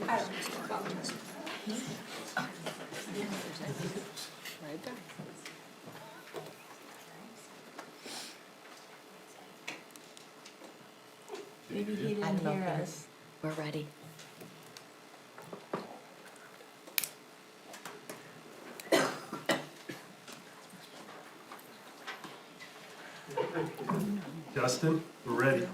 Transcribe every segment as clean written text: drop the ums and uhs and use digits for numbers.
Right there. Maybe he didn't hear us. We're ready. Justin, we're ready.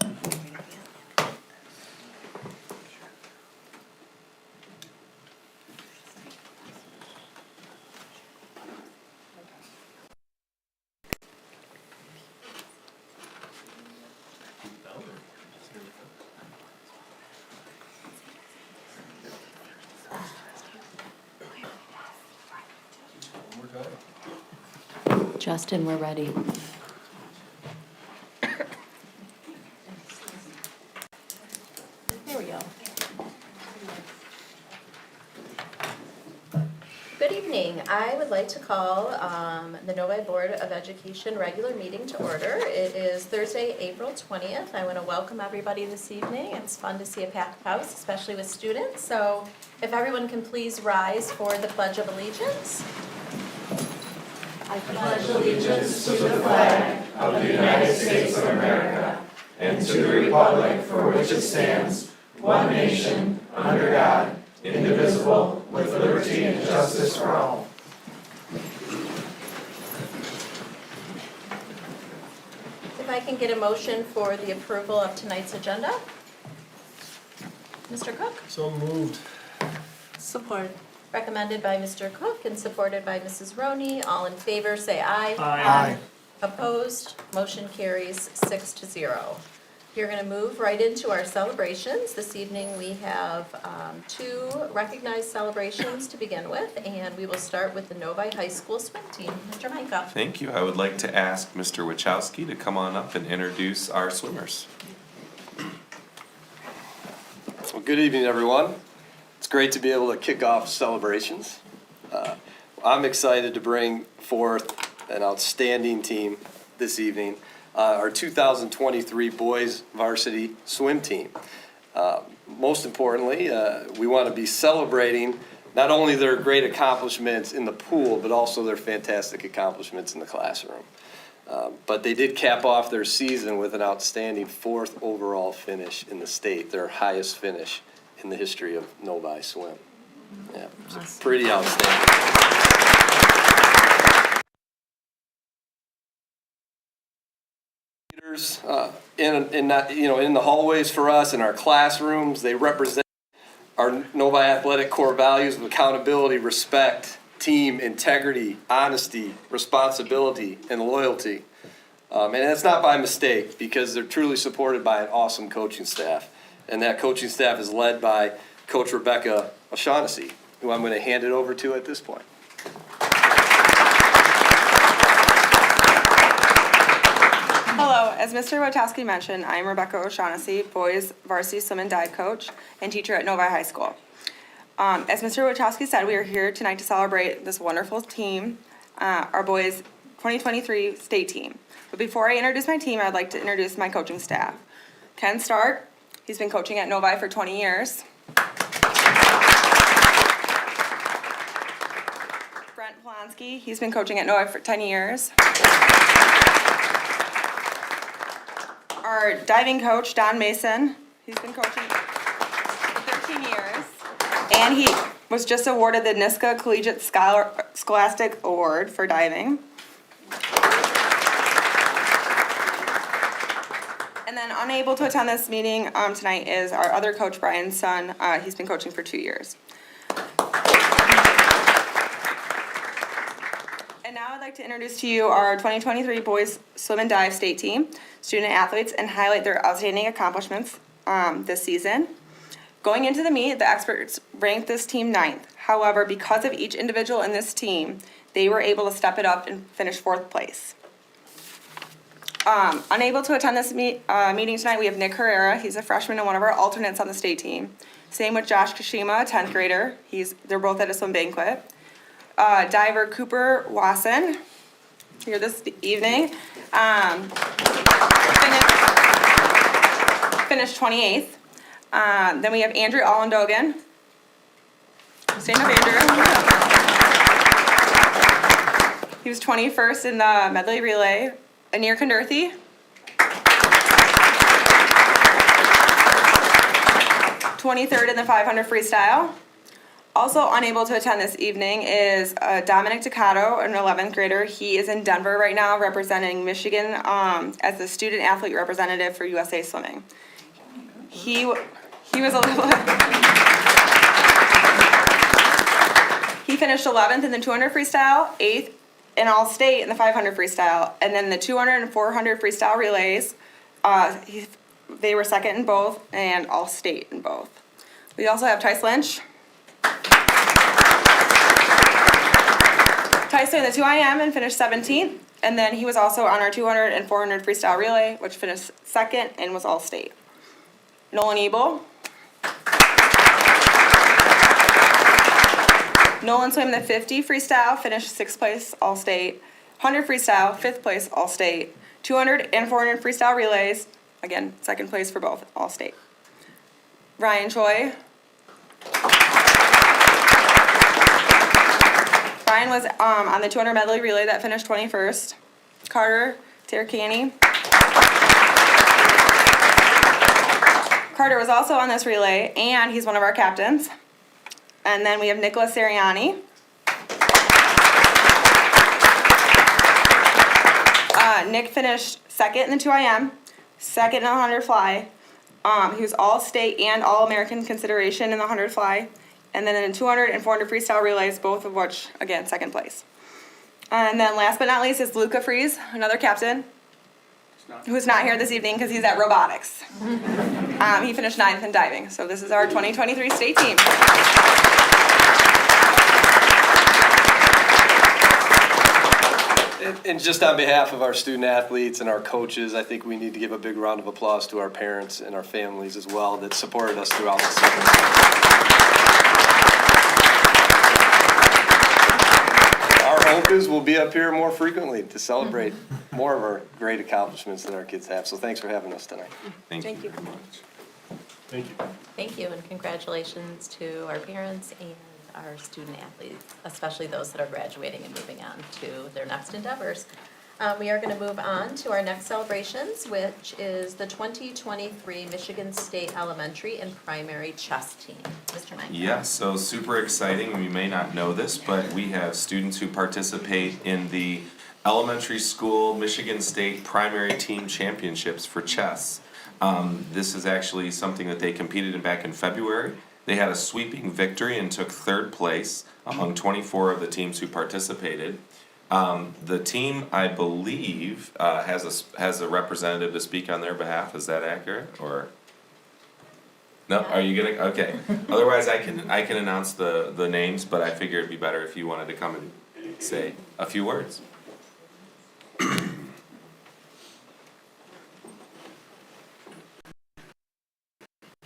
Justin, we're ready. There we go. Good evening. I would like to call the Novi Board of Education regular meeting to order. It is Thursday, April 20th. I want to welcome everybody this evening. It's fun to see a packed house, especially with students. So if everyone can please rise for the Pledge of Allegiance. I pledge allegiance to the flag of the United States of America and to the republic for which it stands, one nation, under God, indivisible, with liberty and justice for all. If I can get a motion for the approval of tonight's agenda. Mr. Cook? So moved. Support. Recommended by Mr. Cook and supported by Mrs. Roney. All in favor, say aye. Aye. Opposed? Motion carries 6-0. You're going to move right into our celebrations. This evening we have two recognized celebrations to begin with, and we will start with the Novi High School swim team. Mr. Micah. Thank you. I would like to ask Mr. Wachowski to come on up and introduce our swimmers. Well, good evening, everyone. It's great to be able to kick off celebrations. I'm excited to bring forth an outstanding team this evening, our 2023 boys varsity swim team. Most importantly, we want to be celebrating not only their great accomplishments in the pool, but also their fantastic accomplishments in the classroom. But they did cap off their season with an outstanding 4th overall finish in the state, their highest finish in the history of Novi swim. Yeah, it's pretty outstanding. Leaders in the hallways for us, in our classrooms, they represent our Novi athletic core values of accountability, respect, team, integrity, honesty, responsibility, and loyalty. And that's not by mistake, because they're truly supported by an awesome coaching staff. And that coaching staff is led by Coach Rebecca O'Shaughnessy, who I'm going to hand it over to at this point. Hello, as Mr. Wojtowski mentioned, I'm Rebecca O'Shaughnessy, boys varsity swim and dive coach and teacher at Novi High School. As Mr. Wojtowski said, we are here tonight to celebrate this wonderful team, our boys 2023 state team. But before I introduce my team, I'd like to introduce my coaching staff. Ken Stark, he's been coaching at Novi for 20 years. Brent Polanski, he's been coaching at Novi for 10 years. Our diving coach, Don Mason, he's been coaching for 13 years. And he was just awarded the NISCA Collegiate Scholastic Award for diving. And then unable to attend this meeting tonight is our other coach, Brian Sun. He's been coaching for 2 years. And now I'd like to introduce to you our 2023 boys swim and dive state team, student athletes, and highlight their outstanding accomplishments this season. Going into the meet, the experts ranked this team 9th. However, because of each individual in this team, they were able to step it up and finish 4th place. Unable to attend this meeting tonight, we have Nick Herrera. He's a freshman and one of our alternates on the state team. Same with Josh Kashima, a 10th grader. They're both at a swim banquet. Diver Cooper Wasson, here this evening, finished 28th. Then we have Andrew Allendogan, Stand up, Andrew. He was 21st in the medley relay. Anir Kandurthi. 23rd in the 500 freestyle. Also unable to attend this evening is Dominic Ducato, an 11th grader. He is in Denver right now representing Michigan as the student athlete representative for USA Swimming. He was a little... He finished 11th in the 200 freestyle, 8th in all-state in the 500 freestyle, and then the 200 and 400 freestyle relays, they were second in both and all-state in both. We also have Tice Lynch. Tice did the 2IM and finished 17th, and then he was also on our 200 and 400 freestyle relay, which finished second and was all-state. Nolan Ebel. Nolan swam the 50 freestyle, finished 6th place all-state. 100 freestyle, 5th place all-state. 200 and 400 freestyle relays, again, 2nd place for both, all-state. Ryan Choi. Ryan was on the 200 medley relay that finished 21st. Carter Terracani. Carter was also on this relay, and he's one of our captains. And then we have Nicholas Seriani. Nick finished 2nd in the 2IM, 2nd in the 100 fly. He was all-state and all-American consideration in the 100 fly. And then in the 200 and 400 freestyle relays, both of which, again, 2nd place. And then last but not least is Luca Fries, another captain, who's not here this evening because he's at robotics. He finished 9th in diving. So this is our 2023 state team. And just on behalf of our student athletes and our coaches, I think we need to give a big round of applause to our parents and our families as well that supported us throughout the season. Our hope is we'll be up here more frequently to celebrate more of our great accomplishments that our kids have. So thanks for having us tonight. Thank you. Thank you. Thank you, and congratulations to our parents and our student athletes, especially those that are graduating and moving on to their next endeavors. We are going to move on to our next celebrations, which is the 2023 Michigan State Elementary and Primary Chess Team. Mr. Knight. Yeah, so super exciting. You may not know this, but we have students who participate in the elementary school Michigan State Primary Team Championships for chess. This is actually something that they competed in back in February. They had a sweeping victory and took 3rd place among 24 of the teams who participated. The team, I believe, has a representative to speak on their behalf. Is that accurate, or? No, are you gonna, okay. Otherwise, I can announce the names, but I figure it'd be better if you wanted to come and say a few words.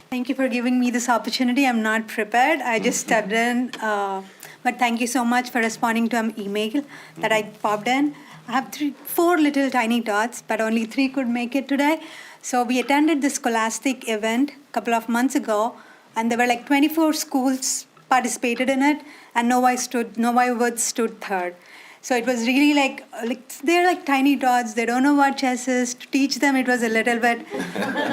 Thank you for giving me this opportunity. I'm not prepared. I just stepped in. But thank you so much for responding to an email that I popped in. I have 4 little tiny dots, but only 3 could make it today. So we attended the Scholastic event a couple of months ago, and there were like 24 schools participated in it, and Novi Woods stood 3rd. So it was really like they're like tiny dots. They don't know what chess is. To teach them, it was a little bit,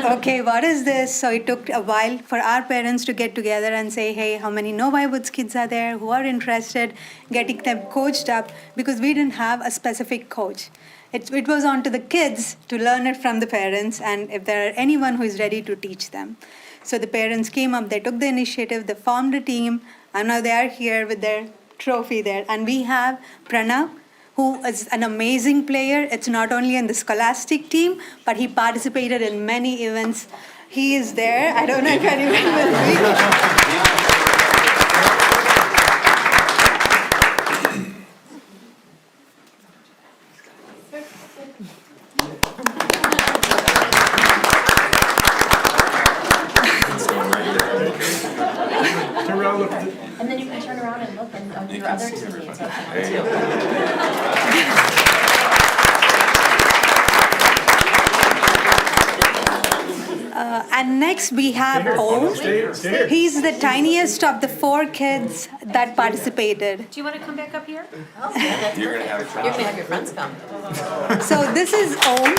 okay, what is this? So it took a while for our parents to get together and say, hey, how many Novi Woods kids are there who are interested, getting them coached up, because we didn't have a specific coach. It was on to the kids to learn it from the parents, and if there are anyone who is ready to teach them. So the parents came up, they took the initiative, they formed a team, and now they are here with their trophy there. And we have Pranav, who is an amazing player. It's not only in the Scholastic team, but he participated in many events. He is there. I don't know if anyone will Turn around, look. And then you can turn around and look and You your can other see teammates everybody. are coming There you too. go. And next we have Om. Stay. He's the tiniest of the 4 kids that participated. Do you want to come back up here? You're gonna have You're gonna have your friends come. So this is Om.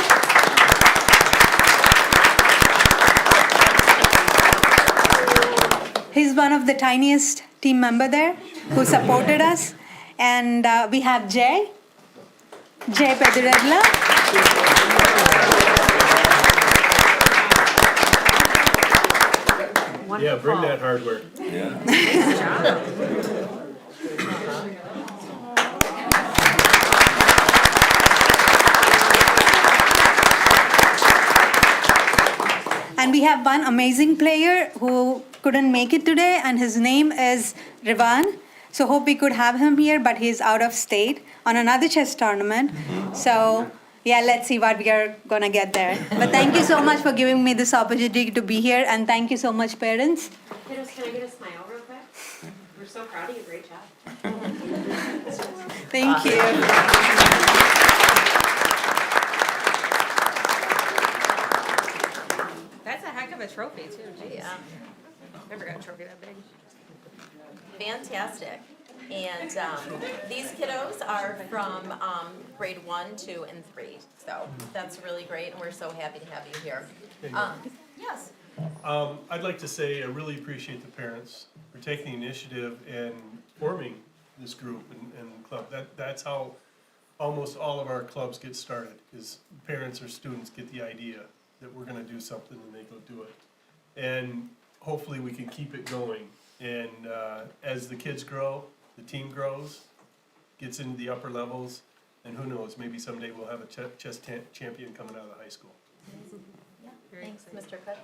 He's one of the tiniest team member there who supported us. And we have Jay Pediredla. Yeah, bring that hardware. Yeah. And we have one amazing player who couldn't make it today, and his name is Rivan. So hope we could have him here, but he's out of state on another chess tournament. So yeah, let's see what we are gonna get there. But thank you so much for giving me this opportunity to be here, and thank you so much, parents. Kiddos, can I get a smile real quick? We're so proud of you. Great job. Thank you. That's a heck of a trophy too. Geez. Yeah, Never got a trophy that big. fantastic. And these kiddos are from grade 1, 2, and 3. So that's really great, and we're so happy to have you here. Yes. I'd like to say I really appreciate the parents for taking the initiative and forming this group and club. That's how almost all of our clubs get started, is parents or students get the idea that we're gonna do something and they go do it. And hopefully we can keep it going. And as the kids grow, the team grows, gets into the upper levels, and who knows, maybe someday we'll have a chess champion coming out of the high school. Yeah, thanks, Mr. Cook.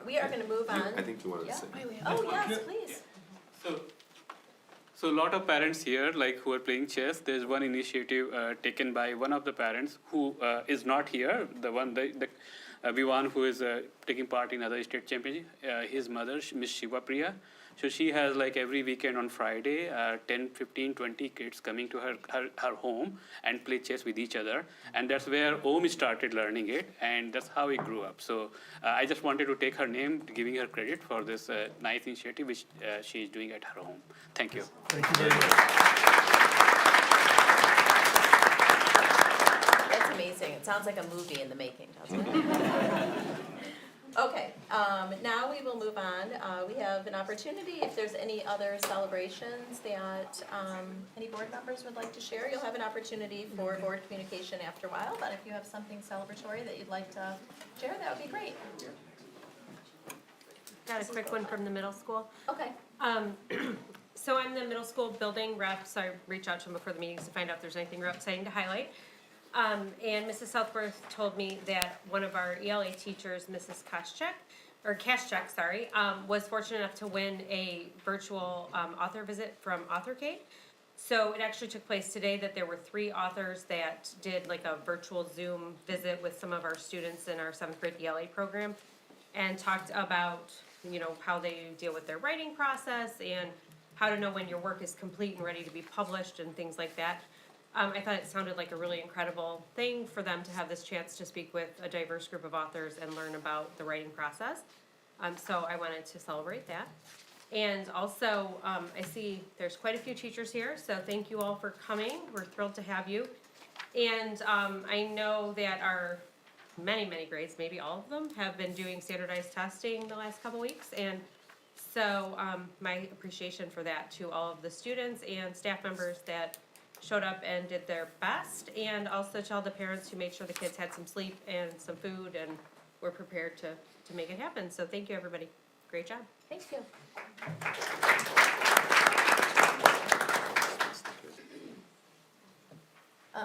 We are gonna move on. I think you wanted to Yeah. say. Oh, yes, please. So a lot of parents here, like who are playing chess, there's one initiative taken by one of the parents who is not here, the Vivan who is taking part in other state championship. His mother, Miss Shiva Priya. So she has like every weekend on Friday, 10, 15, 20 kids coming to her home and play chess with each other. And that's where Om started learning it, and that's how he grew up. So I just wanted to take her name, giving her credit for this nice initiative which she is doing at her home. Thank you. Thank you very much. That's amazing. It sounds like a movie in the making, doesn't it? Okay, now we will move on. We have an opportunity, if there's any other celebrations that any board members would like to share, you'll have an opportunity for board communication after a while, but if you have something celebratory that you'd like to share, that would be great. Got a quick one from the middle school. Okay. So I'm the middle school building rep, so I reach out to them before the meetings to find out if there's anything real exciting to highlight. And Mrs. Southworth told me that one of our ELA teachers, Mrs. Kashchek, was fortunate enough to win a virtual author visit from AuthorCade. So it actually took place today that there were 3 authors that did like a virtual Zoom visit with some of our students in our 7th grade ELA program and talked about, you know, how they deal with their writing process and how to know when your work is complete and ready to be published and things like that. I thought it sounded like a really incredible thing for them to have this chance to speak with a diverse group of authors and learn about the writing process. So I wanted to celebrate that. And also, I see there's quite a few teachers here, so thank you all for coming. We're thrilled to have you. And I know that our many grades, maybe all of them, have been doing standardized testing the last couple weeks. And so my appreciation for that to all of the students and staff members that showed up and did their best, and also to all the parents who made sure the kids had some sleep and some food and were prepared to make it happen. So thank you, everybody. Great job. Thank you.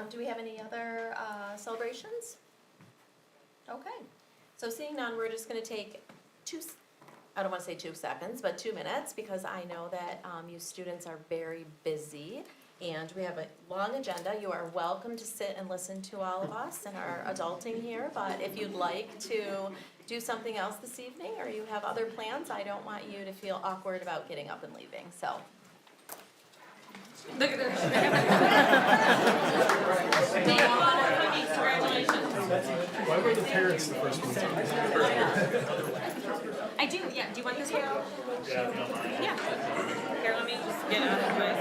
Do we have any other celebrations? Okay. So seeing none, we're just gonna take I don't wanna say 2 seconds, but 2 minutes, because I know that you students are very busy. And we have a long agenda. You are welcome to sit and listen to all of us and our adulting here, but if you'd like to do something else this evening or you have other plans, I don't want you to feel awkward about getting up and leaving, so. Look at this. Congratulations. Why were the parents the first ones? Yeah, do you want this one? Yeah. Here, let me just get out of the way.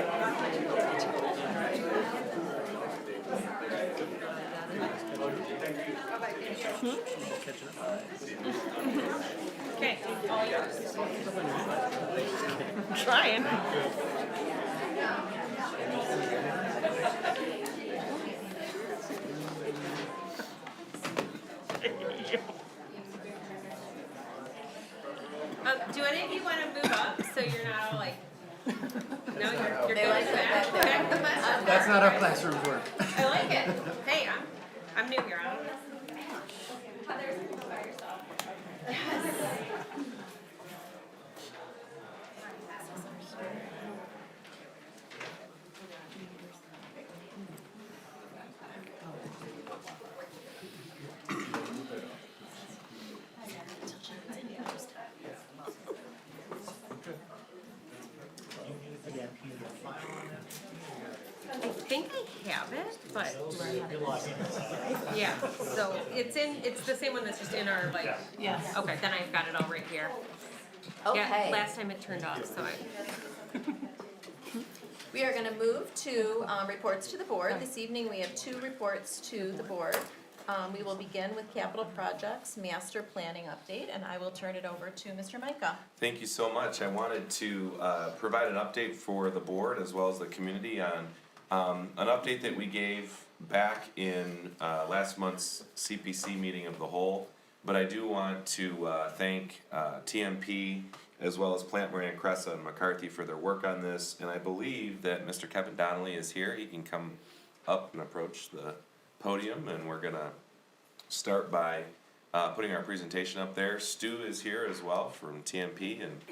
Okay, all yours. I'm trying. Do any of you want to move up so you're not all like, no, you're They good like with that that? back there. Okay. That's not how classrooms work. I like it. Hey, I'm new here. I don't know. I think I have it, but yeah. So it's the same one that's just in our like. Yes. Okay, then I've got it all right here. Yeah, Okay, last time it turned off, so I. we are gonna move to reports to the board. This evening, we have 2 reports to the board. We will begin with capital projects, master planning update, and I will turn it over to Mr. Micah. Thank you so much. I wanted to provide an update for the board as well as the community on an update that we gave back in last month's CPC meeting of the whole. But I do want to thank TMP as well as Plant Moran, Cressa, and McCarthy for their work on this. And I believe that Mr. Kevin Donnelly is here. He can come up and approach the podium, and we're gonna start by putting our presentation up there. Stu is here as well from TMP, and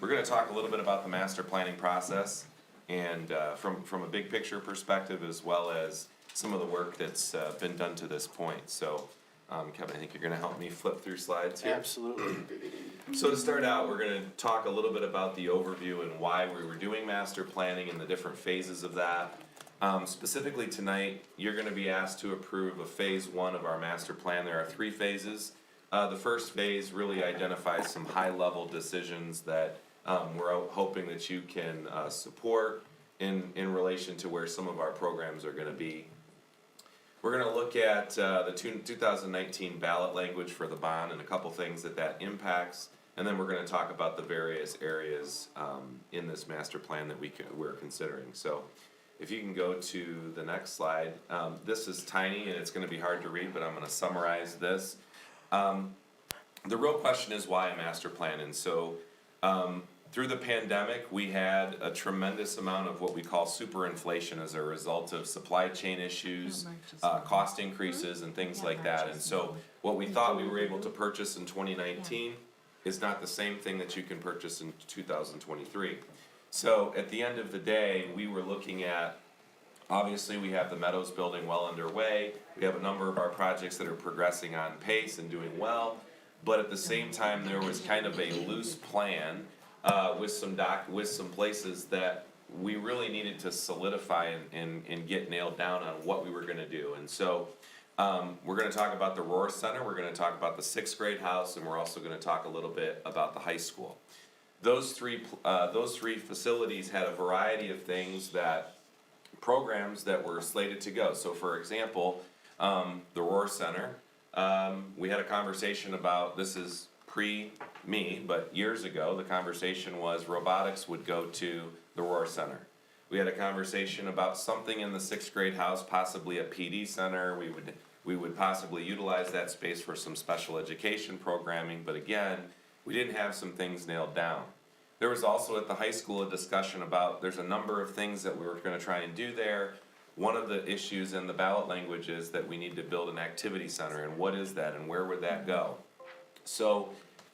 we're gonna talk a little bit about the master planning process and from a big picture perspective as well as some of the work that's been done to this point. So Kevin, I think you're gonna help me flip through slides here. Absolutely. So to start out, we're gonna talk a little bit about the overview and why we were doing master planning and the different phases of that. Specifically tonight, you're gonna be asked to approve a phase 1 of our master plan. There are 3 phases. The first phase really identifies some high-level decisions that we're hoping that you can support in relation to where some of our programs are gonna be. We're gonna look at the 2019 ballot language for the bond and a couple things that impacts. And then we're gonna talk about the various areas in this master plan that we're considering. So if you can go to the next slide. This is tiny and it's gonna be hard to read, but I'm gonna summarize this. The real question is why a master plan? And so through the pandemic, we had a tremendous amount of what we call superinflation as a result of supply chain issues, cost increases and things like that. And so what we thought we were able to purchase in 2019 is not the same thing that you can purchase in 2023. So at the end of the day, we were looking at, obviously we have the Meadows building well underway. We have a number of our projects that are progressing on pace and doing well. But at the same time, there was kind of a loose plan with some places that we really needed to solidify and get nailed down on what we were gonna do. And so we're gonna talk about the Rohr Center, we're gonna talk about the 6th grade house, and we're also gonna talk a little bit about the high school. Those three facilities had a variety of things programs that were slated to go. So for example, the Rohr Center, we had a conversation about, this is pre-me, but years ago, the conversation was robotics would go to the Rohr Center. We had a conversation about something in the 6th grade house, possibly a PD center. We would possibly utilize that space for some special education programming, but again, we didn't have some things nailed down. There was also at the high school a discussion about, there's a number of things that we were gonna try and do there. One of the issues in the ballot language is that we need to build an activity center, and what is that, and where would that go? So,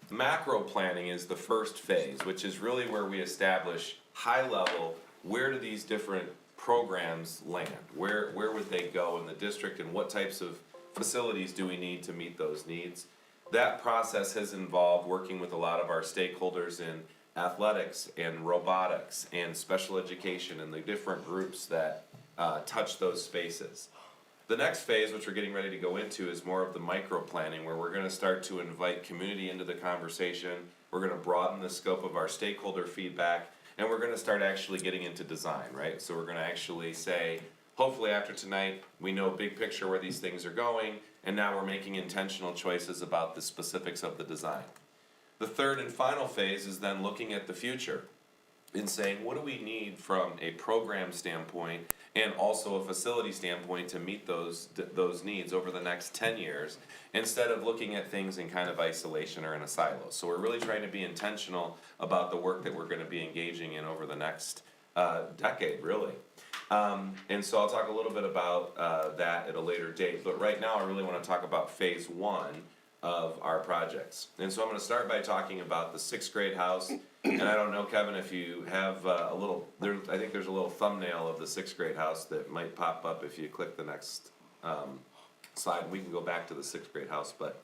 macro planning is the first phase, which is really where we establish high level, where do these different programs land? Where would they go in the district, and what types of facilities do we need to meet those needs? That process has involved working with a lot of our stakeholders in athletics and robotics and special education and the different groups that touch those spaces. The next phase, which we're getting ready to go into, is more of the micro planning, where we're gonna start to invite community into the conversation. We're gonna broaden the scope of our stakeholder feedback, and we're gonna start actually getting into design, right? So we're gonna actually say, hopefully after tonight, we know big picture where these things are going, and now we're making intentional choices about the specifics of the design. The third and final phase is then looking at the future and saying, what do we need from a program standpoint and also a facility standpoint to meet those needs over the next 10 years, instead of looking at things in kind of isolation or in a silo. So we're really trying to be intentional about the work that we're gonna be engaging in over the next decade, really. And so I'll talk a little bit about that at a later date, but right now I really wanna talk about phase one of our projects. And so I'm gonna start by talking about the sixth grade house. And I don't know, Kevin, if you have a little, I think there's a little thumbnail of the sixth grade house that might pop up if you click the next slide. We can go back to the sixth grade house, but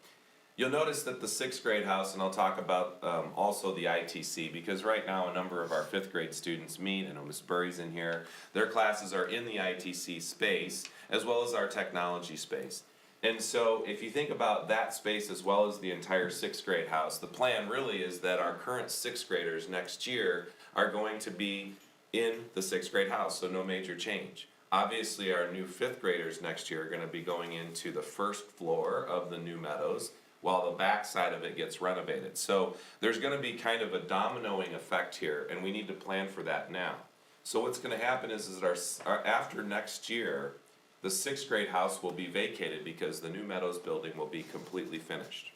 you'll notice that the sixth grade house, and I'll talk about also the ITC, because right now a number of our fifth grade students meet. I know Ms. Burry's in here. Their classes are in the ITC space, as well as our technology space. And so if you think about that space as well as the entire sixth grade house, the plan really is that our current sixth graders next year are going to be in the sixth grade house, so no major change. Obviously, our new fifth graders next year are gonna be going into the first floor of the new Meadows, while the back side of it gets renovated. So there's gonna be kind of a dominoing effect here, and we need to plan for that now. So what's gonna happen is that after next year, the sixth grade house will be vacated because the new Meadows building will be completely finished.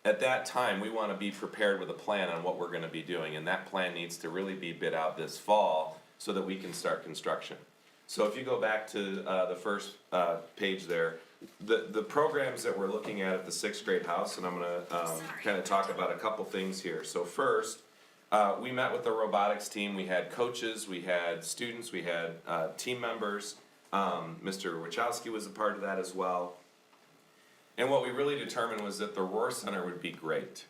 At that time, we wanna be prepared with a plan on what we're gonna be doing, and that plan needs to really be bid out this fall so that we can start construction. So if you go back to the first page there, the programs that we're looking at the sixth grade house, and I'm gonna kind of talk about a couple things here. So first, we met with the robotics team. We had coaches, we had students, we had team members. Mr. Wachowski was a part of that as well. And what we really determined was that the Roar Center would be great,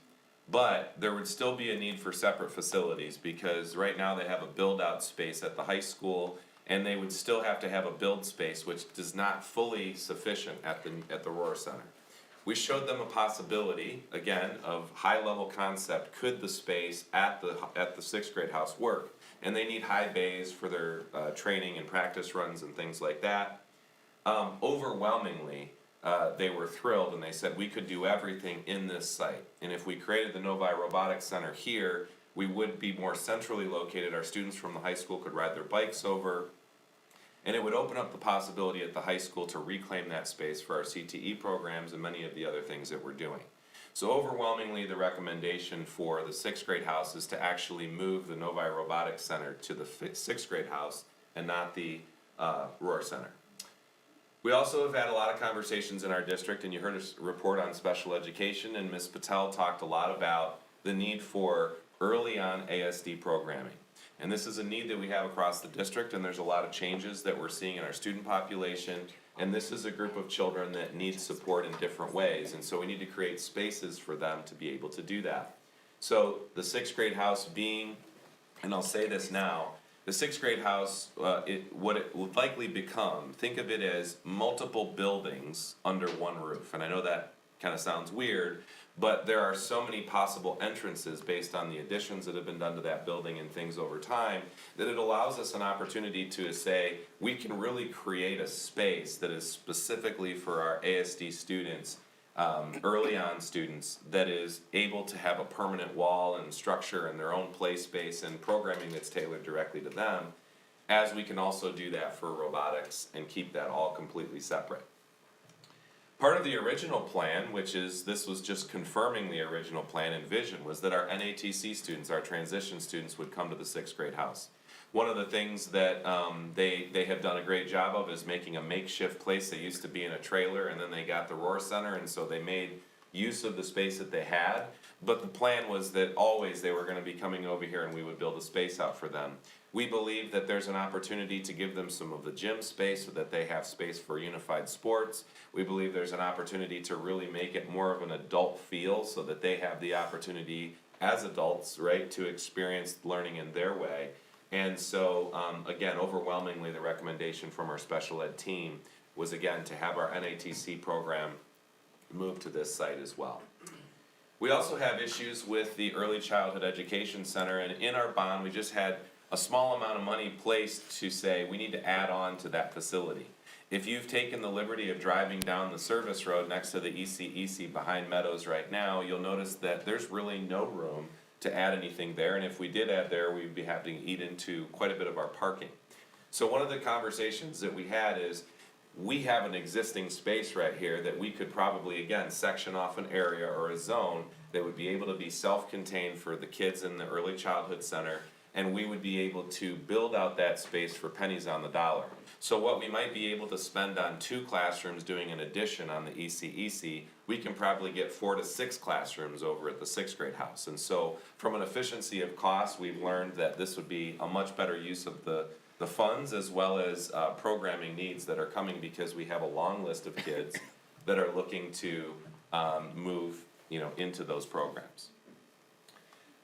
but there would still be a need for separate facilities, because right now they have a build-out space at the high school, and they would still have to have a build space, which is not fully sufficient at the Roar Center. We showed them a possibility, again, of high-level concept. Could the space at the sixth grade house work? And they need high bays for their training and practice runs and things like that. Overwhelmingly, they were thrilled, and they said we could do everything in this site. And if we created the Novi Robotics Center here, we would be more centrally located. Our students from the high school could ride their bikes over, and it would open up the possibility at the high school to reclaim that space for our CTE programs and many of the other things that we're doing. So overwhelmingly, the recommendation for the sixth grade house is to actually move the Novi Robotics Center to the sixth grade house and not the Roar Center. We also have had a lot of conversations in our district, and you heard us report on special education, and Ms. Patel talked a lot about the need for early on ASD programming. And this is a need that we have across the district, and there's a lot of changes that we're seeing in our student population. And this is a group of children that need support in different ways, and so we need to create spaces for them to be able to do that. So the sixth grade house being, and I'll say this now, the sixth grade house, what it will likely become, think of it as multiple buildings under one roof. And I know that kind of sounds weird, but there are so many possible entrances based on the additions that have been done to that building and things over time, that it allows us an opportunity to say, we can really create a space that is specifically for our ASD students, early on students, that is able to have a permanent wall and structure and their own play space and programming that's tailored directly to them, as we can also do that for robotics and keep that all completely separate. Part of the original plan, this was just confirming the original plan and vision, was that our NATC students, our transition students, would come to the sixth grade house. One of the things that they have done a great job of is making a makeshift place. They used to be in a trailer, and then they got the Roar Center, and so they made use of the space that they had. But the plan was that always they were going to be coming over here, and we would build a space out for them. We believe that there's an opportunity to give them some of the gym space so that they have space for unified sports. We believe there's an opportunity to really make it more of an adult feel so that they have the opportunity as adults, right, to experience learning in their way. And so, again, overwhelmingly, the recommendation from our special ed team was again to have our NATC program move to this site as well. We also have issues with the Early Childhood Education Center, and in our bond, we just had a small amount of money placed to say we need to add on to that facility. If you've taken the liberty of driving down the service road next to the ECEC behind Meadows right now, you'll notice that there's really no room to add anything there, and if we did add there, we'd be having to eat into quite a bit of our parking. So one of the conversations that we had is, we have an existing space right here that we could probably, again, section off an area or a zone that would be able to be self-contained for the kids in the Early Childhood Center, and we would be able to build out that space for pennies on the dollar. So what we might be able to spend on 2 classrooms doing an addition on the ECEC, we can probably get 4 to 6 classrooms over at the 6th grade house. And so from an efficiency of cost, we've learned that this would be a much better use of the funds as well as programming needs that are coming, because we have a long list of kids that are looking to move, into those programs.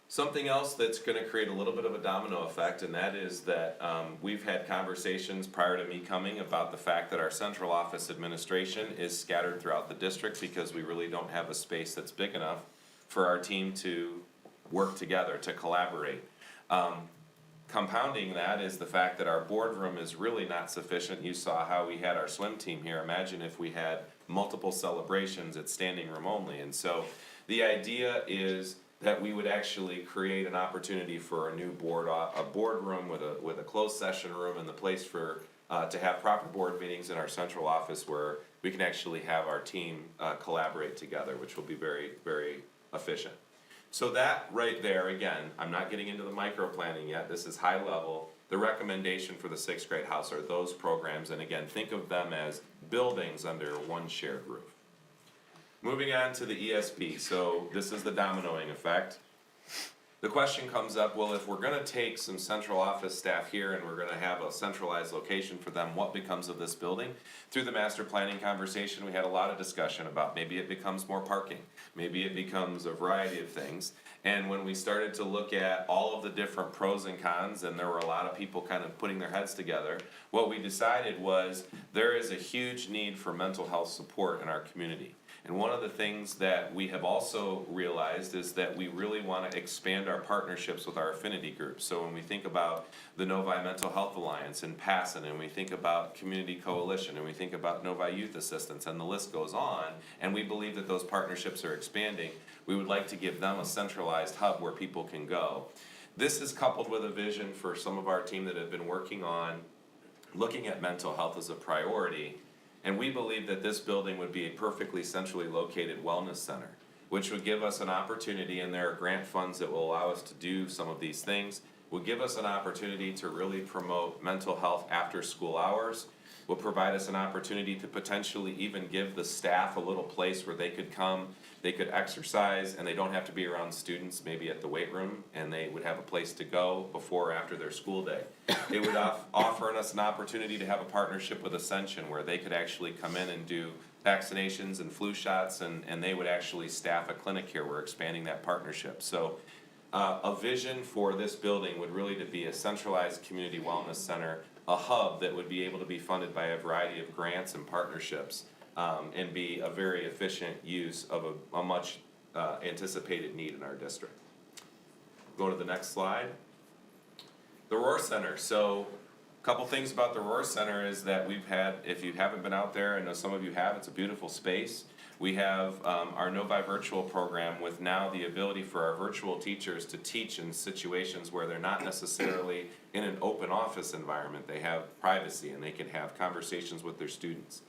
Something else that's gonna create a little bit of a domino effect, and that is that we've had conversations prior to me coming about the fact that our central office administration is scattered throughout the district because we really don't have a space that's big enough for our team to work together, to collaborate. Compounding that is the fact that our boardroom is really not sufficient. You saw how we had our swim team here. Imagine if we had multiple celebrations at standing room only. And so the idea is that we would actually create an opportunity for a new boardroom with a closed session room and the place for to have proper board meetings in our central office where we can actually have our team collaborate together, which will be very, very efficient. So that right there, again, I'm not getting into the micro planning yet, this is high level. The recommendation for the 6th grade house are those programs, and again, think of them as buildings under one shared roof. Moving on to the ESP, so this is the dominoing effect. The question comes up, well, if we're gonna take some central office staff here and we're gonna have a centralized location for them, what becomes of this building? Through the master planning conversation, we had a lot of discussion about maybe it becomes more parking, maybe it becomes a variety of things. And when we started to look at all of the different pros and cons, and there were a lot of people kind of putting their heads together, what we decided was there is a huge need for mental health support in our community. And one of the things that we have also realized is that we really want to expand our partnerships with our affinity groups. So when we think about the Novi Mental Health Alliance and PASSN, and we think about Community Coalition, and we think about Novi Youth Assistance, and the list goes on, and we believe that those partnerships are expanding, we would like to give them a centralized hub where people can go. This is coupled with a vision for some of our team that have been working on looking at mental health as a priority. And we believe that this building would be a perfectly centrally located wellness center, which would give us an opportunity, and there are grant funds that will allow us to do some of these things, will give us an opportunity to really promote mental health after school hours, will provide us an opportunity to potentially even give the staff a little place where they could come, they could exercise, and they don't have to be around students, maybe at the weight room, and they would have a place to go before or after their school day. It would offer us an opportunity to have a partnership with Ascension where they could actually come in and do vaccinations and flu shots, and they would actually staff a clinic here. We're expanding that partnership. So a vision for this building would really to be a centralized community wellness center, a hub that would be able to be funded by a variety of grants and partnerships, and be a very efficient use of a much anticipated need in our district. Go to the next slide. The Rohr Center. So a couple things about the Rohr Center is that we've had, if you haven't been out there, I know some of you have, it's a beautiful space. We have our Novi virtual program with now the ability for our virtual teachers to teach in situations where they're not necessarily in an open office environment. They have privacy and they can have conversations with their students.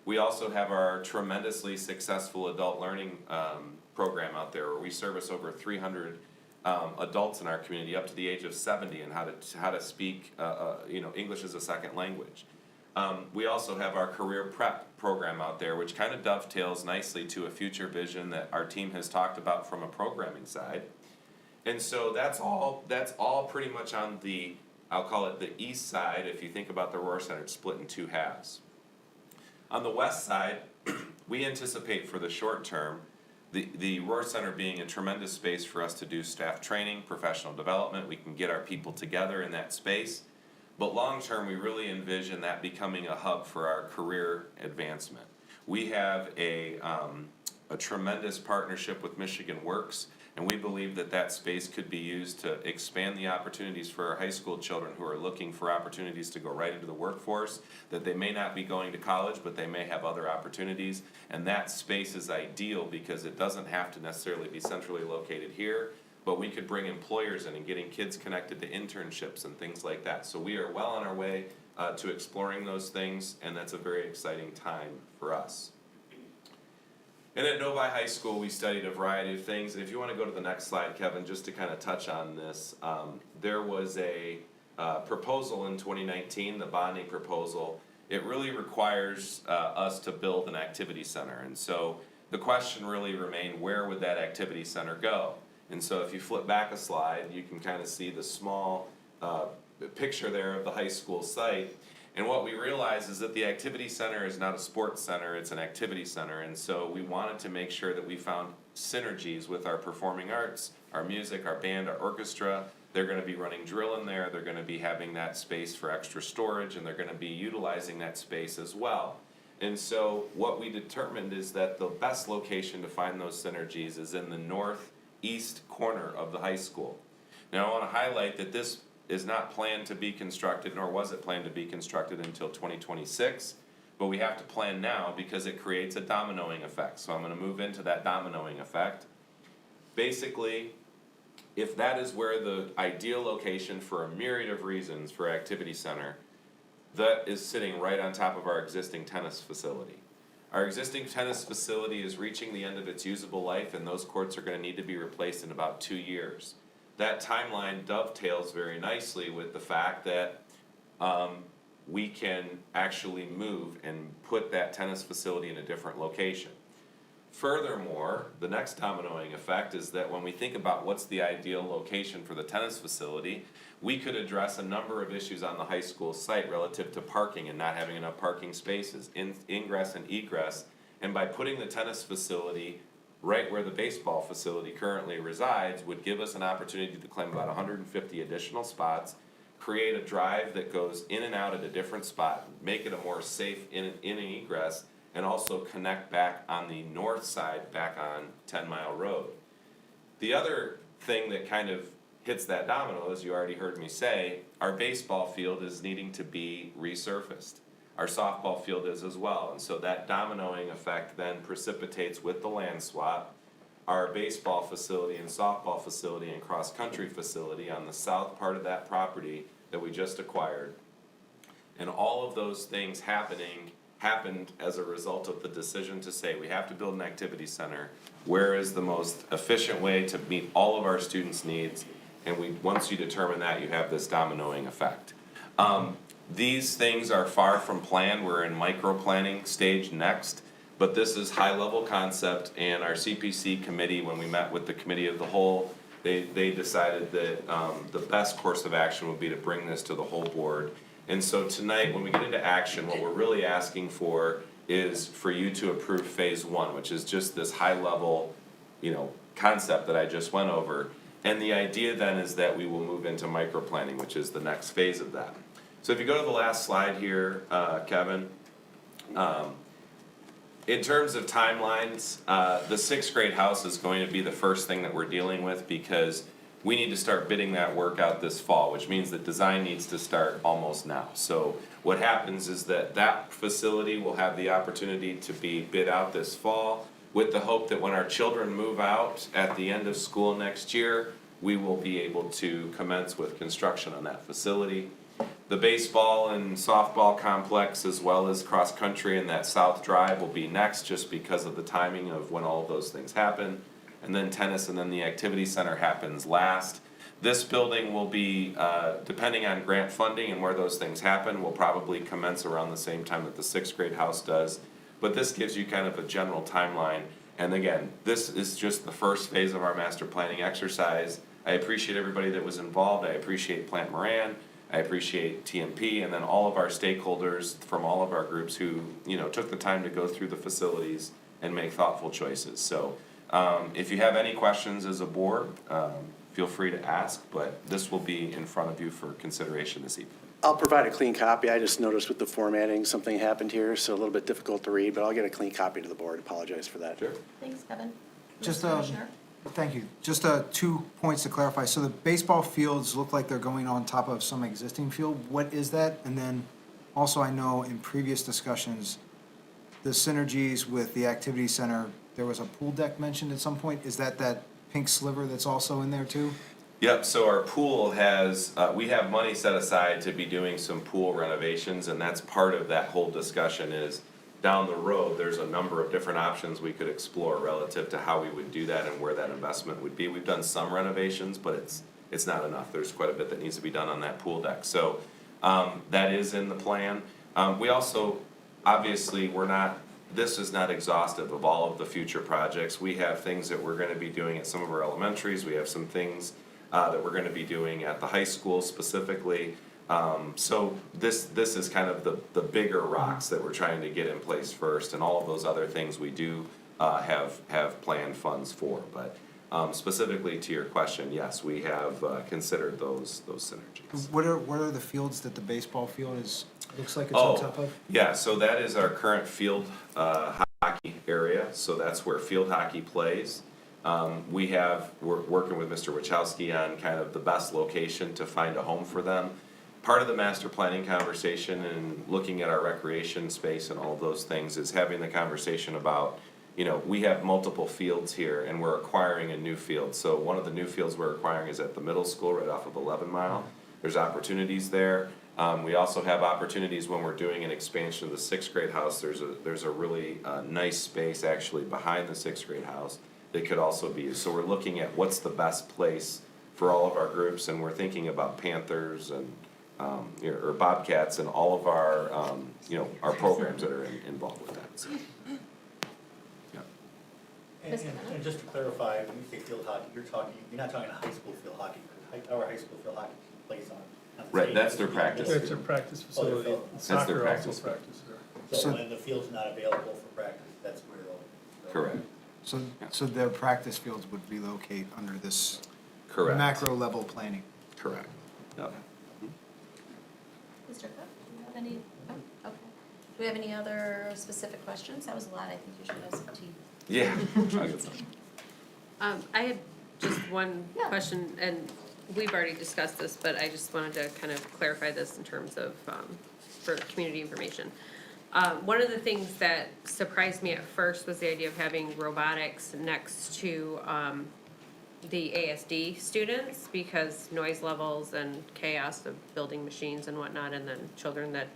We also have our tremendously successful adult learning program out there where we service over 300 adults in our community up to the age of 70 and how to speak English as a second language. We also have our career prep program out there, which kind of dovetails nicely to a future vision that our team has talked about from a programming side. And so that's all pretty much on the, I'll call it the east side. If you think about the Rohr Center, it's split in 2 halves. On the west side, we anticipate for the short term the Rohr Center being a tremendous space for us to do staff training, professional development. We can get our people together in that space. But long-term, we really envision that becoming a hub for our career advancement. We have a tremendous partnership with Michigan Works, and we believe that that space could be used to expand the opportunities for our high school children who are looking for opportunities to go right into the workforce, that they may not be going to college, but they may have other opportunities. And that space is ideal because it doesn't have to necessarily be centrally located here, but we could bring employers in and getting kids connected to internships and things like that. So we are well on our way to exploring those things, and that's a very exciting time for us. And at Novi High School, we studied a variety of things, and if you want to go to the next slide, Kevin, just to kind of touch on this, there was a proposal in 2019, the bonding proposal. It really requires us to build an activity center, and so the question really remained, where would that activity center go? And so if you flip back a slide, you can kind of see the small picture there of the high school site. And what we realized is that the activity center is not a sports center, it's an activity center. And so we wanted to make sure that we found synergies with our performing arts, our music, our band, our orchestra. They're gonna be running drill in there, they're gonna be having that space for extra storage, and they're gonna be utilizing that space as well. And so what we determined is that the best location to find those synergies is in the northeast corner of the high school. Now I wanna highlight that this is not planned to be constructed, nor was it planned to be constructed until 2026, but we have to plan now because it creates a dominoing effect. So I'm gonna move into that dominoing effect. Basically, if that is where the ideal location for a myriad of reasons for activity center, that is sitting right on top of our existing tennis facility. Our existing tennis facility is reaching the end of its usable life, and those courts are gonna need to be replaced in about 2 years. That timeline dovetails very nicely with the fact that we can actually move and put that tennis facility in a different location. Furthermore, the next dominoing effect is that when we think about what's the ideal location for the tennis facility, we could address a number of issues on the high school site relative to parking and not having enough parking spaces, ingress and egress. And by putting the tennis facility right where the baseball facility currently resides would give us an opportunity to claim about 150 additional spots, create a drive that goes in and out at a different spot, make it a more safe in and egress, and also connect back on the north side back on 10 Mile Road. The other thing that kind of hits that domino, as you already heard me say, our baseball field is needing to be resurfaced. Our softball field is as well, and so that dominoing effect then precipitates with the land swap, our baseball facility and softball facility and cross-country facility on the south part of that property that we just acquired. And all of those things happened as a result of the decision to say, we have to build an activity center. Where is the most efficient way to meet all of our students' needs? And once you determine that, you have this dominoing effect. These things are far from planned. We're in micro-planning stage next, but this is high-level concept, and our CPC committee, when we met with the committee of the whole, they decided that the best course of action would be to bring this to the whole board. And so tonight, when we get into action, what we're really asking for is for you to approve phase 1, which is just this high-level, concept that I just went over. And the idea then is that we will move into micro-planning, which is the next phase of that. So if you go to the last slide here, Kevin, in terms of timelines, the 6th grade house is going to be the first thing that we're dealing with because we need to start bidding that work out this fall, which means that design needs to start almost now. So what happens is that facility will have the opportunity to be bid out this fall with the hope that when our children move out at the end of school next year, we will be able to commence with construction on that facility. The baseball and softball complex, as well as cross-country and that South Drive will be next just because of the timing of when all of those things happen. And then tennis and then the activity center happens last. This building will be, depending on grant funding and where those things happen, will probably commence around the same time that the 6th grade house does. But this gives you kind of a general timeline. And again, this is just the first phase of our master planning exercise. I appreciate everybody that was involved. I appreciate Plant Moran. I appreciate TMP and then all of our stakeholders from all of our groups who, took the time to go through the facilities and make thoughtful choices. So if you have any questions as a board, feel free to ask, but this will be in front of you for consideration this evening. I'll provide a clean copy. I just noticed with the formatting, something happened here, so a little bit difficult to read, but I'll get a clean copy to the board. Apologize for that. Sure. Thanks, Kevin. Just, Mr. Commissioner? Thank you. Just 2 points to clarify. So the baseball fields look like they're going on top of some existing field. What is that? And then also I know in previous discussions, the synergies with the activity center, there was a pool deck mentioned at some point. Is that pink sliver that's also in there too? Yep, so our pool has, we have money set aside to be doing some pool renovations, and that's part of that whole discussion is down the road, there's a number of different options we could explore relative to how we would do that and where that investment would be. We've done some renovations, but it's not enough. There's quite a bit that needs to be done on that pool deck. So, that is in the plan. We also, obviously, this is not exhaustive of all of the future projects. We have things that we're gonna be doing at some of our elementaries. We have some things that we're gonna be doing at the high school specifically. So this is kind of the bigger rocks that we're trying to get in place first, and all of those other things we do have planned funds for. But specifically to your question, yes, we have considered those synergies. What are the fields that the baseball field looks like it's on top of? Yeah, so that is our current field hockey area, so that's where field hockey plays. We're working with Mr. Wachowski on kind of the best location to find a home for them. Part of the master planning conversation and looking at our recreation space and all of those things is having the conversation about, we have multiple fields here and we're acquiring a new field. So one of the new fields we're acquiring is at the middle school right off of 11 Mile. There's opportunities there. We also have opportunities when we're doing an expansion of the 6th grade house. There's a really nice space actually behind the 6th grade house that could also be used. So we're looking at what's the best place for all of our groups, and we're thinking about Panthers and or Bobcats and all of our our programs that are involved with that. So, yeah. And just to clarify, when you say field hockey, you're not talking a high school field hockey. Our high school field hockey plays on the Right, same- that's their practice. It's a practice facility. That's their Soccer practice also field. practices there. So when the field's not available for practice, that's where they'll. Correct. So their practice fields would relocate under this Correct. macro level planning. Correct. Yep. Mr. Cook, do you have any, oh, okay. Do we have any other specific questions? That was a lot, I think you should have some tea. Yeah. I'll get some. I had just one Yeah. question, and we've already discussed this, but I just wanted to kind of clarify this in terms of, for community information. One of the things that surprised me at first was the idea of having robotics next to, the ASD students, because noise levels and chaos of building machines and whatnot, and then children that,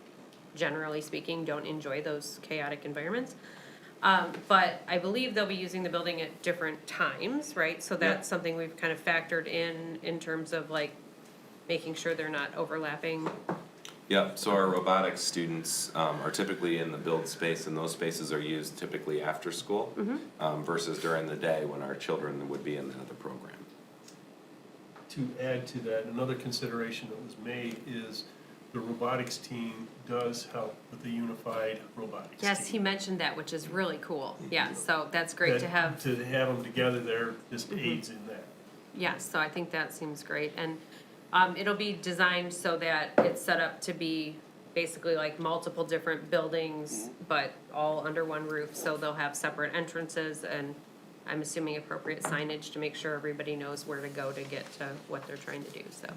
generally speaking, don't enjoy those chaotic environments. But I believe they'll be using the building at different times, right? So that's something we've kind of factored in terms of like making sure they're not overlapping. Yep, so our robotics students are typically in the build space, and those spaces are used typically after school versus during the day when our children would be in the other program. To add to that, another consideration that was made is the robotics team does help with the unified robotics team. Yes, he mentioned that, which is really cool. Yeah, so that's great to have. To have them together there just aids in that. Yeah, so I think that seems great, and it'll be designed so that it's set up to be basically like multiple different buildings, but all under one roof, so they'll have separate entrances and I'm assuming appropriate signage to make sure everybody knows where to go to get to what they're trying to do, so.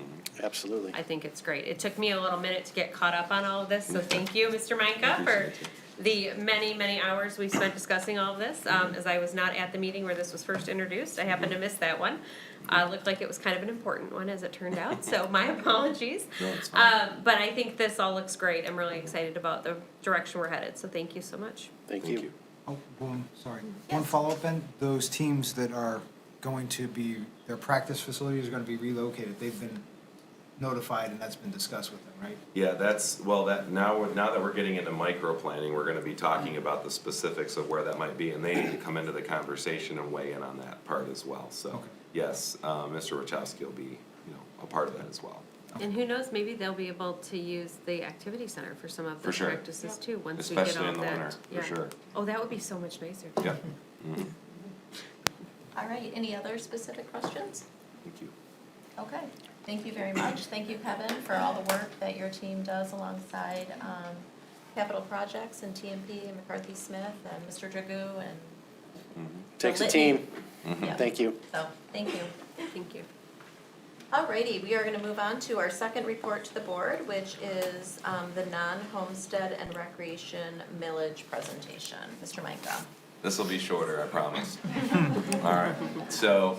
Absolutely. I think it's great. It took me a little minute to get caught up on all of this, so thank you, Mr. Micah, for the many, many hours we spent discussing all of this. As I was not at the meeting where this was first introduced, I happened to miss that one. Looked like it was kind of an important one as it turned out, so my apologies. No, it's fine. But I think this all looks great. I'm really excited about the direction we're headed, so thank you so much. Thank you. Oh, one follow-up then, those teams that are going to be, their practice facilities are gonna be relocated, they've been notified and that's been discussed with them, right? Yeah, now that we're getting into micro planning, we're gonna be talking about the specifics of where that might be, and they need to come into the conversation and weigh in on that part as well, so. Okay. Yes, Mr. Wachowski will be, a part of that as well. And who knows, maybe they'll be able to use the activity center for some of For the sure. practices too, once we get all that. Especially in the winter, for yeah. sure. Oh, that would be so much nicer. Yeah. All right, any other specific questions? Thank you. Okay, Thank you very much. Thank you, Kevin, for all the work that your team does alongside Capital Projects and TMP and McCarthy Smith and Mr. Dragoo and. Takes a litany. team. Yeah. Thank you. So, thank you. Thank you. Alrighty, we are gonna move on to our second report to the board, which is the non-homestead and recreation millage presentation. Mr. Micah. This will be shorter, I promise. All right, so,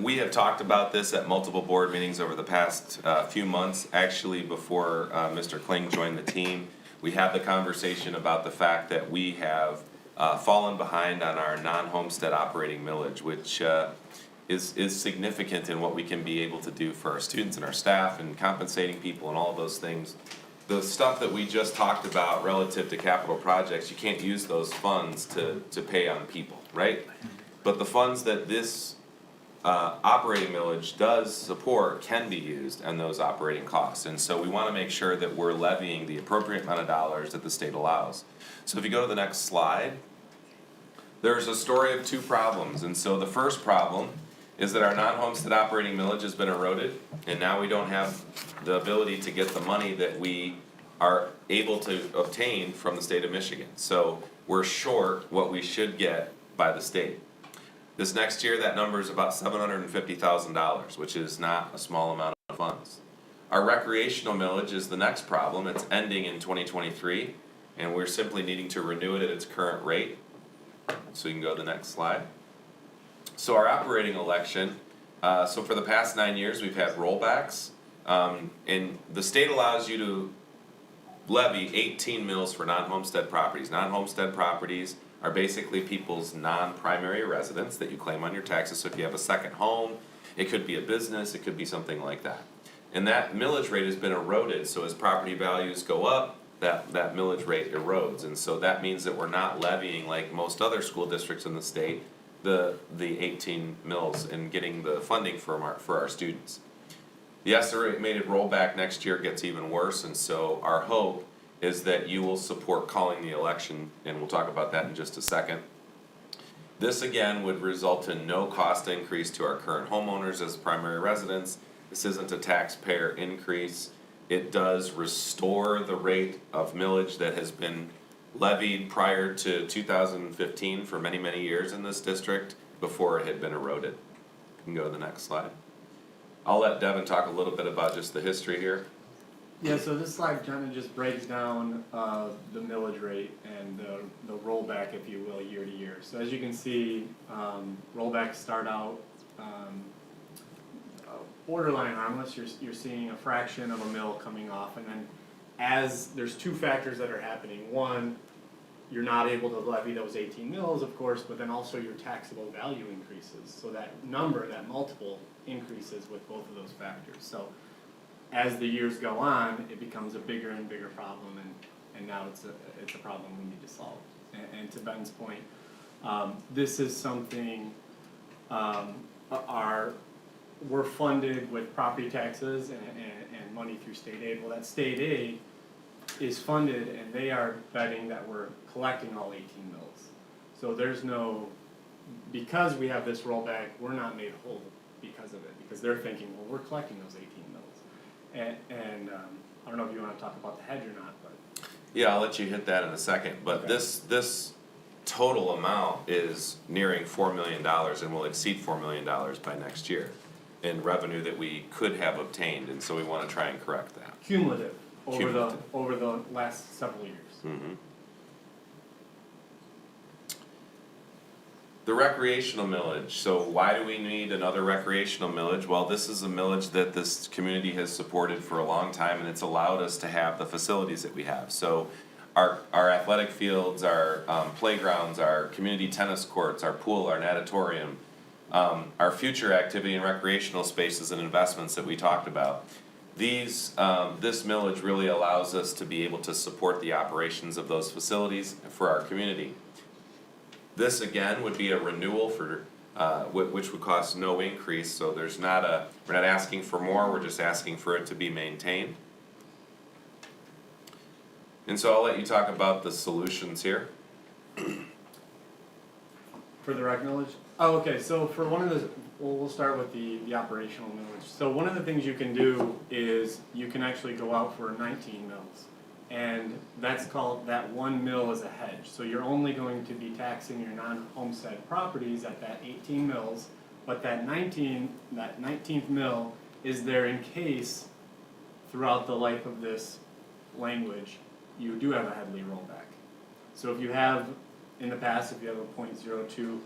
we have talked about this at multiple board meetings over the past, few months. Actually, before, Mr. Kling joined the team, we had the conversation about the fact that we have, fallen behind on our non-homestead operating millage, which, is significant in what we can be able to do for our students and our staff and compensating people and all of those things. The stuff that we just talked about relative to capital projects, you can't use those funds to pay on people, right? But the funds that this operating millage does support can be used on those operating costs. And so we wanna make sure that we're levying the appropriate amount of dollars that the state allows. So if you go to the next slide, there's a story of two problems. And so the first problem is that our non-homestead operating millage has been eroded, and now we don't have the ability to get the money that we are able to obtain from the state of Michigan. So we're short what we should get by the state. This next year, that number is about $750,000, which is not a small amount of funds. Our recreational millage is the next problem. It's ending in 2023, and we're simply needing to renew it at its current rate. So you can go to the next slide. So our operating election, so for the past 9 years, we've had rollbacks. And the state allows you to levy 18 mills for non-homestead properties. Non-homestead properties are basically people's non-primary residence that you claim on your taxes. So if you have a second home, it could be a business, it could be something like that. And that millage rate has been eroded, so as property values go up, that millage rate erodes. And so that means that we're not levying, like most other school districts in the state, the 18 mills and getting the funding for our students. The estimated rollback next year gets even worse, and so our hope is that you will support calling the election, and we'll talk about that in just a second. This again would result in no cost increase to our current homeowners as primary residents. This isn't a taxpayer increase. It does restore the rate of millage that has been levied prior to 2015 for many, many years in this district before it had been eroded. You can go to the next slide. I'll let Devin talk a little bit about just the history here. Yeah, so this slide kind of just breaks down the millage rate and the rollback, if you will, year to year. So as you can see, rollbacks start out borderline harmless. You're seeing a fraction of a mill coming off, and then as there's two factors that are happening. One, you're not able to levy those 18 mills, of course, but then also your taxable value increases. So that number, that multiple, increases with both of those factors. So as the years go on, it becomes a bigger and bigger problem, and now it's a problem we need to solve. And to Ben's point, this is something we're funded with property taxes and money through state aid. Well, that state aid is funded, and they are betting that we're collecting all 18 mills. So there's no, because we have this rollback, we're not made whole because of it, because they're thinking, well, we're collecting those 18 mills. And I don't know if you want to talk about the hedge or not, but. Yeah, I'll let you hit that in a second, but Okay. this total amount is nearing $4 million and will exceed $4 million by next year in revenue that we could have obtained, and so we want to try and correct that. Cumulative Cumulative. over the last several years. Mm-hmm. The recreational millage, so why do we need another recreational millage? Well, this is a millage that this community has supported for a long time, and it's allowed us to have the facilities that we have. So our athletic fields, our playgrounds, our community tennis courts, our pool, our natatorium, our future activity and recreational spaces and investments that we talked about. This millage really allows us to be able to support the operations of those facilities for our community. This again would be a renewal for, which would cost no increase, so we're not asking for more, we're just asking for it to be maintained. And so I'll let you talk about the solutions here. For the rec millage? Oh, okay, so for one of the, we'll start with the operational millage. So one of the things you can do is you can actually go out for 19 mils. And that's called, that 1 mil is a hedge. So you're only going to be taxing your non-homestead properties at that 18 mils, but that 19th mil is there in case throughout the life of this language, you do have a Headley rollback. So if you have, in the past, if you have a .02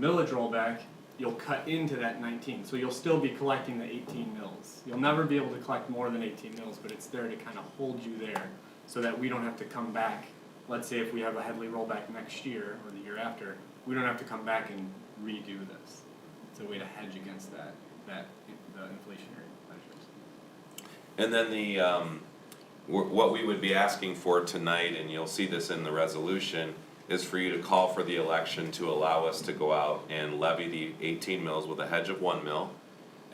millage rollback, you'll cut into that 19. So you'll still be collecting the 18 mils. You'll never be able to collect more than 18 mils, but it's there to kind of hold you there so that we don't have to come back. Let's say if we have a Headley rollback next year or the year after, we don't have to come back and redo this. It's a way to hedge against the inflationary measures. And then what we would be asking for tonight, and you'll see this in the resolution, is for you to call for the election to allow us to go out and levy the 18 mils with a hedge of 1 mil.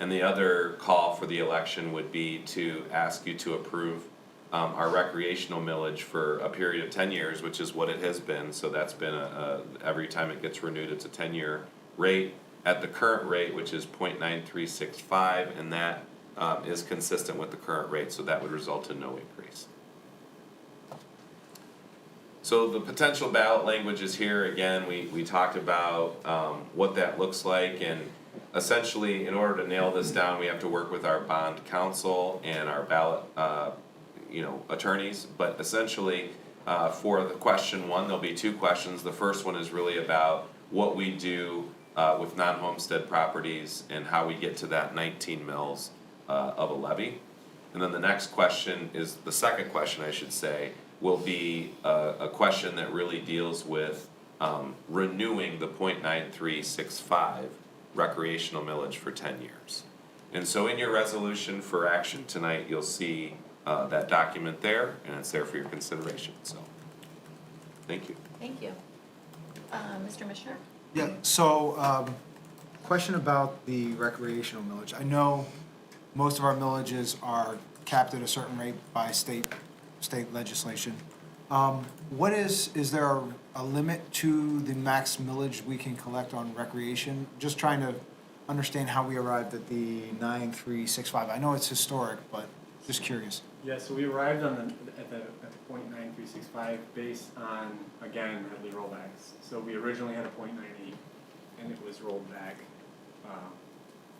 And the other call for the election would be to ask you to approve our recreational millage for a period of 10 years, which is what it has been. So that's been every time it gets renewed, it's a 10-year rate at the current rate, which is .9365, and that is consistent with the current rate, so that would result in no increase. So the potential ballot language is here. Again, we talked about what that looks like, and essentially, in order to nail this down, we have to work with our bond counsel and our ballot attorneys. But essentially, for the question one, there'll be 2 questions. The first one is really about what we do with non-homestead properties and how we get to that 19 mils of a levy. And then the next question is, the second question I should say, will be a question that really deals with renewing the .9365 recreational millage for 10 years. And so in your resolution for action tonight, you'll see that document there, and it's there for your consideration, so, thank you. Thank you. Mr. Mishner? Yeah, so, question about the recreational millage. I know most of our millages are capped at a certain rate by state legislation. What is there a limit to the max millage we can collect on recreation? Just trying to understand how we arrived at the 9365. I know it's historic, but just curious. Yeah, so we arrived at the .9365 based on, again, Headley rollbacks. So we originally had a .98, and it was rolled back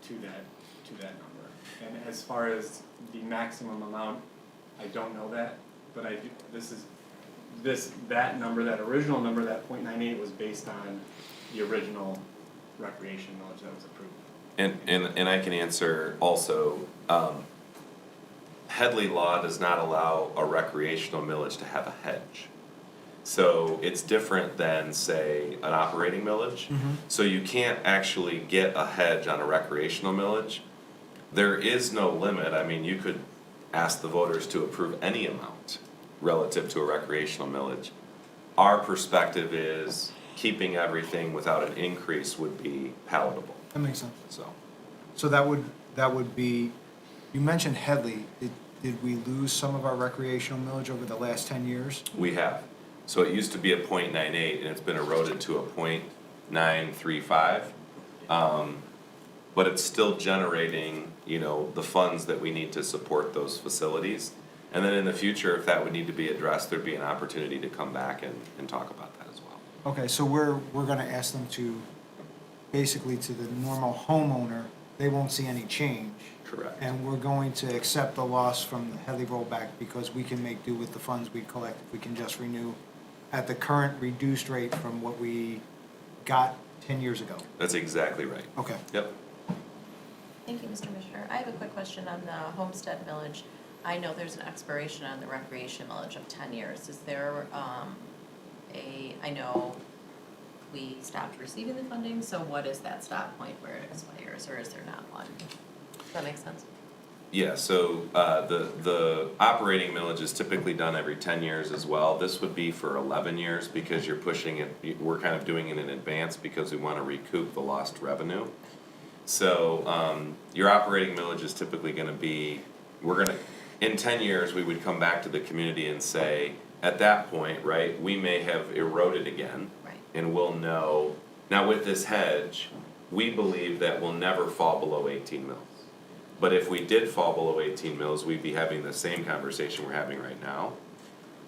to that number. And as far as the maximum amount, I don't know that, but I do, that number, that original number, that .98 was based on the original recreation millage that was approved. And I can answer also, Headley law does not allow a recreational millage to have a hedge. So it's different than, say, an operating millage. So you can't actually get a hedge on a recreational millage. There is no limit. I mean, you could ask the voters to approve any amount relative to a recreational millage. Our perspective is keeping everything without an increase would be palatable. That makes sense. So that would be, you mentioned Headley. Did we lose some of our recreational millage over the last 10 years? We have. So it used to be a .98 and it's been eroded to a .935. But it's still generating, the funds that we need to support those facilities. And then in the future, if that would need to be addressed, there'd be an opportunity to come back and talk about that as well. Okay, so we're gonna ask them to, basically to the normal homeowner, they won't see any change. Correct. And we're going to accept the loss from the Headley rollback because we can make do with the funds we collect if we can just renew at the current reduced rate from what we got 10 years ago. That's exactly right. Okay. Yep. Thank you, Mr. Mishner. I have a quick question on the homestead millage. I know there's an expiration on the recreation millage of 10 years. Is there I know we stopped receiving the funding, so what is that stop point where it expires, or is there not one? Does that make sense? Yeah, so the operating millage is typically done every 10 years as well. This would be for 11 years because you're pushing it, we're kind of doing it in advance because we want to recoup the lost revenue. So your operating millage is typically going to be, in 10 years, we would come back to the community and say, at that point, right, we may have eroded again. Right. And we'll know Now with this hedge, we believe that we'll never fall below 18 mils. But if we did fall below 18 mils, we'd be having the same conversation we're having right now.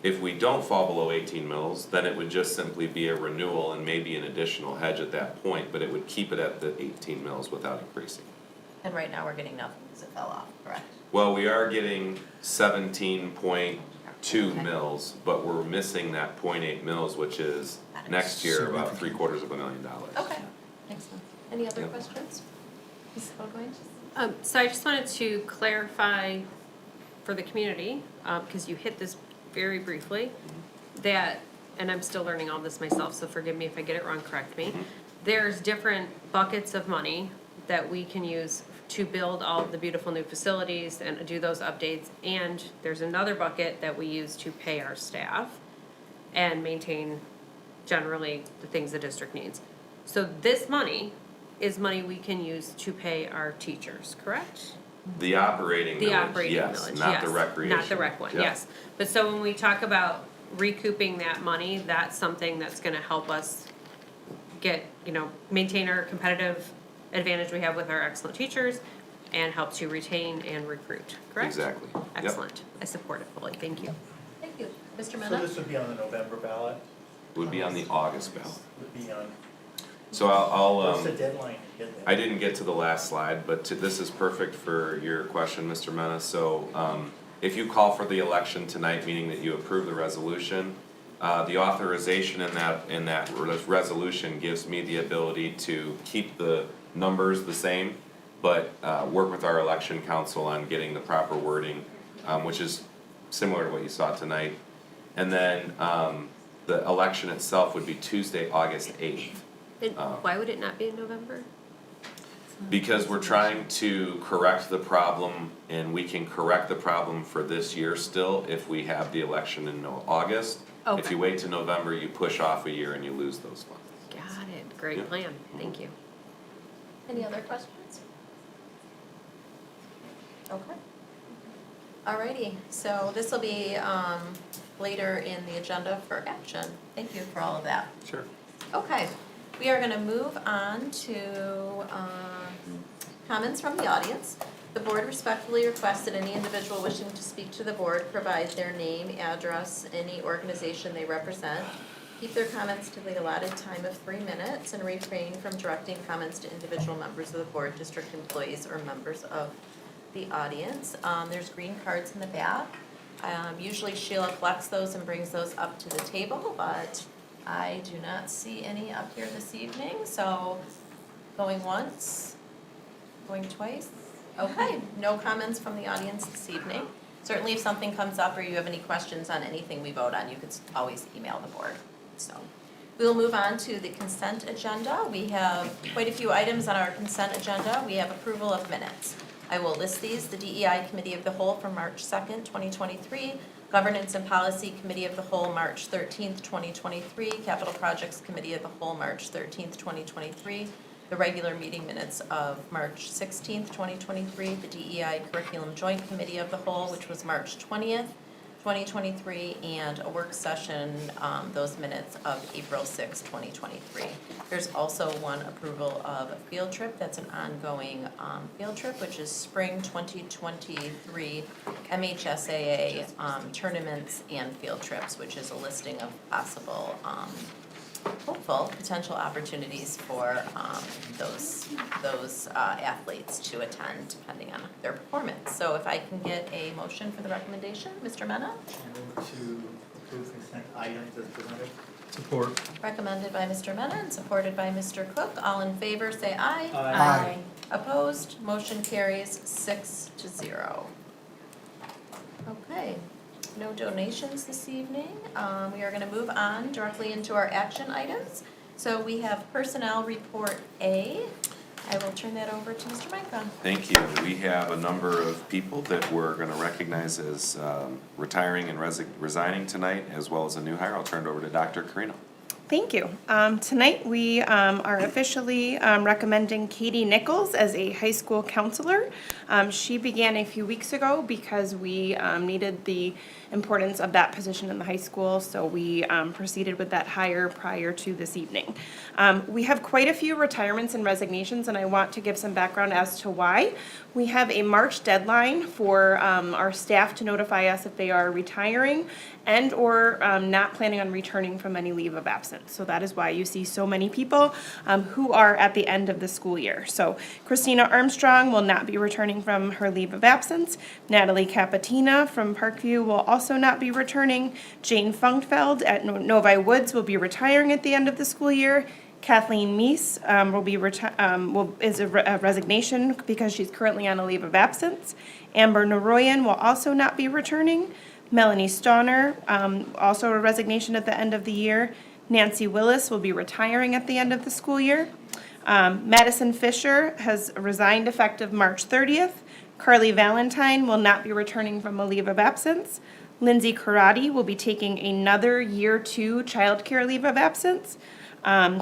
If we don't fall below 18 mils, then it would just simply be a renewal and maybe an additional hedge at that point, but it would keep it at the 18 mils without increasing. And right now, we're getting nothing because it fell off, correct? Well, we are getting 17.2 mils, but we're missing that 0.8 mils, which is next year about $750,000. Okay, excellent. Any other Yep. questions? Ms. Fogoin? So I just wanted to clarify for the community, because you hit this very briefly, that, and I'm still learning all this myself, so forgive me if I get it wrong, correct me. There's different buckets of money that we can use to build all of the beautiful new facilities and do those updates. And there's another bucket that we use to pay our staff and maintain generally the things the district needs. So this money is money we can use to pay our teachers, correct? The operating The millage, operating yes, millage, not yes. the recreation. Not the rec one, Yep. yes. But so when we talk about recouping that money, that's something that's gonna help us get, maintain our competitive advantage we have with our excellent teachers and help to retain and recruit, correct? Exactly. Yep. Excellent. I support it fully. Thank you. Thank you. Mr. So Mena? this would be on the November ballot? Would be on the August ballot. Would be on, So I'll what's the deadline to get that? I didn't get to the last slide, but this is perfect for your question, Mr. Mena. So, if you call for the election tonight, meaning that you approve the resolution, the authorization in that resolution gives me the ability to keep the numbers the same, but, work with our election council on getting the proper wording, which is similar to what you saw tonight. And then, the election itself would be Tuesday, August 8th. And why would it not be in November? Because we're trying to correct the problem, and we can correct the problem for this year still if we have the election in August. If Okay. you wait to November, you push off a year and you lose those funds. Got it. Great Yeah. plan. Thank you. Any other questions? Okay. Alrighty, so this will be later in the agenda for action. Thank you for all of that. Sure. Okay, we are gonna move on to comments from the audience. The board respectfully requests that any individual wishing to speak to the board provide their name, address, any organization they represent. Keep their comments to the allotted time of 3 minutes and refrain from directing comments to individual members of the board, district employees, or members of the audience. There's green cards in the back. Usually Sheila collects those and brings those up to the table, but I do not see any up here this evening, so going once, going twice. Okay, no comments from the audience this evening. Certainly if something comes up or you have any questions on anything we vote on, you could always email the board. So we will move on to the consent agenda. We have quite a few items on our consent agenda. We have approval of minutes. I will list these. The DEI Committee of the Whole from March 2nd, 2023. Governance and Policy Committee of the Whole, March 13th, 2023. Capital Projects Committee of the Whole, March 13th, 2023. The regular meeting minutes of March 16th, 2023. The DEI Curriculum Joint Committee of the Whole, which was March 20th, 2023. And a work session, those minutes of April 6th, 2023. There's also one approval of a field trip. That's an ongoing field trip, which is Spring 2023 MHSAA tournaments and field trips, which is a listing of possible hopeful potential opportunities for those athletes to attend depending on their performance. So if I can get a motion for the recommendation, Mr. Mena? Move to approve consent items as presented. Support. Recommended by Mr. Mena and supported by Mr. Cook. All in favor, say aye. Aye. Opposed, motion carries 6-0. Okay, no donations this evening. We are gonna move on directly into our action items. So we have Personnel Report A. I will turn that over to Mr. Micah. Thank you. We have a number of people that we're gonna recognize as retiring and resigning tonight, as well as a new hire. I'll turn it over to Dr. Carino. Thank you. Tonight, we are officially recommending Katie Nichols as a high school counselor. She began a few weeks ago because we needed the importance of that position in the high school, so we proceeded with that hire prior to this evening. We have quite a few retirements and resignations, and I want to give some background as to why. We have a March deadline for our staff to notify us if they are retiring and/or not planning on returning from any leave of absence. So that is why you see so many people who are at the end of the school year. So Christina Armstrong will not be returning from her leave of absence. Natalie Capatina from Parkview will also not be returning. Jane Funkfeld at Novi Woods will be retiring at the end of the school year. Kathleen Meese is a resignation because she's currently on a leave of absence. Amber Naroyan will also not be returning. Melanie Stauner, also a resignation at the end of the year. Nancy Willis will be retiring at the end of the school year. Madison Fisher has resigned effective March 30th. Carly Valentine will not be returning from a leave of absence. Lindsay Karate will be taking another year 2 childcare leave of absence.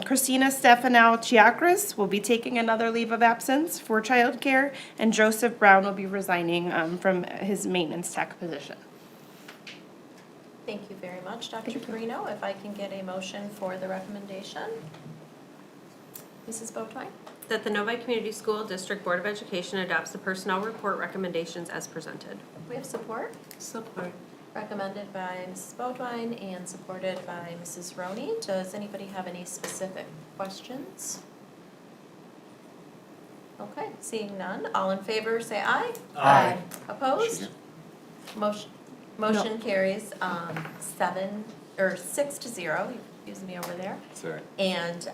Christina Stefanow Chiakris will be taking another leave of absence for childcare, and Joseph Brown will be resigning from his maintenance tech position. Thank you very much, Dr. Carino. If I can get a motion for the recommendation. Mrs. Boatwine? That the Novi Community School District Board of Education adopts the personnel report recommendations as presented. We have support. Support. Recommended by Mrs. Boatwine and supported by Mrs. Roney. Does anybody have any specific questions? Okay, seeing none. All in favor, say aye. Aye. Opposed? Motion carries 6-0, excuse me over there. Sorry. And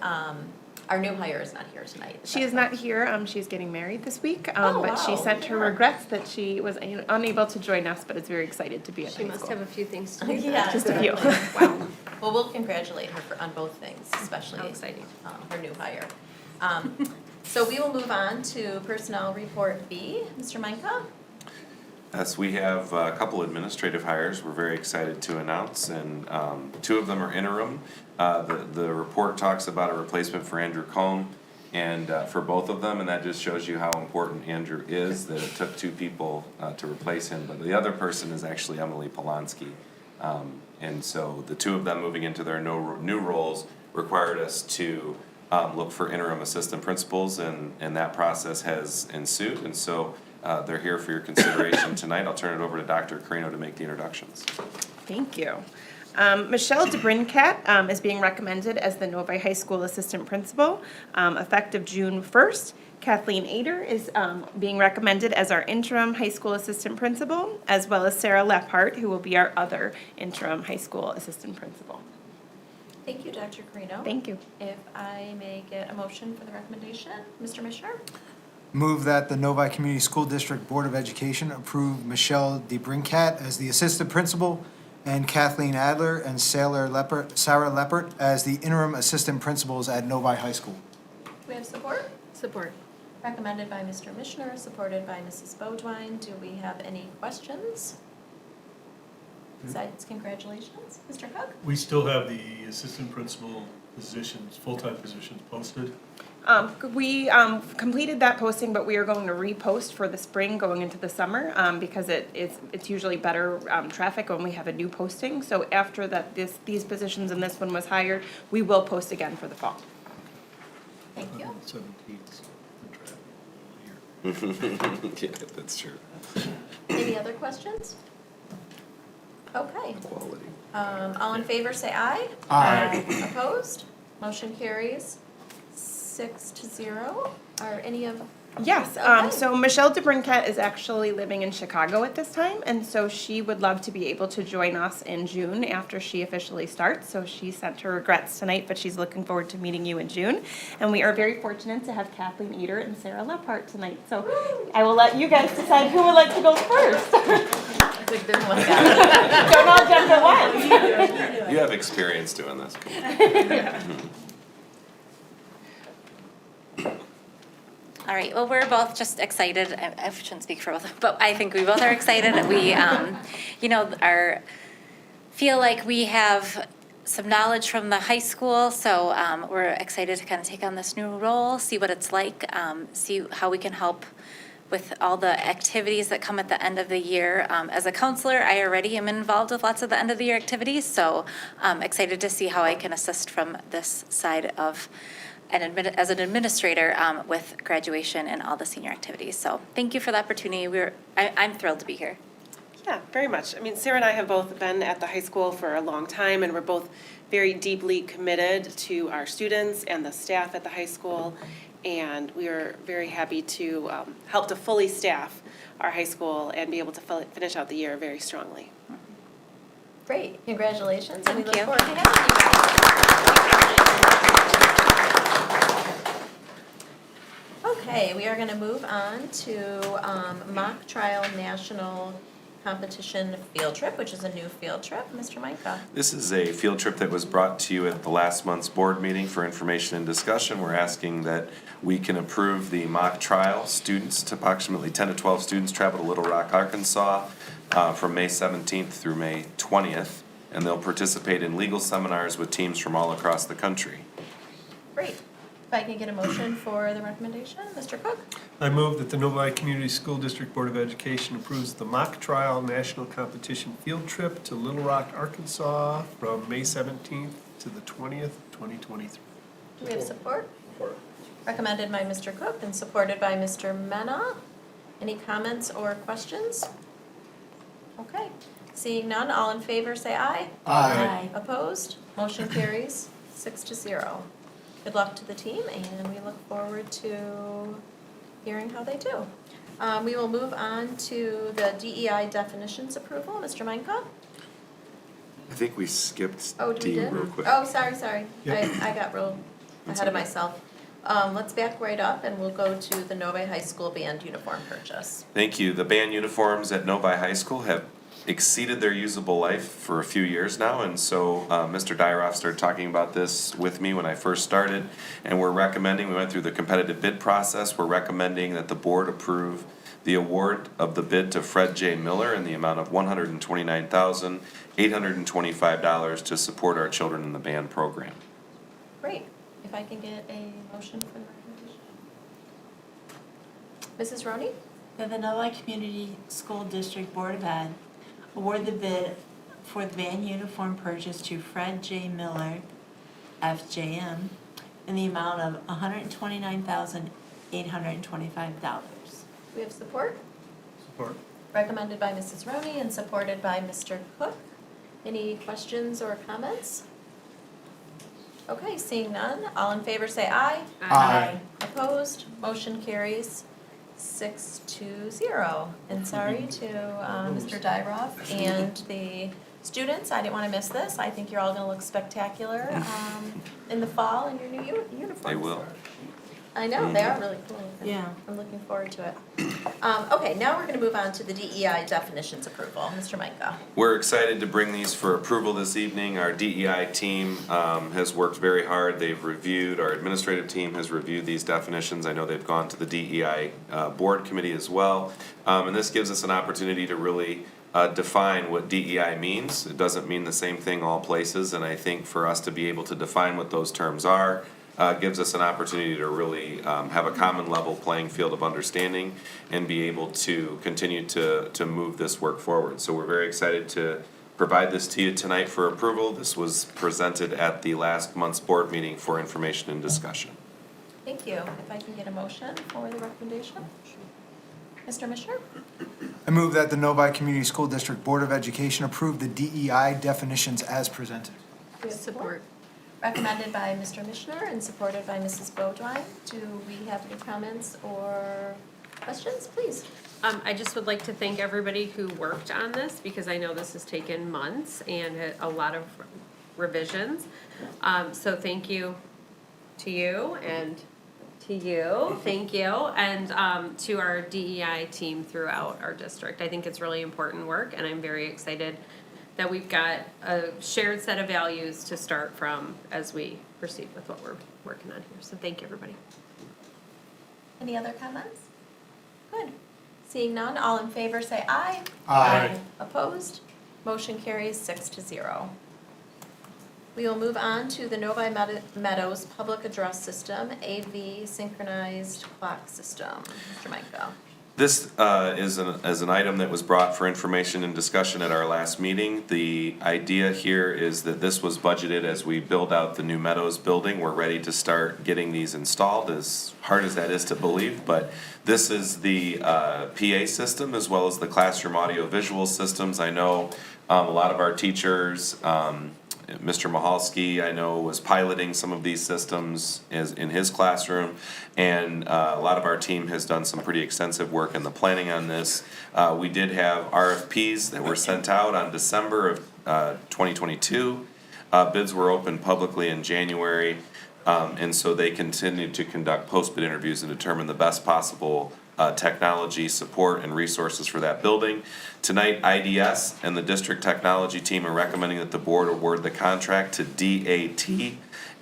our new hire is not here tonight. She is not here. She's getting married this week, Oh, but she wow. sent her regrets that she was unable to join us, but is very excited to be at She high must school. have a few things to do. Yeah. Just a few. Wow. Well, we'll congratulate her on both things, especially How exciting. Her new hire. So we will move on to Personnel Report B. Mr. Meinka? Yes, we have a couple administrative hires we're very excited to announce, and 2 of them are interim. The report talks about a replacement for Andrew Cohn, and for both of them, and that just shows you how important Andrew is, that it took 2 people to replace him, but the other person is actually Emily Polanski. And so the 2 of them moving into their new roles required us to look for interim assistant principals, and that process has ensued, and so they're here for your consideration tonight. I'll turn it over to Dr. Carino to make the introductions. Thank you. Michelle DeBrincat is being recommended as the Novi High School Assistant Principal, effective June 1st. Kathleen Ader is being recommended as our interim high school assistant principal, as well as Sarah Lephart, who will be our other interim high school assistant principal. Thank you, Dr. Carino. Thank you. If I may get a motion for the recommendation, Mr. Mishner? Move that the Novi Community School District Board of Education approve Michelle DeBrincat as the assistant principal and Kathleen Adler and Sarah Leppert as the interim assistant principals at Novi High School. Do we have support? Support. Recommended by Mr. Mishner, supported by Mrs. Bodwine. Do we have any questions? Besides, congratulations. Mr. Cook? We still have the assistant principal positions, full-time positions posted. We completed that posting, but we are going to repost for the spring going into the summer because it's usually better traffic when we have a new posting. So after that, these positions and this one was hired, we will post again for the fall. Thank you. 17th. Yeah, that's true. Any other questions? Okay. Quality. All in favor, say aye. Aye. Opposed? Motion carries 6-0. Are any of? Yes, Okay. so Michelle DeBrincat is actually living in Chicago at this time, and so she would love to be able to join us in June after she officially starts. So she sent her regrets tonight, but she's looking forward to meeting you in June. And we are very fortunate to have Kathleen Eder and Sarah Lephart tonight. So I will let you guys decide who would like to go first. It's like there's one guy. Don't all jump at once. You have experience doing this. All right, well, we're both just excited. I shouldn't speak for both, but I think we both are excited. We, feel like we have some knowledge from the high school, so we're excited to kind of take on this new role, see what it's like, see how we can help with all the activities that come at the end of the year. As a counselor, I already am involved with lots of the end of the year activities, so I'm excited to see how I can assist from this side of, as an administrator with graduation and all the senior activities. So thank you for the opportunity. I'm thrilled to be here. Yeah, very much. I mean, Sarah and I have both been at the high school for a long time, and we're both very deeply committed to our students and the staff at the high school. And we are very happy to help to fully staff our high school and be able to finish out the year very strongly. Great, congratulations. And we Thank look you. forward to having you. Okay, we are going to move on to mock trial national competition field trip, which is a new field trip. Mr. Micah. This is a field trip that was brought to you at the last month's board meeting for information and discussion. We're asking that we can approve the mock trial. Students, approximately 10 to 12 students, travel to Little Rock, Arkansas from May 17th through May 20th, and they'll participate in legal seminars with teams from all across the country. Great. If I can get a motion for the recommendation, Mr. Cook? I move that the Novi Community School District Board of Education approves the mock trial national competition field trip to Little Rock, Arkansas from May 17th to the 20th, 2023. Do we have support? Support. Recommended by Mr. Cook and supported by Mr. Mena. Any comments or questions? Okay. Seeing none, all in favor say aye. Aye. Opposed? Motion carries 6-0. Good luck to the team, and we look forward to hearing how they do. We will move on to the DEI definitions approval. Mr. Meinka? I think we skipped Oh, we D did? real quick. Oh, sorry. Yep. I got real ahead of myself. Let's back right up, and we'll go to the Novi High School band uniform purchase. Thank you. The band uniforms at Novi High School have exceeded their usable life for a few years now, and so Mr. Dyroff started talking about this with me when I first started, and we went through the competitive bid process, we're recommending that the board approve the award of the bid to Fred J. Miller in the amount of $129,825 to support our children in the band program. Great. If I can get a motion for the recommendation. Mrs. Roney? That the Novi Community School District Board of Ed award the bid for the band uniform purchase to Fred J. Miller, FJM, in the amount of $129,825. We have support? Support. Recommended by Mrs. Roney and supported by Mr. Cook. Any questions or comments? Okay, seeing none, all in favor say aye. Aye. Opposed? Motion carries 6-0. And sorry to Mr. Dyroff and the students, I didn't want to miss this. I think you're all going to look spectacular in the fall in your new uniforms. They will. I know, they are really cool. Yeah. I'm looking forward to it. Okay, now we're going to move on to the DEI definitions approval. Mr. Micah. We're excited to bring these for approval this evening. Our DEI team has worked very hard. They've reviewed, our administrative team has reviewed these definitions. I know they've gone to the DEI board committee as well. And this gives us an opportunity to really define what DEI means. It doesn't mean the same thing all places, and I think for us to be able to define what those terms are, gives us an opportunity to really have a common level playing field of understanding and be able to continue to move this work forward. So we're very excited to provide this to you tonight for approval. This was presented at the last month's board meeting for information and discussion. Thank you. If I can get a motion for the recommendation? Mr. Mishner? I move that the Novi Community School District Board of Education approve the DEI definitions as presented. Do we have support? Recommended by Mr. Mishner and supported by Mrs. Beaudoin. Do we have any comments or questions? Please. I just would like to thank everybody who worked on this, because I know this has taken months and a lot of revisions. So thank you to you and to you, thank you, and to our DEI team throughout our district. I think it's really important work, and I'm very excited that we've got a shared set of values to start from as we proceed with what we're working on here. So thank you, everybody. Any other comments? Good. Seeing none, all in favor say aye. Aye. Opposed? Motion carries 6-0. We will move on to the Novi Meadows Public Address System, AV Synchronized Clock System. Mr. Micah. This is an item that was brought for information and discussion at our last meeting. The idea here is that this was budgeted as we build out the new Meadows building. We're ready to start getting these installed, as hard as that is to believe. But this is the PA system as well as the classroom audio visual systems. I know a lot of our teachers, Mr. Mahalski, I know, was piloting some of these systems in his classroom, and a lot of our team has done some pretty extensive work in the planning on this. We did have RFPs that were sent out on December of 2022. Bids were opened publicly in January, and so they continued to conduct post-bid interviews and determine the best possible technology, support, and resources for that building. Tonight, IDS and the district technology team are recommending that the board award the contract to DAT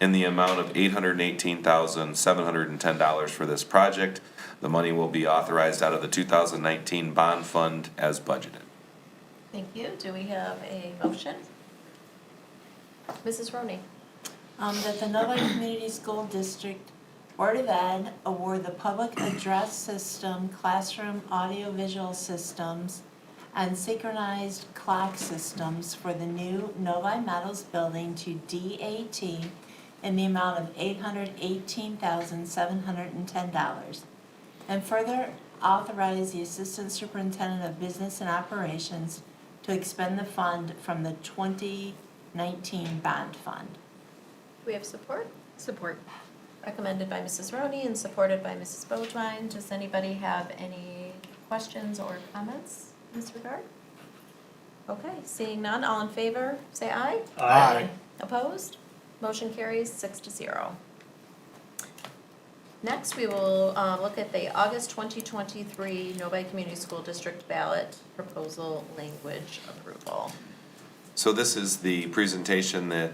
in the amount of $818,710 for this project. The money will be authorized out of the 2019 bond fund as budgeted. Thank you. Do we have a motion? Mrs. Roney. That the Novi Community School District Board of Ed award the public address system, classroom audiovisual systems, and synchronized clock systems for the new Novi Meadows building to DAT in the amount of $818,710. And further authorize the Assistant Superintendent of Business and Operations to expend the fund from the 2019 bond fund. Do we have support? Support. Recommended by Mrs. Roney and supported by Mrs. Bodwine. Does anybody have any questions or comments in this regard? Okay, seeing none, all in favor, say aye. Aye. Opposed? Motion carries 6-0. Next, we will look at the August 2023 Novi Community School District ballot proposal language approval. So this is the presentation that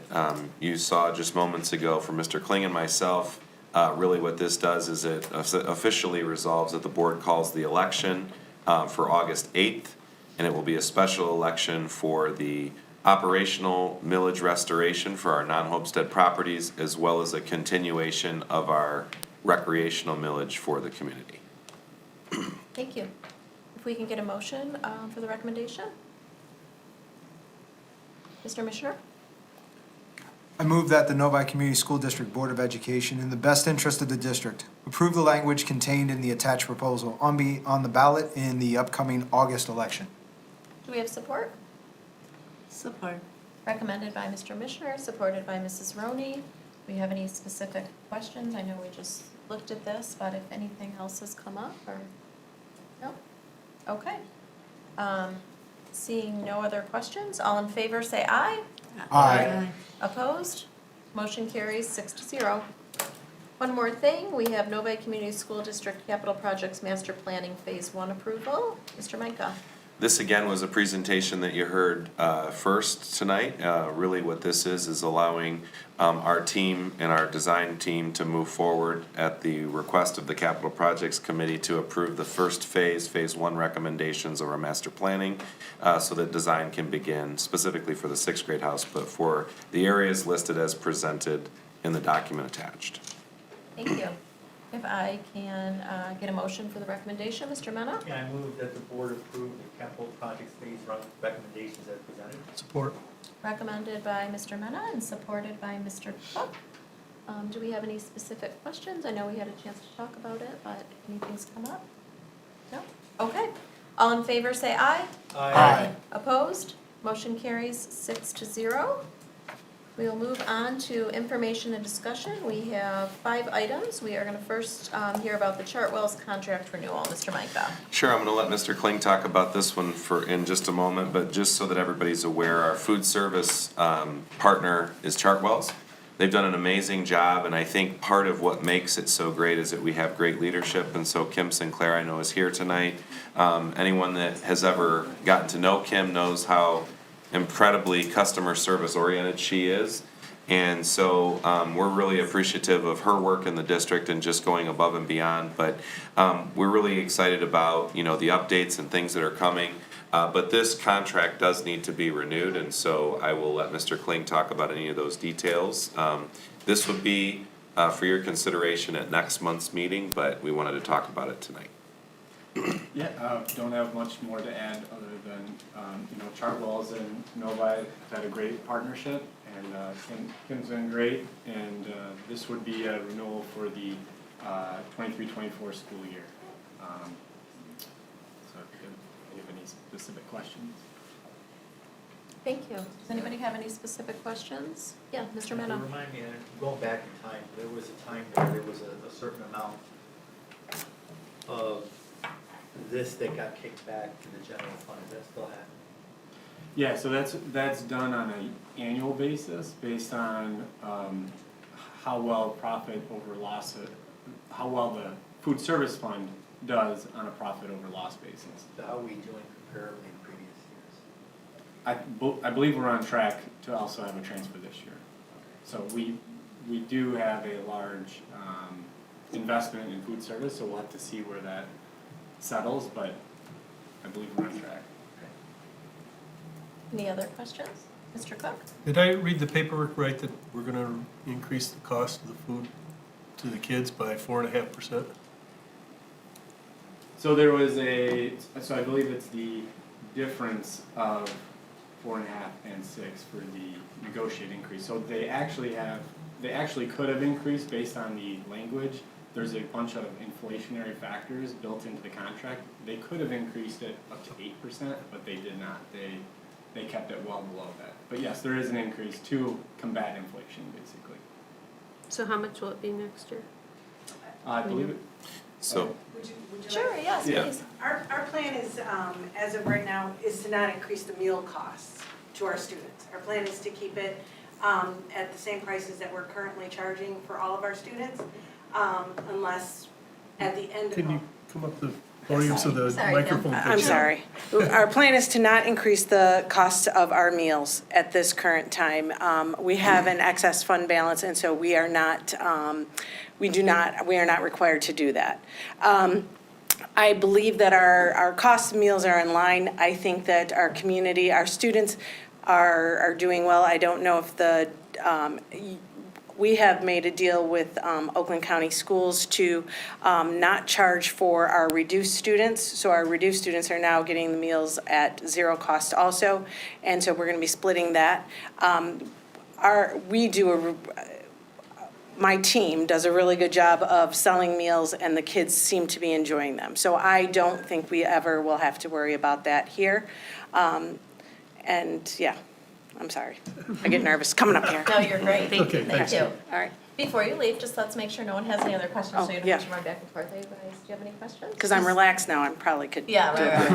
you saw just moments ago from Mr. Kling and myself. Really what this does is it officially resolves that the board calls the election for August 8th, and it will be a special election for the operational millage restoration for our non-homestead properties, as well as a continuation of our recreational millage for the community. Thank you. If we can get a motion for the recommendation? Mr. Missioner? I move that the Novi Community School District Board of Education, in the best interest of the district, approve the language contained in the attached proposal on the ballot in the upcoming August election. Do we have support? Support. Recommended by Mr. Missioner, supported by Mrs. Roney. Do we have any specific questions? I know we just looked at this, but if anything else has come up or, no? Okay. Seeing no other questions, all in favor say aye. Aye. Opposed? Motion carries 6-0. One more thing, we have Novi Community School District Capital Projects Master Planning Phase 1 approval. Mr. Micah. This again was a presentation that you heard first tonight. Really what this is allowing our team and our design team to move forward at the request of the Capital Projects Committee to approve the first phase 1 recommendations of our master planning so that design can begin specifically for the 6th grade house, but for the areas listed as presented in the document attached. Thank you. If I can get a motion for the recommendation, Mr. Mena? Yeah, I move that the board approve the capital projects phase recommendations as presented. Support. Recommended by Mr. Mena and supported by Mr. Cook. Do we have any specific questions? I know we had a chance to talk about it, but if anything's come up? No? Okay. All in favor say aye. Aye. Opposed? Motion carries 6-0. We will move on to information and discussion. We have 5 items. We are going to first hear about the Chartwell's contract renewal. Mr. Micah. Sure, I'm going to let Mr. Kling talk about this one in just a moment, but just so that everybody's aware, our food service partner is Chartwell's. They've done an amazing job, and I think part of what makes it so great is that we have great leadership, and so Kim Sinclair, I know, is here tonight. Anyone that has ever gotten to know Kim knows how incredibly customer service oriented she is. And so we're really appreciative of her work in the district and just going above and beyond. But we're really excited about, the updates and things that are coming. But this contract does need to be renewed, and so I will let Mr. Kling talk about any of those details. This would be for your consideration at next month's meeting, but we wanted to talk about it tonight. Yeah, don't have much more to add other than, Chartwell's and Novi have had a great partnership, and Kim's been great, and this would be a renewal for the 23-24 school year. So if you have any specific questions. Thank you. Does anybody have any specific questions? Yeah, Mr. Mena. Remind me, going back in time, there was a time there was a certain amount of this that got kicked back to the general fund. Is that still happening? Yeah, so that's done on an annual basis, based on how well profit over loss, how well the food service fund does on a profit over loss basis. So how are we doing comparably in previous years? I believe we're on track to also have a transfer this year. So we do have a large investment in food service, so we'll have to see where that settles, but I believe we're on track. Any other questions? Mr. Cook? Did I read the paperwork right that we're gonna increase the cost of the food to the kids by 4.5%? So there was so I believe it's the difference of 4.5 and 6 for the negotiated increase. So they actually could have increased based on the language. There's a bunch of inflationary factors built into the contract. They could have increased it up to 8%, but they did not. They kept it well below that. But yes, there is an increase to combat inflation, basically. So how much will it be next year? I believe it. So, Would you Sure, yes, Yeah. please. Our plan is, as of right now, is to not increase the meal costs to our students. Our plan is to keep it at the same prices that we're currently charging for all of our students, unless at the end of. Can you come up the podium so the Sorry, microphone Kim. picks up? I'm sorry. Our plan is to not increase the cost of our meals at this current time. We have an excess fund balance, and so we are not required to do that. I believe that our cost of meals are in line. I think that our community, our students are doing well. I don't know if we have made a deal with Oakland County Schools to not charge for our reduced students. So our reduced students are now getting the meals at zero cost also. And so we're going to be splitting that. My team does a really good job of selling meals, and the kids seem to be enjoying them. So I don't think we ever will have to worry about that here. And yeah, I'm sorry. I get nervous coming up here. No, you're great. Okay, Thank thanks. you. All right. Before you leave, just let's make sure no one has any other questions, Oh, so you don't yeah. have to run back and forth. Hey, guys, do you have any questions? Because I'm relaxed now, I probably could do a Yeah, better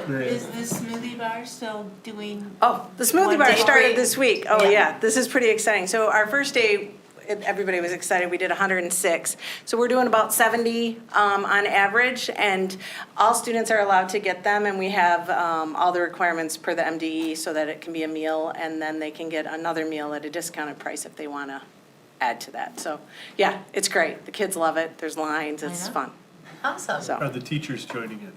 job. Is the smoothie bar still doing? Oh, the smoothie One bar day started free? this week. Oh, Yeah. yeah, this is pretty exciting. So our first day, everybody was excited. We did 106. So we're doing about 70 on average, and all students are allowed to get them, and we have all the requirements per the MDE so that it can be a meal, and then they can get another meal at a discounted price if they want to add to that. So, yeah, it's great. The kids love it. There's lines. It's know. fun. Awesome. So. Are the teachers joining it?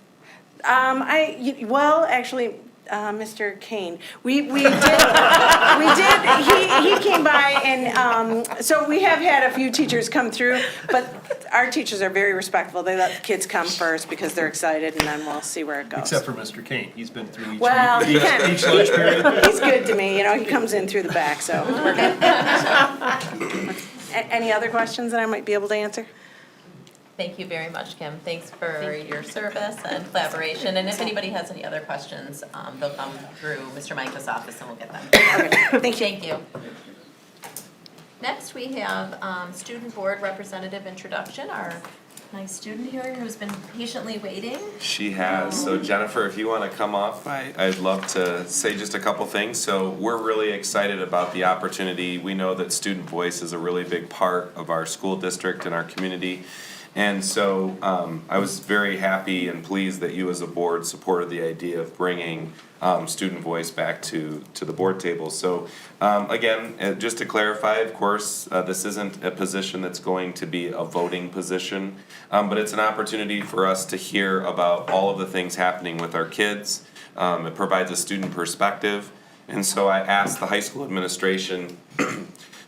Actually, Mr. Kane, we did, he came by and, so we have had a few teachers come through, but our teachers are very respectful. They let the kids come first because they're excited, and then we'll see where it goes. Except for Mr. Kane, he's been through each Well, he can. each lunch period. He's good to me, he comes in through the back, so we're good. Any other questions that I might be able to answer? Thank you very much, Kim. Thanks for your service and collaboration. And if anybody has any other questions, they'll come through Mr. Micah's office and we'll get them. Thank you. Next, we have Student Board Representative introduction, our nice student here who's been patiently waiting. she has. So Jennifer, if you want to come up, I'd love to say just a couple things. So we're really excited about the opportunity. We know that student voice is a really big part of our school district and our community. And so I was very happy and pleased that you as a board supported the idea of bringing student voice back to the board table. So again, just to clarify, of course, this isn't a position that's going to be a voting position, but it's an opportunity for us to hear about all of the things happening with our kids. It provides a student perspective. And so I asked the high school administration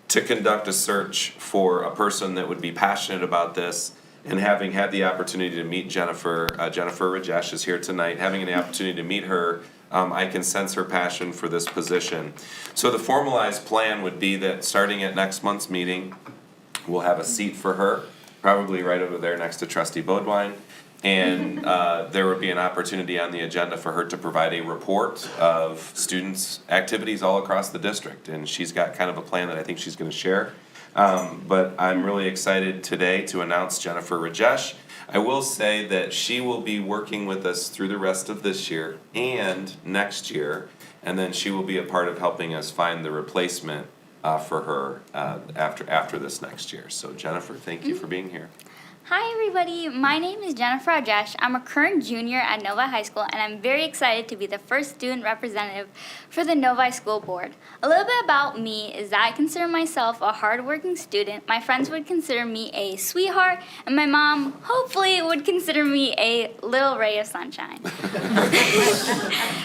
to conduct a search for a person that would be passionate about this. And having had the opportunity to meet Jennifer Rajesh is here tonight, having the opportunity to meet her, I can sense her passion for this position. So the formalized plan would be that starting at next month's meeting, we'll have a seat for her, probably right over there next to Trustee Bodwine. And there would be an opportunity on the agenda for her to provide a report of students' activities all across the district. And she's got kind of a plan that I think she's gonna share. But I'm really excited today to announce Jennifer Rajesh. I will say that she will be working with us through the rest of this year and next year, and then she will be a part of helping us find the replacement for her after this next year. So Jennifer, thank you for being here. Hi everybody, my name is Jennifer Rajesh. I'm a current junior at Novi High School and I'm very excited to be the first student representative for the Novi School Board. A little bit about me is that I consider myself a hardworking student. My friends would consider me a sweetheart and my mom hopefully would consider me a little ray of sunshine.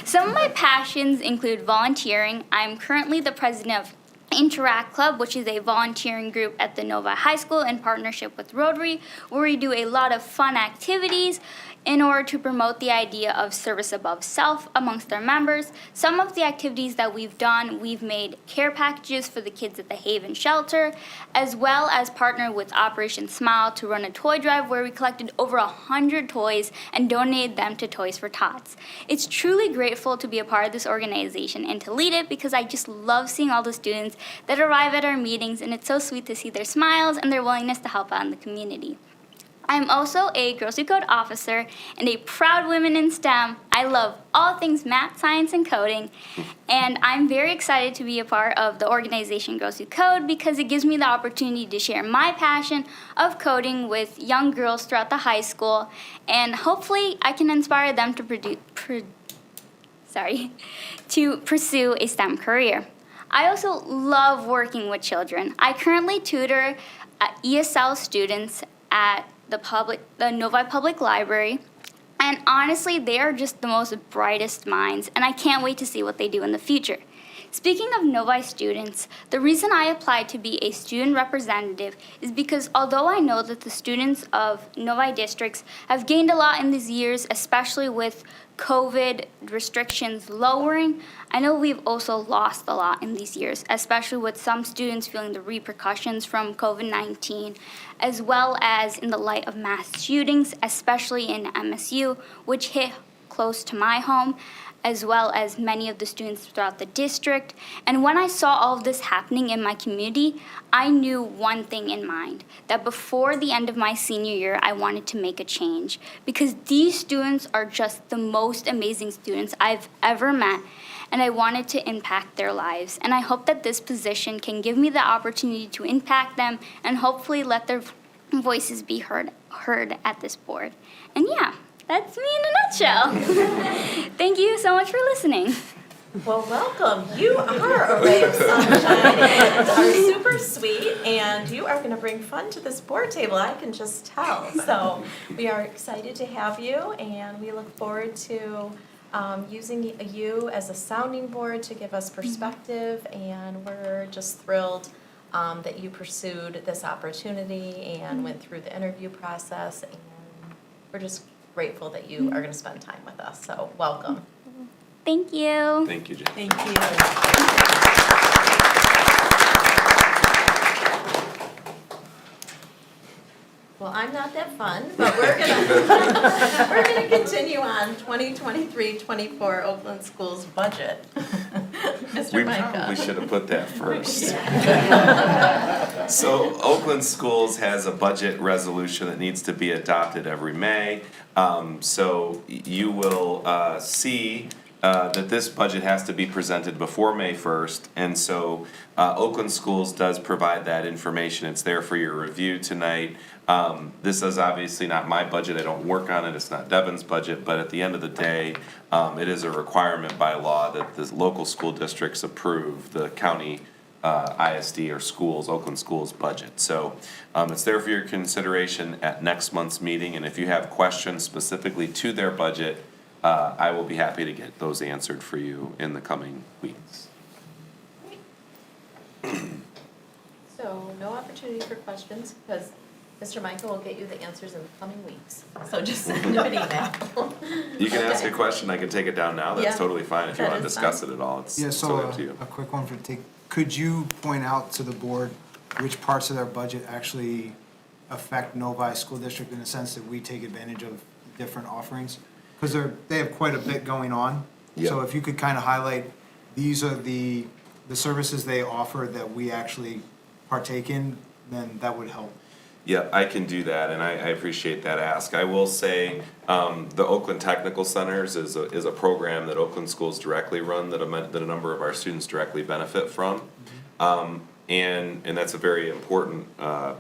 Some of my passions include volunteering. I'm currently the president of Interact Club, which is a volunteering group at the Novi High School in partnership with Rotary, where we do a lot of fun activities in order to promote the idea of service above self amongst our members. Some of the activities that we've done, we've made care packages for the kids at the Haven Shelter, as well as partnered with Operation Smile to run a toy drive where we collected over 100 toys and donated them to Toys for Tots. It's truly grateful to be a part of this organization and to lead it because I just love seeing all the students that arrive at our meetings, and it's so sweet to see their smiles and their willingness to help out in the community. I'm also a Girl Scout Code officer and a proud woman in STEM. I love all things math, science, and coding, and I'm very excited to be a part of the organization Girl Scout Code because it gives me the opportunity to share my passion of coding with young girls throughout the high school, and hopefully I can inspire them to pursue a STEM career. I also love working with children. I currently tutor ESL students at the Novi Public Library, and honestly, they are just the most brightest minds, and I can't wait to see what they do in the future. Speaking of Novi students, the reason I applied to be a student representative is because although I know that the students of Novi districts have gained a lot in these years, especially with COVID restrictions lowering, I know we've also lost a lot in these years, especially with some students feeling the repercussions from COVID-19, as well as in the light of mass shootings, especially in MSU, which hit close to my home, as well as many of the students throughout the district. And when I saw all of this happening in my community, I knew one thing in mind, that before the end of my senior year, I wanted to make a change, because these students are just the most amazing students I've ever met, and I wanted to impact their lives. And I hope that this position can give me the opportunity to impact them and hopefully let their voices be heard at this board. And yeah, that's me in a nutshell. Thank you so much for listening. Well, welcome. You are a ray of sunshine and are super sweet, and you are going to bring fun to this board table, I can just tell. So we are excited to have you, and we look forward to using you as a sounding board to give us perspective, and we're just thrilled that you pursued this opportunity and went through the interview process, and we're just grateful that you are going to spend time with us. So welcome. Thank you. Thank you, Jen. Thank you. Well, I'm not that fun, but we're gonna continue on 2023-24 Oakland Schools budget. Mr. We Micah. probably should have put that first. So Oakland Schools has a budget resolution that needs to be adopted every May. So you will see that this budget has to be presented before May 1st, and so Oakland Schools does provide that information. It's there for your review tonight. This is obviously not my budget, I don't work on it, it's not Devin's budget, but at the end of the day, it is a requirement by law that the local school districts approve the county ISD or schools, Oakland Schools budget. So it's there for your consideration at next month's meeting, and if you have questions specifically to their budget, I will be happy to get those answered for you in the coming weeks. So no opportunity for questions because Mr. Michael will get you the answers in the coming weeks. So just send him an email. You can ask a question, I can take it down now, Yeah, that's totally fine, if you that wanna is discuss fine. it at all, it's Yeah, totally so up to you. a quick one for take. Could you point out to the board which parts of their budget actually affect Novi School District in the sense that we take advantage of different offerings? Because they have quite a bit going on. So Yeah. if you could kind of highlight, these are the services they offer that we actually partake in, then that would help. Yeah, I can do that, and I appreciate that ask. I will say, the Oakland Technical Centers is a program that Oakland schools directly run that a number of our students directly benefit from. And that's a very important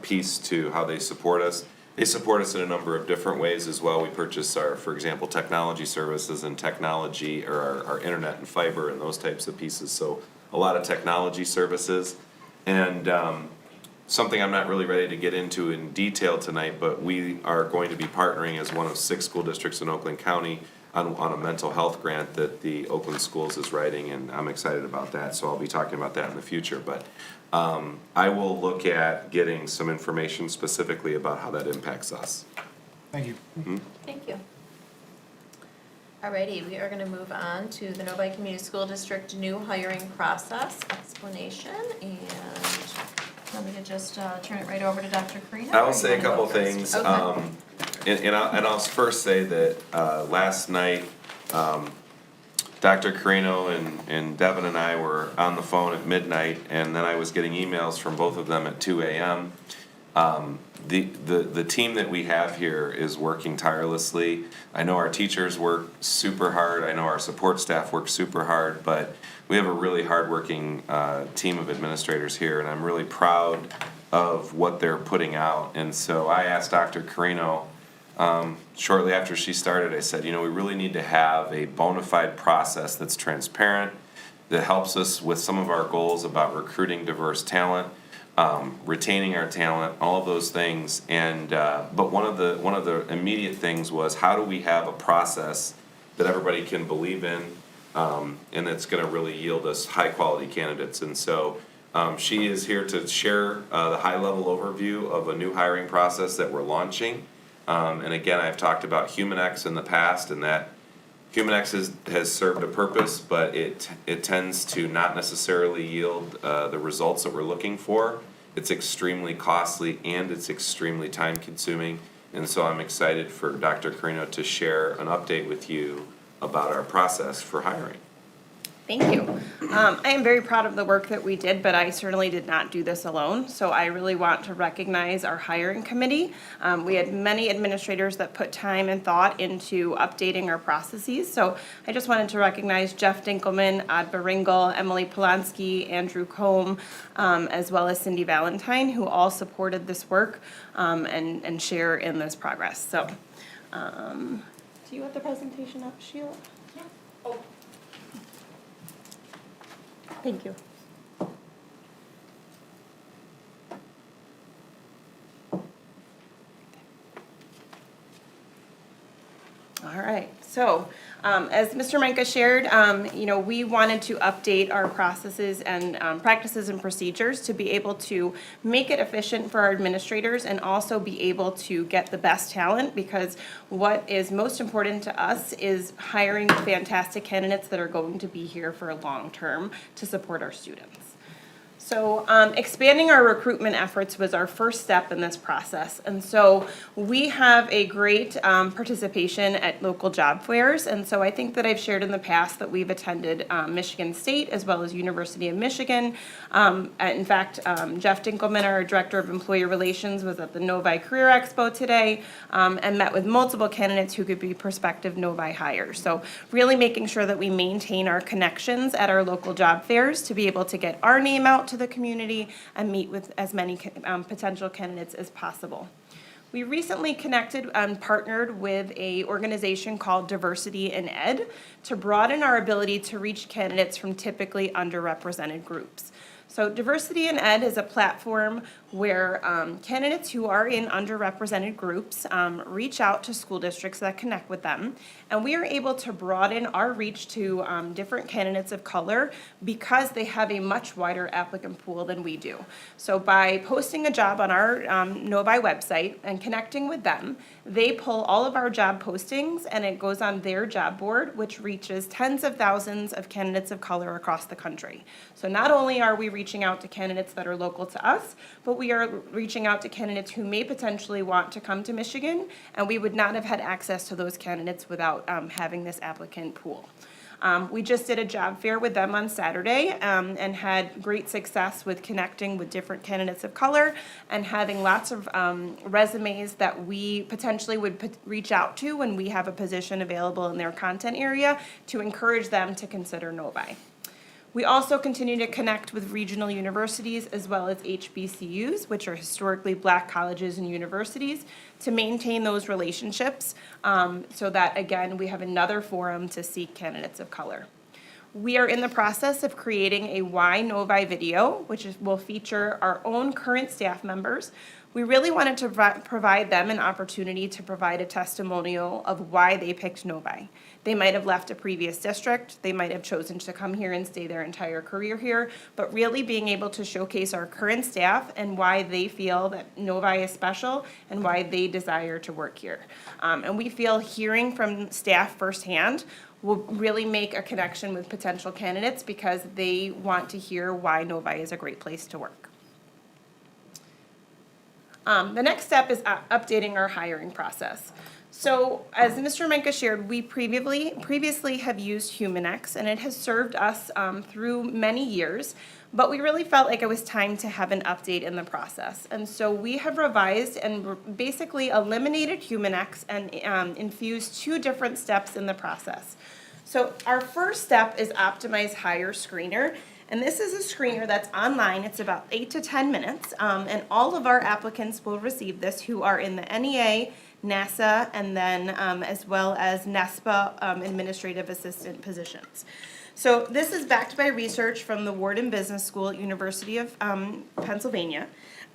piece to how they support us. They support us in a number of different ways as well. We purchase our, for example, technology services and technology, or our internet and fiber and those types of pieces. So a lot of technology services. And something I'm not really ready to get into in detail tonight, but we are going to be partnering as one of 6 school districts in Oakland County on a mental health grant that the Oakland Schools is writing, and I'm excited about that, so I'll be talking about that in the future. But I will look at getting some information specifically about how that impacts us. Thank you. Thank you. Alrighty, we are going to move on to the Novi Community School District new hiring process explanation, and let me just turn it right over to Dr. Carino. I will say a couple things. Okay. And I'll first say that last night, Dr. Carino and Devin and I were on the phone at midnight, and then I was getting emails from both of them at 2 a.m. The team that we have here is working tirelessly. I know our teachers work super hard, I know our support staff work super hard, but we have a really hardworking team of administrators here, and I'm really proud of what they're putting out. And so I asked Dr. Carino, shortly after she started, I said, we really need to have a bona fide process that's transparent, that helps us with some of our goals about recruiting diverse talent, retaining our talent, all of those things. And but one of the immediate things was, how do we have a process that everybody can believe in, and that's going to really yield us high quality candidates? And so she is here to share the high level overview of a new hiring process that we're launching. And again, I've talked about HumanX in the past, and that HumanX has served a purpose, but it tends to not necessarily yield the results that we're looking for. It's extremely costly and it's extremely time consuming. And so I'm excited for Dr. Carino to share an update with you about our process for hiring. Thank you. I am very proud of the work that we did, but I certainly did not do this alone. So I really want to recognize our hiring committee. We had many administrators that put time and thought into updating our processes. So I just wanted to recognize Jeff Dinkelman, Adba Ringel, Emily Polanski, Andrew Combe, as well as Cindy Valentine, who all supported this work and share in this progress. So, do you want the presentation up, Sheila? Yeah. Oh. Thank you. All right, so as Mr. Menka shared, we wanted to update our processes and practices and procedures to be able to make it efficient for our administrators and also be able to get the best talent, because what is most important to us is hiring fantastic candidates that are going to be here for a long term to support our students. So expanding our recruitment efforts was our first step in this process. And so we have a great participation at local job fairs. And so I think that I've shared in the past that we've attended Michigan State as well as University of Michigan. In fact, Jeff Dinkelman, our Director of Employee Relations, was at the Novi Career Expo today and met with multiple candidates who could be prospective Novi hires. So really making sure that we maintain our connections at our local job fairs to be able to get our name out to the community and meet with as many potential candidates as possible. We recently connected and partnered with an organization called Diversity in Ed to broaden our ability to reach candidates from typically underrepresented groups. So Diversity in Ed is a platform where candidates who are in underrepresented groups reach out to school districts that connect with them. And we are able to broaden our reach to different candidates of color because they have a much wider applicant pool than we do. So by posting a job on our Novi website and connecting with them, they pull all of our job postings and it goes on their job board, which reaches tens of thousands of candidates of color across the country. So not only are we reaching out to candidates that are local to us, but we are reaching out to candidates who may potentially want to come to Michigan, and we would not have had access to those candidates without having this applicant pool. We just did a job fair with them on Saturday and had great success with connecting with different candidates of color and having lots of resumes that we potentially would reach out to when we have a position available in their content area to encourage them to consider Novi. We also continue to connect with regional universities as well as HBCUs, which are historically Black colleges and universities, to maintain those relationships so that, again, we have another forum to seek candidates of color. We are in the process of creating a Why Novi video, which will feature our own current staff members. We really wanted to provide them an opportunity to provide a testimonial of why they picked Novi. They might have left a previous district, they might have chosen to come here and stay their entire career here, but really being able to showcase our current staff and why they feel that Novi is special and why they desire to work here. And we feel hearing from staff firsthand will really make a connection with potential candidates because they want to hear why Novi is a great place to work. The next step is updating our hiring process. So as Mr. Menka shared, we previously have used HumanX, and it has served us through many years, but we really felt like it was time to have an update in the process. And so we have revised and basically eliminated HumanX and infused two different steps in the process. So our first step is Optimize Hire Screener. And this is a screener that's online. It's about 8 to 10 minutes. And all of our applicants will receive this who are in the NEA, NASA, and then as well as NESPA administrative assistant positions. So this is backed by research from the Wharton Business School at University of Pennsylvania.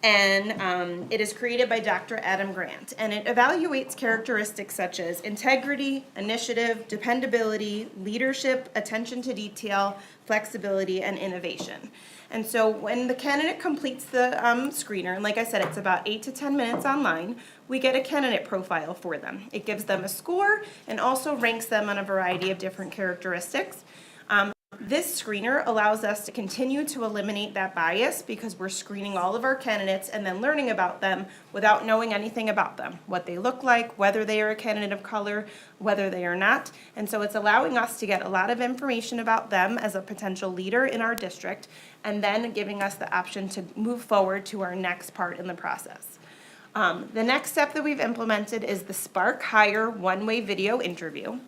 And it is created by Dr. Adam Grant. And it evaluates characteristics such as integrity, initiative, dependability, leadership, attention to detail, flexibility, and innovation. And so when the candidate completes the screener, and like I said, it's about 8 to 10 minutes online, we get a candidate profile for them. It gives them a score and also ranks them on a variety of different characteristics. This screener allows us to continue to eliminate that bias because we're screening all of our candidates and then learning about them without knowing anything about them, what they look like, whether they are a candidate of color, whether they are not. And so it's allowing us to get a lot of information about them as a potential leader in our district and then giving us the option to move forward to our next part in the process. The next step that we've implemented is the Spark Hire one-way video interview.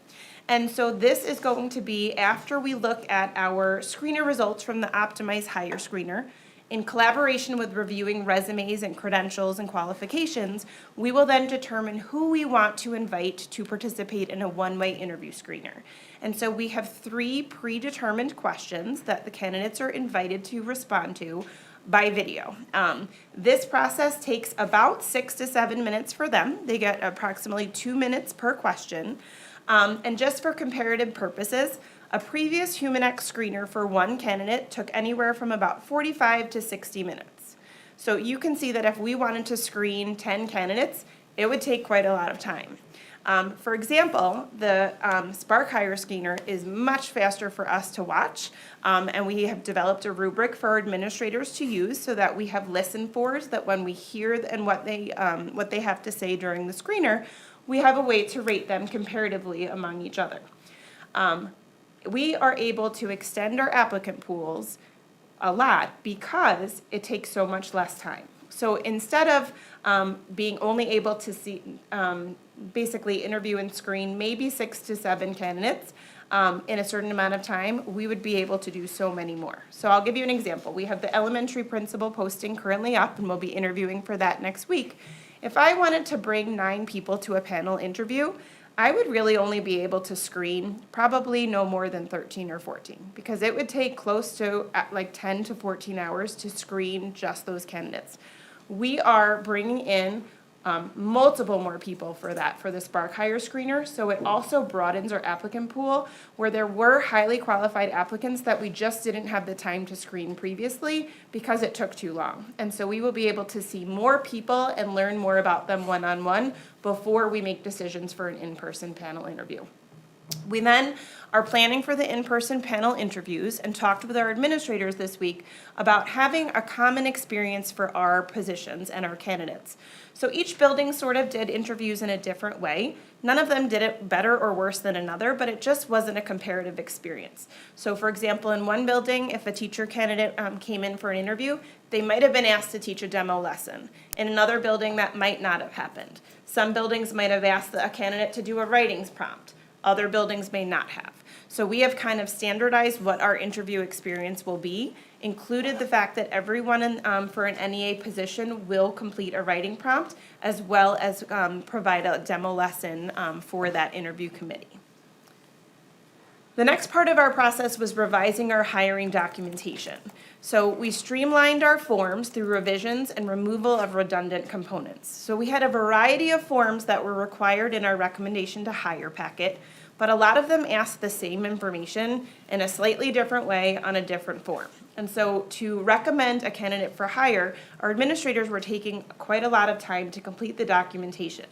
And so this is going to be after we look at our screener results from the Optimize Hire Screener. In collaboration with reviewing resumes and credentials and qualifications, we will then determine who we want to invite to participate in a one-way interview screener. And so we have 3 predetermined questions that the candidates are invited to respond to by video. This process takes about 6 to 7 minutes for them. They get approximately 2 minutes per question. And just for comparative purposes, a previous HumanX screener for one candidate took anywhere from about 45 to 60 minutes. So you can see that if we wanted to screen 10 candidates, it would take quite a lot of time. For example, the Spark Hire Screener is much faster for us to watch, and we have developed a rubric for our administrators to use so that we have listen-fors that when we hear and what they have to say during the screener, we have a way to rate them comparatively among each other. We are able to extend our applicant pools a lot because it takes so much less time. So instead of being only able to see, basically interview and screen maybe 6 to 7 candidates in a certain amount of time, we would be able to do so many more. So I'll give you an example. We have the elementary principal posting currently up, and we'll be interviewing for that next week. If I wanted to bring 9 people to a panel interview, I would really only be able to screen probably no more than 13 or 14, because it would take close to like 10 to 14 hours to screen just those candidates. We are bringing in multiple more people for the Spark Hire Screener, so it also broadens our applicant pool where there were highly qualified applicants that we just didn't have the time to screen previously because it took too long. And so we will be able to see more people and learn more about them one-on-one before we make decisions for an in-person panel interview. We then are planning for the in-person panel interviews and talked with our administrators this week about having a common experience for our positions and our candidates. So each building sort of did interviews in a different way. None of them did it better or worse than another, but it just wasn't a comparative experience. So for example, in one building, if a teacher candidate came in for an interview, they might have been asked to teach a demo lesson. In another building, that might not have happened. Some buildings might have asked a candidate to do a writings prompt. Other buildings may not have. So we have kind of standardized what our interview experience will be, included the fact that everyone for an NEA position will complete a writing prompt, as well as provide a demo lesson for that interview committee. The next part of our process was revising our hiring documentation. So we streamlined our forms through revisions and removal of redundant components. So we had a variety of forms that were required in our recommendation to hire packet, but a lot of them asked the same information in a slightly different way on a different form. And so to recommend a candidate for hire, our administrators were taking quite a lot of time to complete the documentation.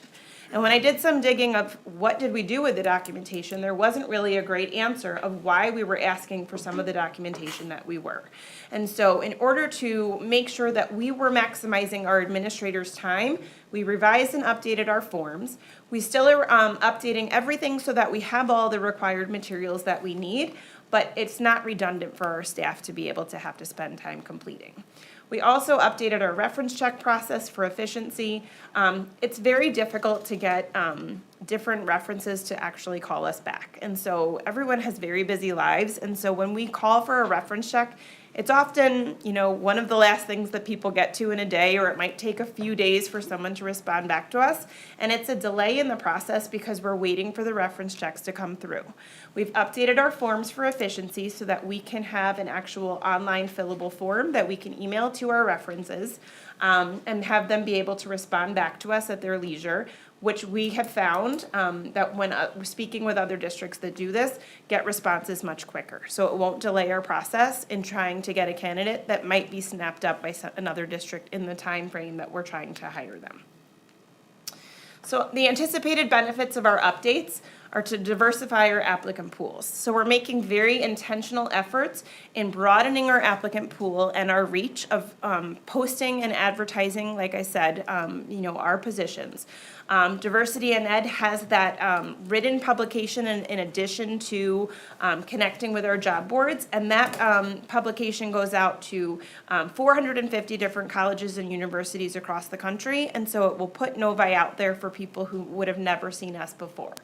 And when I did some digging of what did we do with the documentation, there wasn't really a great answer of why we were asking for some of the documentation that we were. And so in order to make sure that we were maximizing our administrators' time, we revised and updated our forms. We still are updating everything so that we have all the required materials that we need, but it's not redundant for our staff to be able to have to spend time completing. We also updated our reference check process for efficiency. It's very difficult to get different references to actually call us back. And so everyone has very busy lives. And so when we call for a reference check, it's often, one of the last things that people get to in a day, or it might take a few days for someone to respond back to us. And it's a delay in the process because we're waiting for the reference checks to come through. We've updated our forms for efficiency so that we can have an actual online fillable form that we can email to our references and have them be able to respond back to us at their leisure, which we have found that when speaking with other districts that do this, get responses much quicker. So it won't delay our process in trying to get a candidate that might be snapped up by another district in the time frame that we're trying to hire them. So the anticipated benefits of our updates are to diversify our applicant pools. So we're making very intentional efforts in broadening our applicant pool and our reach of posting and advertising, like I said, our positions. Diversity in Ed has that written publication in addition to connecting with our job boards, and that publication goes out to 450 different colleges and universities across the country, and so it will put Novi out there for people who would have never seen us before.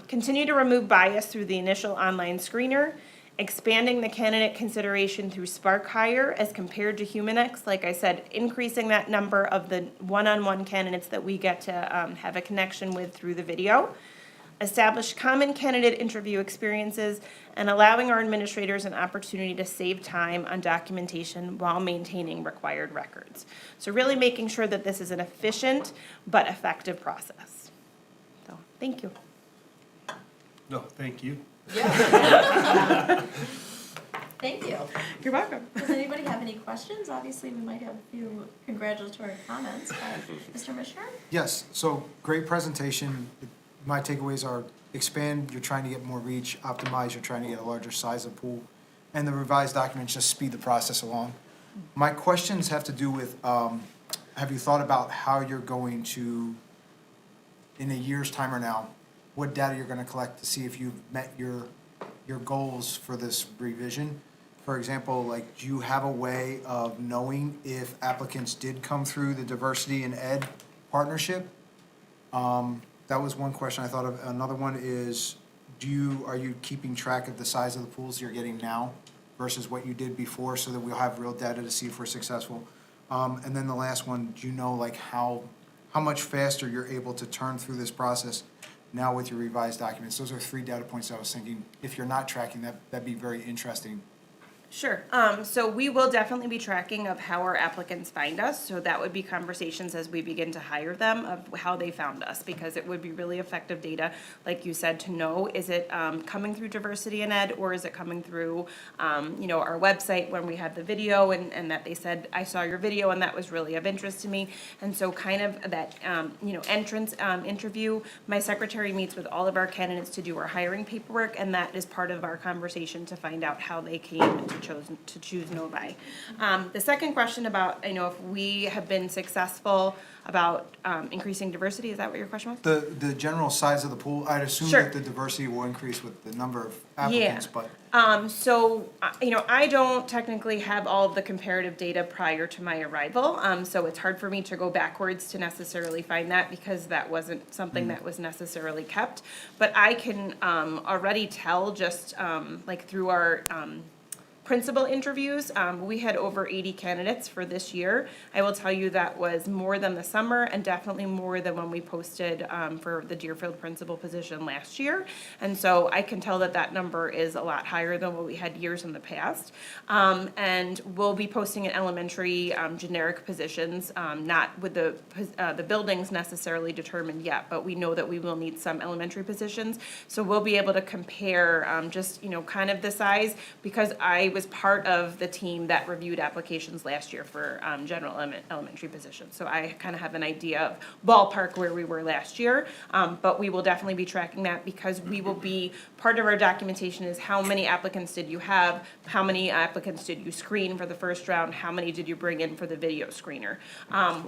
Continue to remove bias through the initial online screener, expanding the candidate consideration through Spark Hire as compared to HumanX. Like I said, increasing that number of the one-on-one candidates that we get to have a connection with through the video. Establish common candidate interview experiences and allowing our administrators an opportunity to save time on documentation while maintaining required records. So really making sure that this is an efficient but effective process. So, thank you. No, thank you. Thank you. You're welcome. Does anybody have any questions? Obviously, we might have a few congratulatory comments, but Mr. Mishner? Yes, so great presentation. my takeaways are expand, you're trying to get more reach, optimize, you're trying to get a larger size of pool, and the revised documents just speed the process along. My questions have to do with, have you thought about how you're going to, in a year's time or now, what data you're gonna collect to see if you've met your goals for this revision? For example, like, do you have a way of knowing if applicants did come through the diversity in ed partnership? That was one question I thought of. Another one is, are you keeping track of the size of the pools you're getting now versus what you did before, so that we'll have real data to see if we're successful? And then the last one, do you know like how much faster you're able to turn through this process now with your revised documents? Those are 3 data points I was thinking, if you're not tracking that, that'd be very interesting. Sure. So we will definitely be tracking of how our applicants find us. So that would be conversations as we begin to hire them of how they found us, because it would be really effective data, like you said, to know, is it coming through Diversity in Ed, or is it coming through, our website when we had the video and that they said, I saw your video and that was really of interest to me. And so kind of that, entrance interview, my secretary meets with all of our candidates to do our hiring paperwork, and that is part of our conversation to find out how they came to choose Novi. The second question about, if we have been successful about increasing diversity, is that what your question was? The general size of the pool, I'd assume Sure. that the diversity will increase with the number of applicants, but. I don't technically have all of the comparative data prior to my arrival, so it's hard for me to go backwards to necessarily find that, because that wasn't something that was necessarily kept. But I can already tell just through our principal interviews, we had over 80 candidates for this year. I will tell you that was more than the summer, and definitely more than when we posted for the Deerfield principal position last year. And so I can tell that that number is a lot higher than what we had years in the past. And we'll be posting in elementary generic positions, not with the buildings necessarily determined yet, but we know that we will need some elementary positions. So we'll be able to compare kind of the size, because I was part of the team that reviewed applications last year for general elementary positions. So I kind of have an idea of ballpark where we were last year, but we will definitely be tracking that, because we will be, part of our documentation is how many applicants did you have, how many applicants did you screen for the first round, how many did you bring in for the video screener.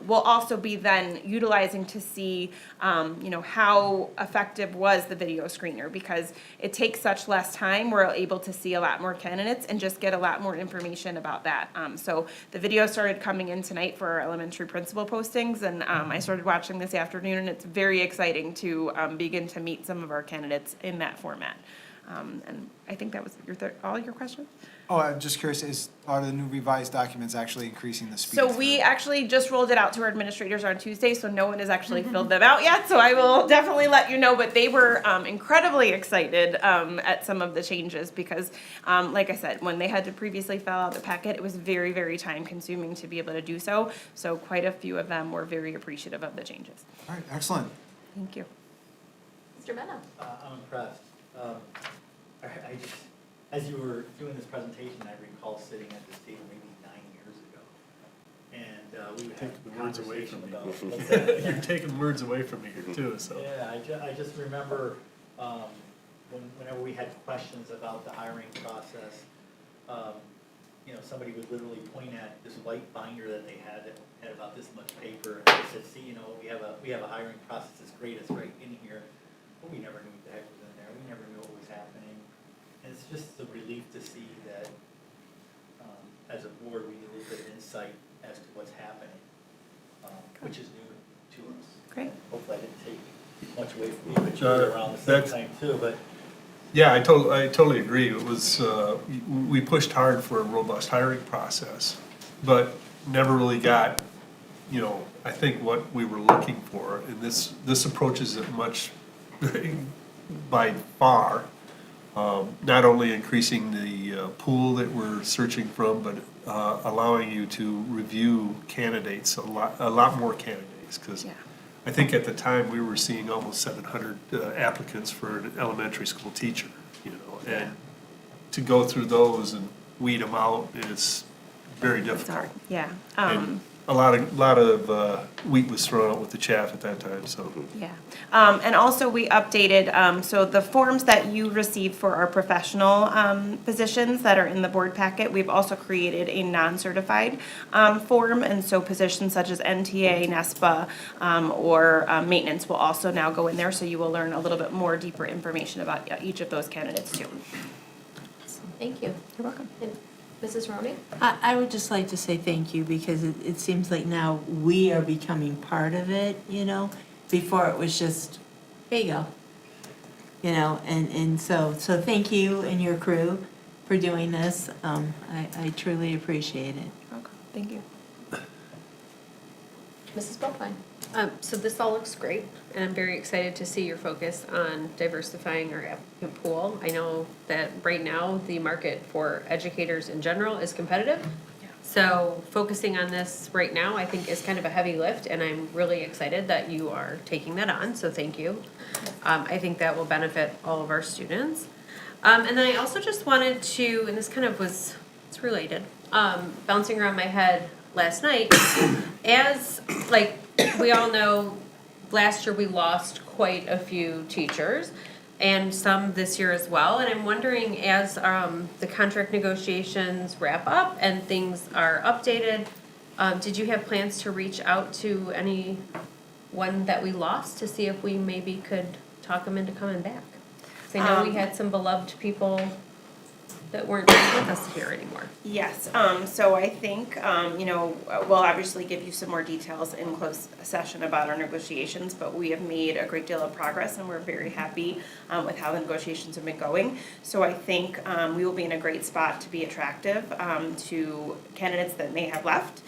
We'll also be then utilizing to see, how effective was the video screener, because it takes such less time, we're able to see a lot more candidates and just get a lot more information about that. So the video started coming in tonight for our elementary principal postings, and I started watching this afternoon, and it's very exciting to begin to meet some of our candidates in that format. And I think that was all your questions? Oh, I'm just curious, are the new revised documents actually increasing the speed? So we actually just rolled it out to our administrators on Tuesday, so no one has actually filled them out yet, so I will definitely let you know, but they were incredibly excited at some of the changes, because like I said, when they had to previously fill out the packet, it was very, very time consuming to be able to do so, so quite a few of them were very appreciative of the changes. All right, excellent. Thank you. Mr. Mena? I'm impressed. I just, as you were doing this presentation, I recall sitting at this table maybe 9 years ago. And we would have Taking a the words away conversation from about. me. what's that? You're taking words away from me here too, so. Yeah, I just remember whenever we had questions about the hiring process, somebody would literally point at this white binder that they had that had about this much paper, and they said, see, we have a hiring process that's great, it's right in here, but we never knew what the heck was in there, we never knew what was happening. And it's just a relief to see that, as a board, we get a little bit of insight as to what's happening, which is new to us. Great. Hopefully I didn't take much away from you, but you were around the same time too, but. Yeah, I totally agree. It was, we pushed hard for a robust hiring process, but never really got, I think what we were looking for. And this approaches it much, by far, not only increasing the pool that we're searching from, but allowing you to review candidates, a lot more candidates, because I think at the time we were seeing almost 700 applicants for an elementary school teacher, and to go through those and weed them out is very difficult. Yeah. And a lot of wheat was thrown out with the chaff at that time, so. Yeah, and also we updated, so the forms that you received for our professional, positions that are in the board packet, we've also created a non-certified, form, and so positions such as NTA, NESPA, or, maintenance will also now go in there, so you will learn a little bit more deeper information about each of those candidates too. Thank you. You're welcome. Mrs. Roney? I would just like to say thank you because it seems like now we are becoming part of it, you know? Before it was just, here you go. You know, and so thank you and your crew for doing this. I truly appreciate it. Okay, thank you. Mrs. Buckline? So this all looks great, and I'm very excited to see your focus on diversifying our applicant pool. I know that right now, the market for educators in general is competitive. So focusing on this right now, I think is kind of a heavy lift, and I'm really excited that you are taking that on, so thank you. I think that will benefit all of our students. And then I also just wanted to, and this kind of was, it's related, bouncing around my head last night, as, like, we all know, last year we lost quite a few teachers, and some this year as well, and I'm wondering, as the contract negotiations wrap up and things are updated, did you have plans to reach out to anyone that we lost to see if we maybe could talk them into coming back? 'Cause I know we had some beloved people that weren't with us here anymore. Yes, so I think, we'll obviously give you some more details in closed session about our negotiations, but we have made a great deal of progress and we're very happy, with how the negotiations have been going. So I think, we will be in a great spot to be attractive, to candidates that may have left,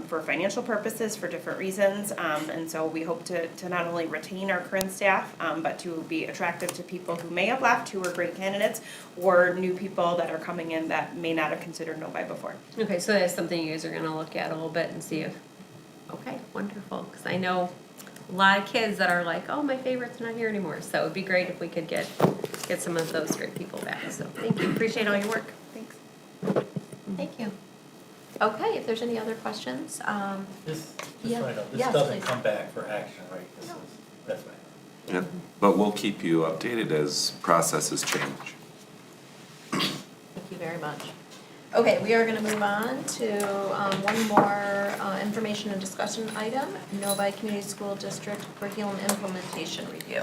for financial purposes, for different reasons. And so we hope to not only retain our current staff, but to be attractive to people who may have left, who are great candidates, or new people that are coming in that may not have considered Novi before. Okay, so that's something you guys are gonna look at a little bit and see if, okay, wonderful, because I know a lot of kids that are like, oh, my favorite's not here anymore, so it'd be great if we could get some of those great people back, so thank you, appreciate all your work. Thanks. Thank you. Okay, if there's any other questions, This, Yeah. just so I know, this Yes, doesn't please. come back for action, right? This is, that's right. Yeah, but we'll keep you updated as processes change. thank you very much. Okay, we are gonna move on to, one more, information and discussion item, Novi Community School District Curriculum Implementation Review.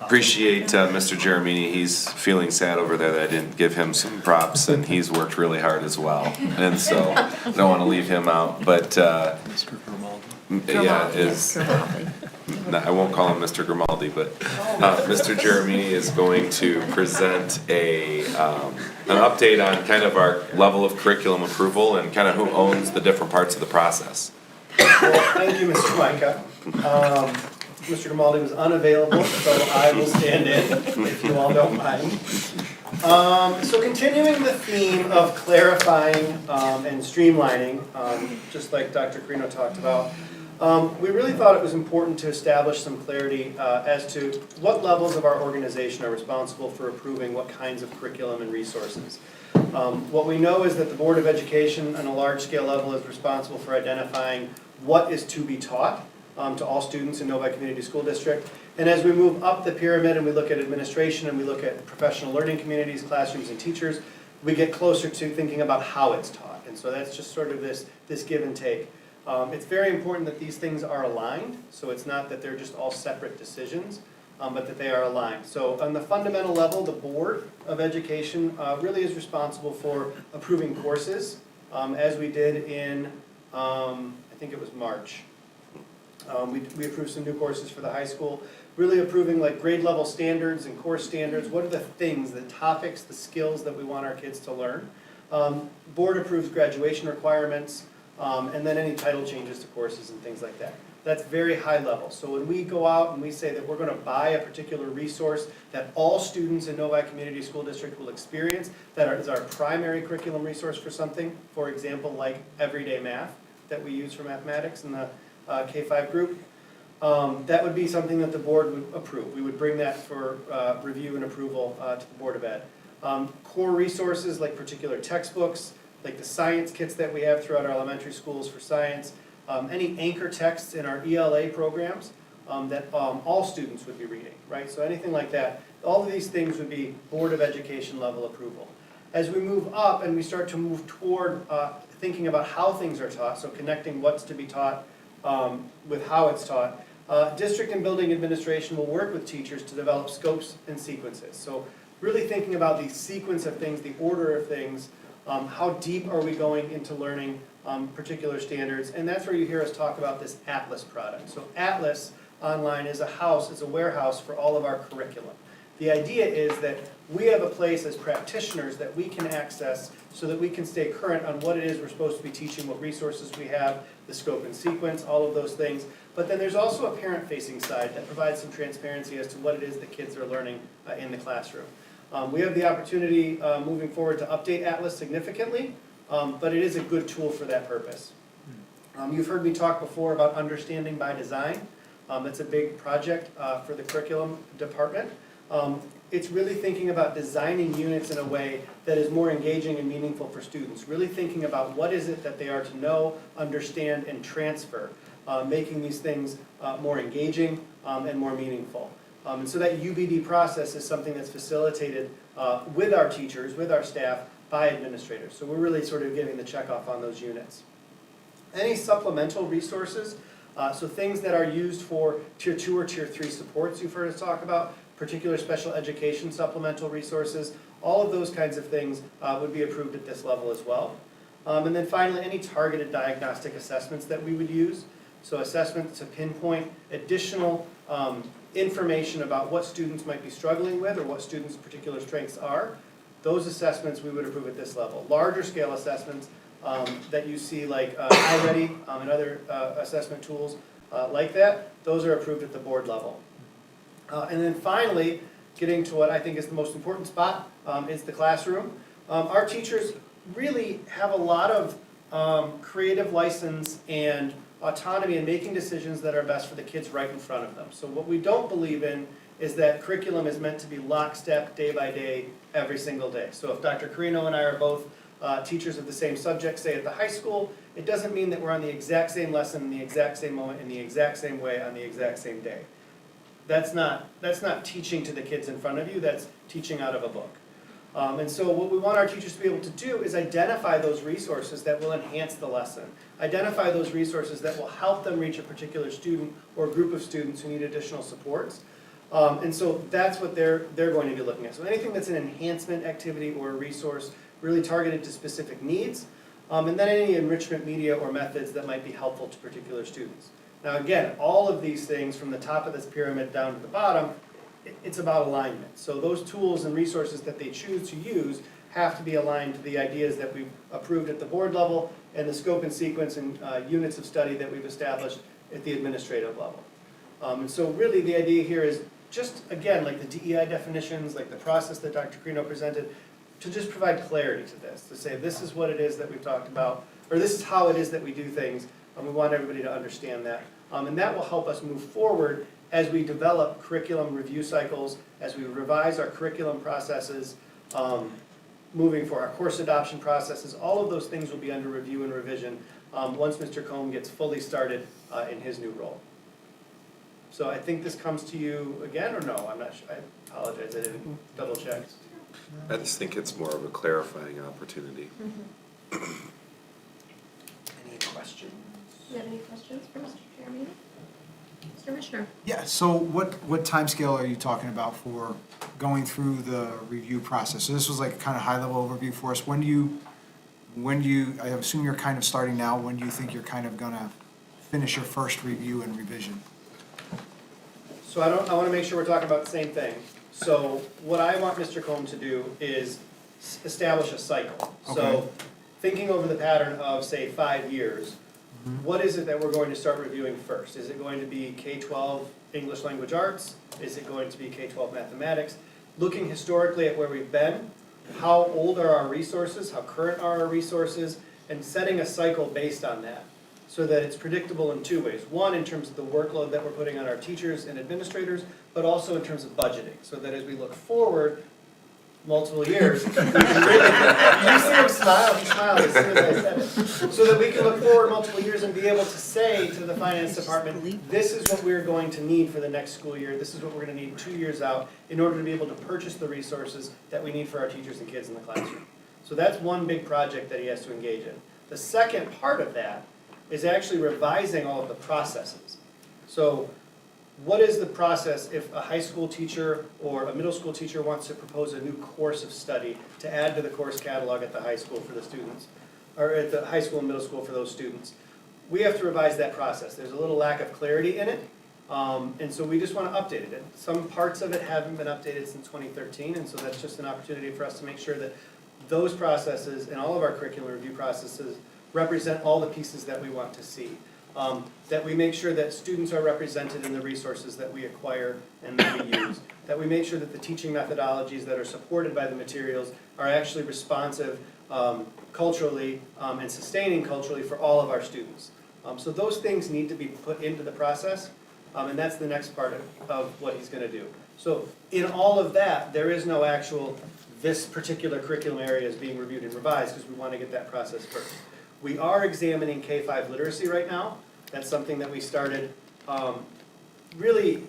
Appreciate Mr. Jeremini. He's feeling sad over there that I didn't give him some props, and he's worked really hard as well. And so, I don't want to leave him out, but, Mr. Grimaldi. yeah, no, I won't call him Mr. Grimaldi, but Mr. Jeremini is going to present an update on kind of our level of curriculum approval and kind of who owns the different parts of the process. Well, thank you, Mr. Micah. Mr. Grimaldi was unavailable, so I will stand in, if you all don't mind. So continuing the theme of clarifying and streamlining, just like Dr. Carino talked about, we really thought it was important to establish some clarity as to what levels of our organization are responsible for approving what kinds of curriculum and resources. What we know is that the Board of Education on a large-scale level is responsible for identifying what is to be taught to all students in Novi Community School District. And as we move up the pyramid and we look at administration and we look at professional learning communities, classrooms, and teachers, we get closer to thinking about how it's taught. And so that's just sort of this give and take. It's very important that these things are aligned, so it's not that they're just all separate decisions, but that they are aligned. So on the fundamental level, the Board of Education really is responsible for approving courses, as we did in, I think it was March. We approved some new courses for the high school, really approving like grade level standards and course standards. What are the things, the topics, the skills that we want our kids to learn? Board approves graduation requirements, and then any title changes to courses and things like that. That's very high level. So when we go out and we say that we're going to buy a particular resource that all students in Novi Community School District will experience, that is our primary curriculum resource for something, for example, like everyday math that we use for mathematics in the K-5 group, that would be something that the board would approve. We would bring that for review and approval to the Board of Ed. Core resources like particular textbooks, like the science kits that we have throughout our elementary schools for science, any anchor texts in our ELA programs that all students would be reading, right? So anything like that, all of these things would be Board of Education level approval. As we move up and we start to move toward thinking about how things are taught, so connecting what's to be taught with how it's taught, district and building administration will work with teachers to develop scopes and sequences. So really thinking about the sequence of things, the order of things, how deep are we going into learning particular standards, and that's where you hear us talk about this Atlas product. So Atlas online is a house, it's a warehouse for all of our curriculum. The idea is that we have a place as practitioners that we can access so that we can stay current on what it is we're supposed to be teaching, what resources we have, the scope and sequence, all of those things. But then there's also a parent-facing side that provides some transparency as to what it is that kids are learning in the classroom. We have the opportunity moving forward to update Atlas significantly, but it is a good tool for that purpose. You've heard me talk before about understanding by design. It's a big project for the curriculum department. It's really thinking about designing units in a way that is more engaging and meaningful for students. Really thinking about what is it that they are to know, understand, and transfer, making these things more engaging and more meaningful. And so that UBD process is something that's facilitated with our teachers, with our staff, by administrators. So we're really sort of giving the checkoff on those units. Any supplemental resources, so things that are used for Tier 2 or Tier 3 supports you've heard us talk about, particular special education supplemental resources, all of those kinds of things would be approved at this level as well. And then finally, any targeted diagnostic assessments that we would use. So assessments to pinpoint additional information about what students might be struggling with or what students' particular strengths are. Those assessments we would approve at this level. Larger scale assessments that you see like iReady and other assessment tools like that, those are approved at the board level. And then finally, getting to what I think is the most important spot is the classroom. Our teachers really have a lot of creative license and autonomy in making decisions that are best for the kids right in front of them. So what we don't believe in is that curriculum is meant to be lockstep, day by day, every single day. So if Dr. Carino and I are both teachers of the same subject, say at the high school, it doesn't mean that we're on the exact same lesson in the exact same moment in the exact same way on the exact same day. That's not teaching to the kids in front of you, that's teaching out of a book. And so what we want our teachers to be able to do is identify those resources that will enhance the lesson. Identify those resources that will help them reach a particular student or group of students who need additional supports. And so that's what they're going to be looking at. So anything that's an enhancement activity or a resource really targeted to specific needs, and then any enrichment media or methods that might be helpful to particular students. Now again, all of these things from the top of this pyramid down to the bottom, it's about alignment. So those tools and resources that they choose to use have to be aligned to the ideas that we've approved at the board level and the scope and sequence and units of study that we've established at the administrative level. And so really the idea here is just, again, like the DEI definitions, like the process that Dr. Carino presented, to just provide clarity to this, to say this is what it is that we've talked about, or this is how it is that we do things, and we want everybody to understand that. And that will help us move forward as we develop curriculum review cycles, as we revise our curriculum processes, moving for our course adoption processes. All of those things will be under review and revision once Mr. Combe gets fully started in his new role. So I think this comes to you again, or no? I'm not sure. I apologize, I didn't double check. I just think it's more of a clarifying opportunity. Any questions? Do you have any questions for Mr. Chairman? Mr. Commissioner? Yeah, so what timescale are you talking about for going through the review process? So this was like a kind of high-level overview for us. When do you, I assume you're kind of starting now, when do you think you're kind of gonna finish your first review and revision? So I want to make sure we're talking about the same thing. So what I want Mr. Combe to do is establish a cycle. Okay. So thinking over the pattern of, say, 5 years, what is it that we're going to start reviewing first? Is it going to be K-12 English Language Arts? Is it going to be K-12 Mathematics? Looking historically at where we've been, how old are our resources, how current are our resources, and setting a cycle based on that so that it's predictable in two ways. One, in terms of the workload that we're putting on our teachers and administrators, but also in terms of budgeting, so that as we look forward, multiple years, we can really, you see him smile, he smiled as soon as I said it. So that we can look forward multiple years and be able to say to the finance department, this is what we're going to need for the next school year, this is what we're gonna need 2 years out in order to be able to purchase the resources that we need for our teachers and kids in the classroom. So that's one big project that he has to engage in. The second part of that is actually revising all of the processes. So what is the process if a high school teacher or a middle school teacher wants to propose a new course of study to add to the course catalog at the high school for the students, or at the high school and middle school for those students? We have to revise that process. There's a little lack of clarity in it, and so we just want to update it. Some parts of it haven't been updated since 2013, and so that's just an opportunity for us to make sure that those processes and all of our curriculum review processes represent all the pieces that we want to see. That we make sure that students are represented in the resources that we acquire and that we use. That we make sure that the teaching methodologies that are supported by the materials are actually responsive culturally and sustaining culturally for all of our students. So those things need to be put into the process, and that's the next part of what he's going to do. So in all of that, there is no actual, this particular curriculum area is being reviewed and revised because we want to get that process first. We are examining K-5 literacy right now. That's something that we started really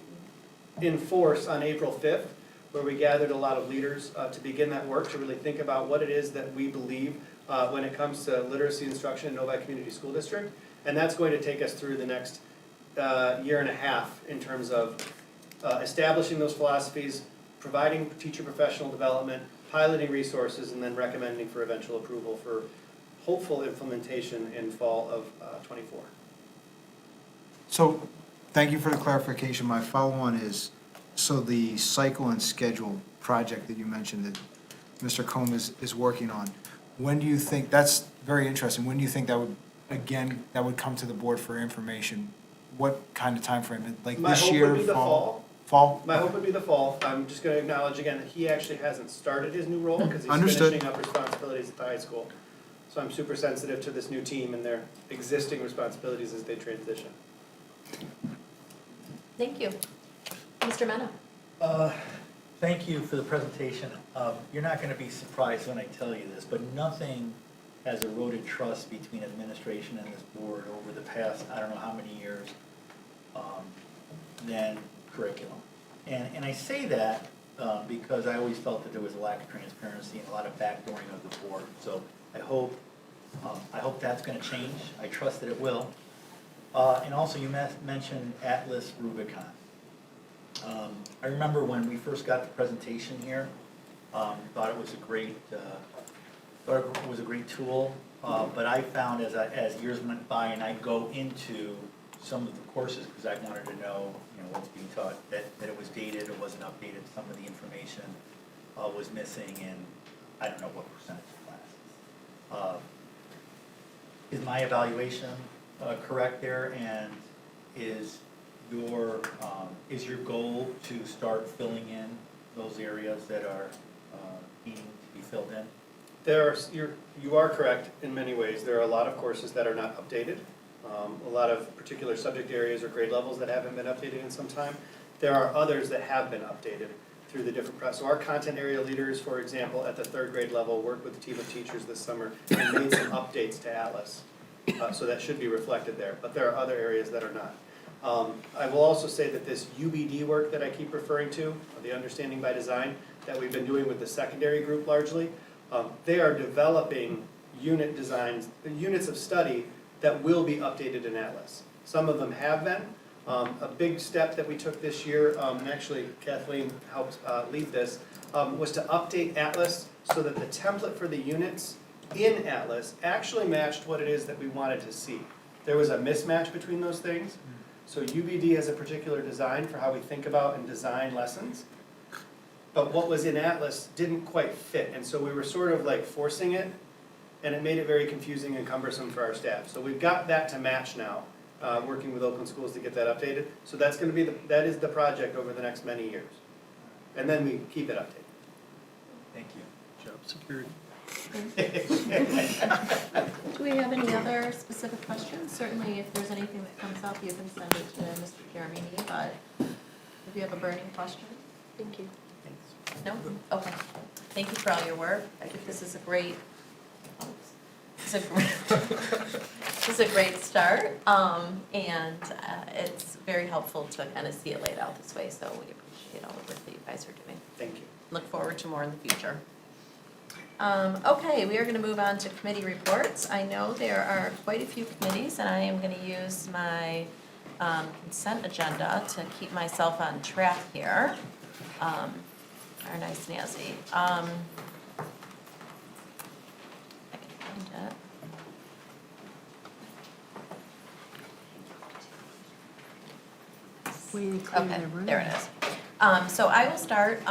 in force on April 5th, where we gathered a lot of leaders to begin that work, to really think about what it is that we believe when it comes to literacy instruction in Novi Community School District. And that's going to take us through the next year and a half in terms of establishing those philosophies, providing teacher professional development, piloting resources, and then recommending for eventual approval for hopeful implementation in fall of '24. So, thank you for the clarification. My follow-on is, so the cycle and schedule project that you mentioned that Mr. Combe is working on, when do you think, that's very interesting, when do you think that would, again, that would come to the board for information? What kind of timeframe? Like this year, My hope would be the fall. Fall? My hope would be the fall. I'm just going to acknowledge again that he actually hasn't started his new role because he's Understood. finishing up responsibilities at the high school. So I'm super sensitive to this new team and their existing responsibilities as they transition. Thank you. Mr. Mena? Thank you for the presentation. You're not going to be surprised when I tell you this, but nothing has eroded trust between administration and this board over the past, I don't know how many years, than curriculum. And I say that because I always felt that there was a lack of transparency and a lot of backdooring of the board. So I hope that's going to change. I trust that it will. And also you mentioned Atlas Rubicon. I remember when we first got the presentation here, thought it was a great tool. But I found as years went by and I go into some of the courses because I wanted to know, what's being taught, that it was dated, it wasn't updated, some of the information was missing in I don't know what percentage of classes. Is my evaluation correct there, and is your goal to start filling in those areas that are needing to be filled in? You are correct in many ways. There are a lot of courses that are not updated. A lot of particular subject areas or grade levels that haven't been updated in some time. There are others that have been updated through the different process. So our content area leaders, for example, at the 3rd grade level, worked with a team of teachers this summer and made some updates to Atlas. So that should be reflected there, but there are other areas that are not. I will also say that this UBD work that I keep referring to, the Understanding by Design, that we've been doing with the secondary group largely, they are developing unit designs, units of study that will be updated in Atlas. Some of them have been. A big step that we took this year, and actually Kathleen helped lead this, was to update Atlas so that the template for the units in Atlas actually matched what it is that we wanted to see. There was a mismatch between those things. So UBD has a particular design for how we think about and design lessons. But what was in Atlas didn't quite fit, and so we were sort of like forcing it, and it made it very confusing and cumbersome for our staff. So we've got that to match now, working with Oakland Schools to get that updated. So that's going to be that is the project over the next many years. And then we keep it updated. Thank you. Job secured. Do we have any other specific questions? Certainly, if there's anything that comes up, you can send it to Mr. Chiarini, but if you have a burning question, thank you. Thanks. No? Okay. Thank you for all your work. I think this is a great, this is a great start. And it's very helpful to kind of see it laid out this way, so we appreciate all the work that you guys are doing. Thank you. Look forward to more in the future. Okay, we are gonna move on to committee reports. I know there are quite a few committees, and I am gonna use my consent agenda to keep myself on track here. Our nice Nancy. I can find it. Okay, there it is. So I will start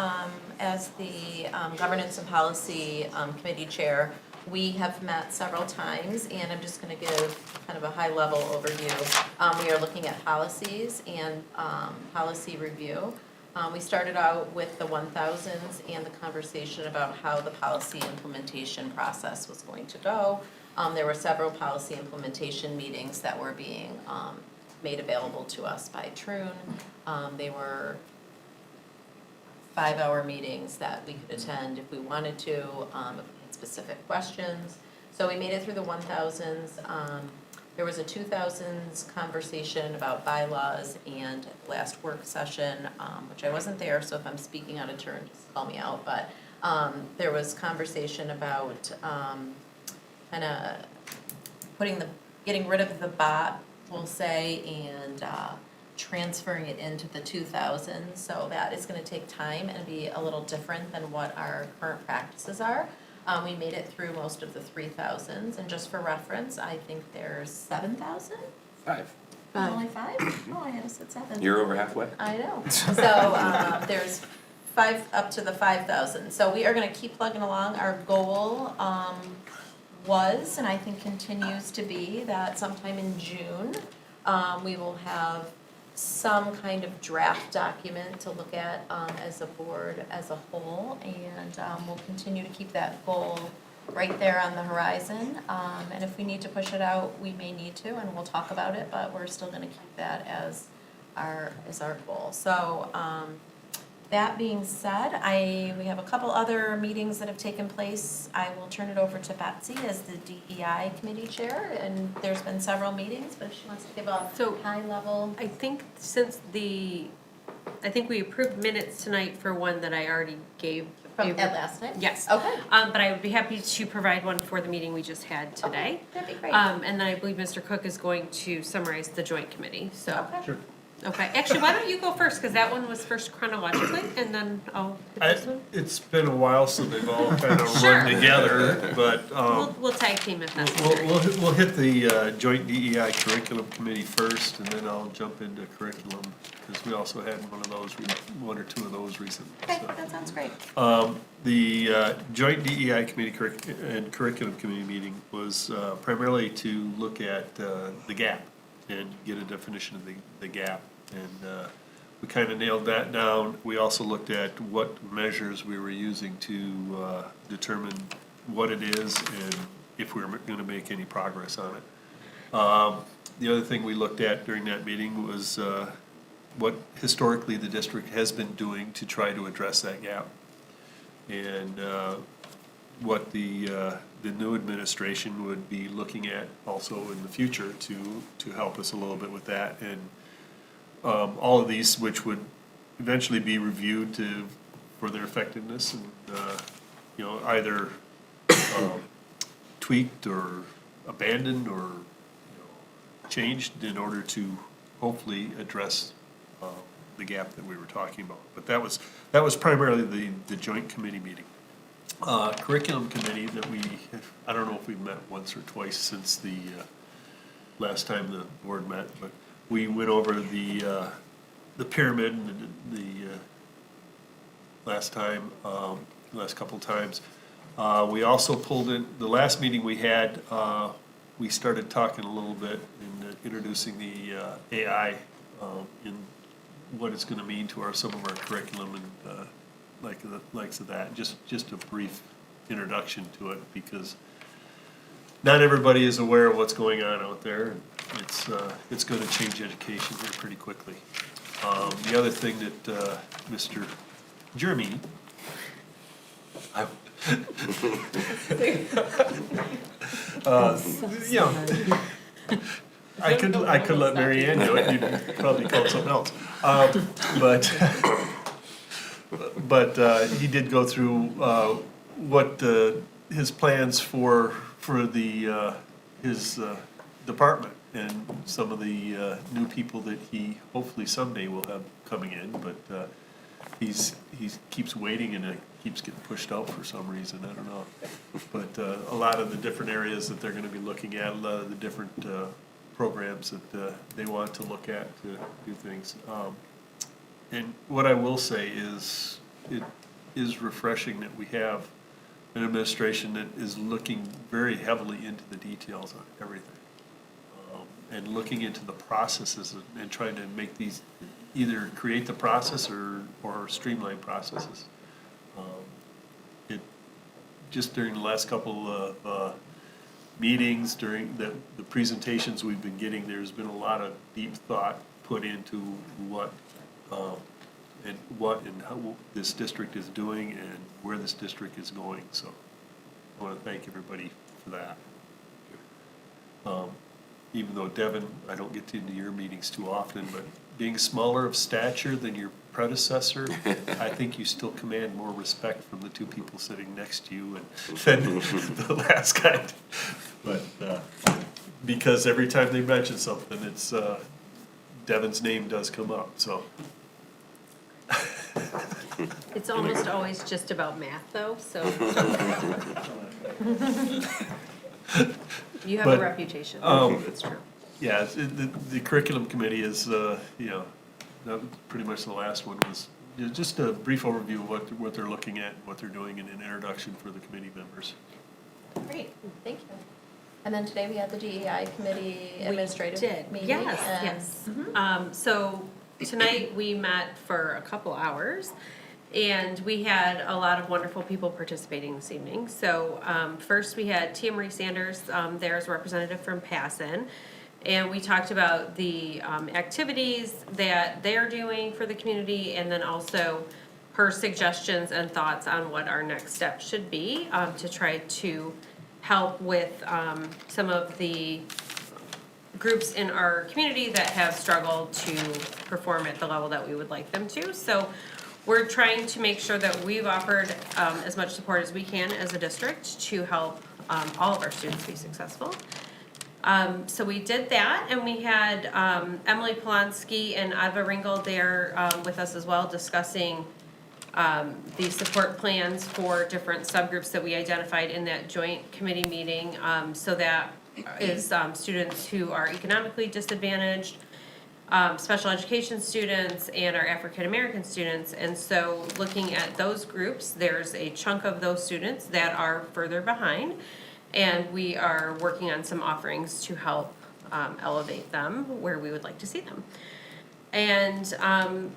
as the Governance and Policy Committee Chair. We have met several times, and I'm just going to give kind of a high-level overview. We are looking at policies and policy review. We started out with the 1000s and the conversation about how the policy implementation process was going to go. There were several policy implementation meetings that were being made available to us by Troon. They were 5-hour meetings that we could attend if we wanted to, if we had specific questions. So we made it through the 1000s. There was a 2000s conversation about bylaws, and last work session, which I wasn't there, so if I'm speaking out of turn, just call me out, but there was conversation about kind of getting rid of the bot, we'll say, and transferring it into the 2000s. So that is going to take time and be a little different than what our current practices are. We made it through most of the 3000s, and just for reference, I think there's 7,000? 5. Only 5? Oh, I had to said 7. You're over halfway. I know. So there's 5 up to the 5,000. So we are going to keep plugging along. Our goal was, and I think continues to be, that sometime in June, we will have some kind of draft document to look at as a board as a whole, and we'll continue to keep that goal right there on the horizon. And if we need to push it out, we may need to, and we'll talk about it, but we're still gonna keep that as our goal. So that being said, we have a couple other meetings that have taken place. I will turn it over to Betsy as the DEI committee chair, and there's been several meetings, but if she wants to give a high level. I think I think we approved minutes tonight for one that I already gave. From at last time? Yes. Okay. But I would be happy to provide one for the meeting we just had today. That'd be great. And then I believe Mr. Cook is going to summarize the joint committee, so. Okay. Sure. Okay, actually, why don't you go first, because that one was first chronologically, and then I'll hit this one. It's been a while, so they've all kind of Sure. run together, but We'll tag team if necessary. we'll hit the joint DEI curriculum committee first, and then I'll jump into curriculum, because we also had one or two of those recently. Okay, so. that sounds great. The joint DEI committee and curriculum committee meeting was primarily to look at the gap and get a definition of the gap. And we kind of nailed that down. We also looked at what measures we were using to determine what it is and if we were going to make any progress on it. The other thing we looked at during that meeting was what historically the district has been doing to try to address that gap. And what the new administration would be looking at also in the future to help us a little bit with that. And all of these, which would eventually be reviewed for their effectiveness and, either tweaked or abandoned or, changed in order to hopefully address the gap that we were talking about. But that was primarily the joint committee meeting. Curriculum committee that I don't know if we've met once or twice since the last time the board met, but we went over the pyramid and the last couple times. We also pulled in, the last meeting we had, we started talking a little bit and introducing the AI in what it's going to mean to some of our curriculum and likes of that. Just a brief introduction to it, because not everybody is aware of what's going on out there. And it's going to change education here pretty quickly. The other thing that Mr. Jeremy You know, I could let Mary Ann do it, you'd probably call it something else. But he did go through, what, his plans for his department and some of the, new people that he hopefully someday will have coming in, but, he keeps waiting and it keeps getting pushed out for some reason, I don't know. But, a lot of the different areas that they're gonna be looking at, a lot of the different, programs that, they want to look at to do things. And what I will say is, it is refreshing that we have an administration that is looking very heavily into the details on everything. And looking into the processes and trying to make these, either create the process or streamline processes. Just during the last couple of meetings, during the presentations we've been getting, there's been a lot of deep thought put into what and how this district is doing and where this district is going, so I want to thank everybody for that. Even though Devin, I don't get into your meetings too often, but being smaller of stature than your predecessor, I think you still command more respect from the two people sitting next to you than the last guy. But, because every time they mention something, it's, Devin's name does come up, so. It's almost always just about math, though, so. You have a But, reputation, it's true. Yeah, the curriculum committee is, you know, that was pretty much the last one was just a brief overview of what they're looking at, what they're doing, and an introduction for the committee members. Great, thank you. And then today we had the DEI committee administrative meeting. Yes, and- yes. So tonight we met for a couple hours and we had a lot of wonderful people participating this evening. So first we had Tia Marie Sanders there as representative from Passon. And we talked about the activities that they're doing for the community and then also her suggestions and thoughts on what our next step should be to try to help with some of the groups in our community that have struggled to perform at the level that we would like them to. So we're trying to make sure that we've offered as much support as we can as a district to help all of our students be successful. So we did that, and we had Emily Polonsky and Adva Ringel there with us as well, discussing the support plans for different subgroups that we identified in that joint committee meeting. So that is students who are economically disadvantaged, special education students, and our African American students. And so looking at those groups, there's a chunk of those students that are further behind. And we are working on some offerings to help elevate them where we would like to see them. And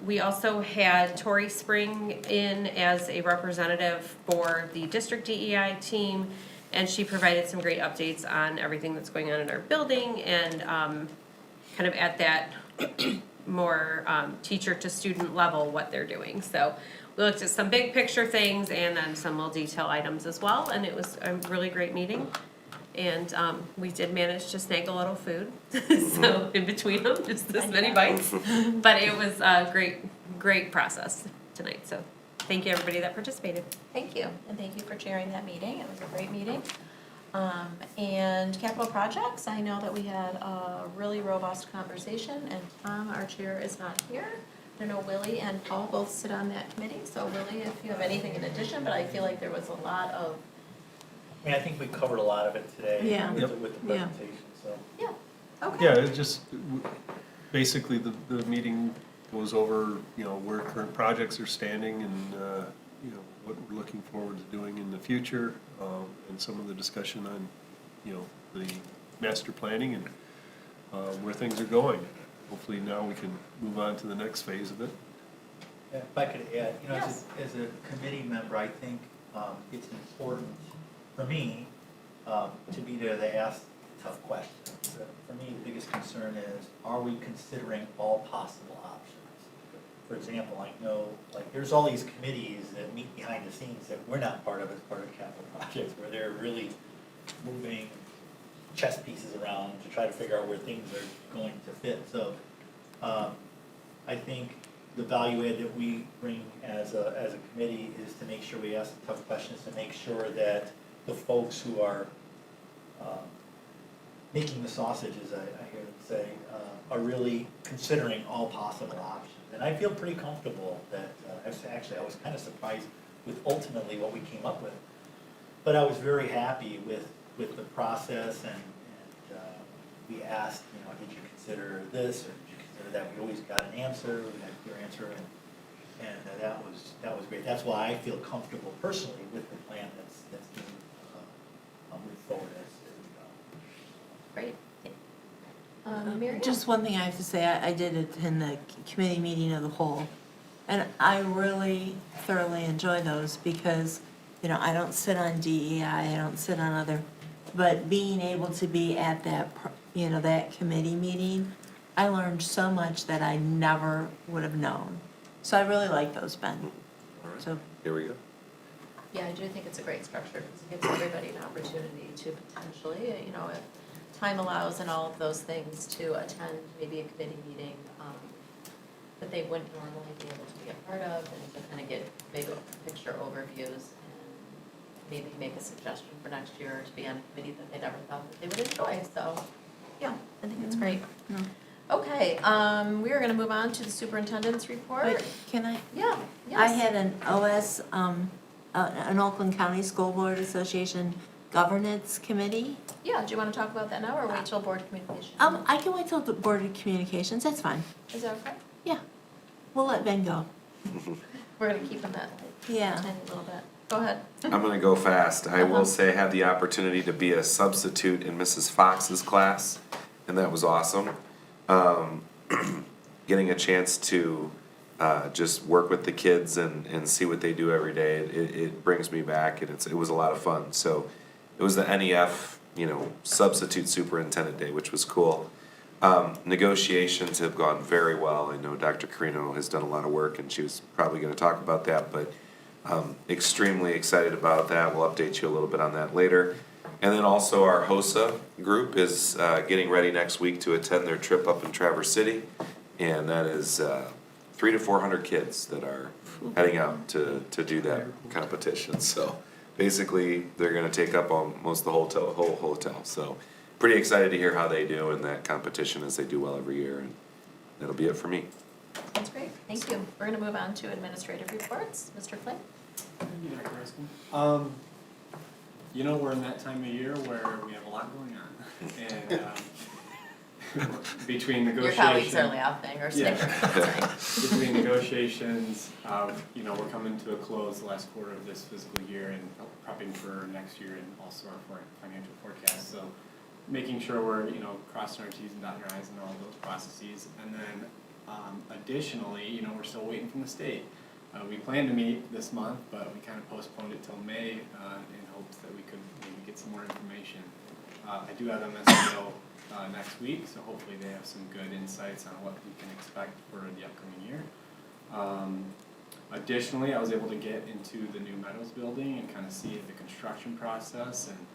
we also had Tori Spring in as a representative for the district DEI team. And she provided some great updates on everything that's going on in our building and kind of at that more teacher to student level what they're doing. So we looked at some big picture things and then some little detail items as well, and it was a really great meeting. And we did manage to snag a little food, so in between them, just this many bites. But it was a great process tonight, so thank you everybody that participated. Thank you, and thank you for chairing that meeting, it was a great meeting. And capital projects, I know that we had a really robust conversation, and Tom, our chair, is not here. I know Willie and Paul both sit on that committee, so Willie, if you have anything in addition, but I feel like there was a lot of. I mean, I think we covered a lot of it today Yeah. with Yep. the presentation, so. Yeah, okay. Yeah, it just, basically, the meeting goes over, you know, where current projects are standing and, you know, what we're looking forward to doing in the future, and some of the discussion on, you know, the master planning and where things are going. Hopefully now we can move on to the next phase of it. Yeah, if I could add, you know, Yes. as a committee member, I think it's important for me to be there to ask tough questions. For me, the biggest concern is, are we considering all possible options? for example, I know, like, there's all these committees that meet behind the scenes that we're not part of as part of capital projects, where they're really moving chess pieces around to try to figure out where things are going to fit. So, I think the value add that we bring as a committee is to make sure we ask the tough questions, to make sure that the folks who are making the sausage, as I hear them say, are really considering all possible options. And I feel pretty comfortable that, actually, I was kind of surprised with ultimately what we came up with. But I was very happy with the process, and we asked, did you consider this, or did you consider that? We always got an answer, we had a clear answer, and that was great. That's why I feel comfortable personally with the plan that's being moved forward as we go. Great. Mary Ann? Just one thing I have to say, I did attend the committee meeting of the whole, and I really thoroughly enjoy those because, I don't sit on DEI, I don't sit on other, but being able to be at that, that committee meeting, I learned so much that I never would have known. So I really like those, Ben. All right, So, here we go. Yeah, I do think it's a great structure, because it gives everybody an opportunity to potentially, if time allows and all of those things, to attend maybe a committee meeting that they wouldn't normally be able to be a part of, and to kind of get big picture overviews, and maybe make a suggestion for next year to be on a committee that they never thought that they would enjoy. So, yeah, I think it's great. Okay, we are going to move on to the superintendent's report. but can I? Yeah, yes. I had an an Oakland County School Board Association Governance Committee. Yeah, do you want to talk about that now, or wait till Board of Communications? I can wait till the Board of Communications, that's fine. Is that okay? Yeah, we'll let Ben go. We're going to keep him at Yeah. a tiny little bit. Go ahead. I'm gonna go fast. I Uh-huh. will say I had the opportunity to be a substitute in Mrs. Fox's class, and that was awesome. Getting a chance to just work with the kids and see what they do every day, it brings me back, and it was a lot of fun. So it was the NEF, substitute superintendent day, which was cool. Negotiations have gone very well. I know Dr. Carino has done a lot of work, and she was probably gonna talk about that, but extremely excited about that. We'll update you a little bit on that later. And then also our HOSA group is getting ready next week to attend their trip up in Traverse City. And that is 300 to 400 kids that are heading out to do that competition. So basically, they're gonna take up almost the whole hotel. So pretty excited to hear how they do in that competition, as they do well every year. And that'll be it for me. That's great, thank you. We're going to move on to administrative reports. Mr. Flynn? We're in that time of year where we have a lot going on, and between Your negotiations. colleagues are laughing or snickering. Between negotiations, we're coming to a close the last quarter of this fiscal year, and prepping for next year, and also our financial forecast. So making sure we're, crossing our T's and dotting our I's and all those processes. And then additionally, we're still waiting from the state. We planned to meet this month, but we kind of postponed it till May in hopes that we could maybe get some more information. I do have MSBO next week, so hopefully they have some good insights on what we can expect for the upcoming year. Additionally, I was able to get into the new Meadows building and kind of see the construction process, and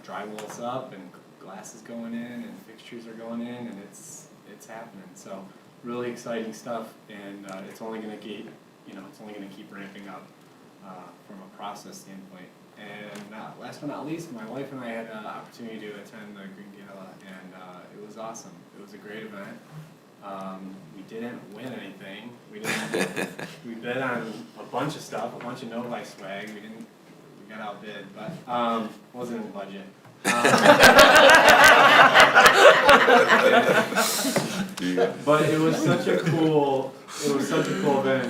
drywall's up and glass is going in and fixtures are going in, and it's happening. So really exciting stuff, and it's only going to keep ramping up from a process standpoint. And last but not least, my wife and I had an opportunity to attend the Green Gala, and it was awesome. It was a great event. We didn't win anything. We bid on a bunch of stuff, a bunch of Novi swag. We got outbid, but wasn't in the budget. But it was such a cool event.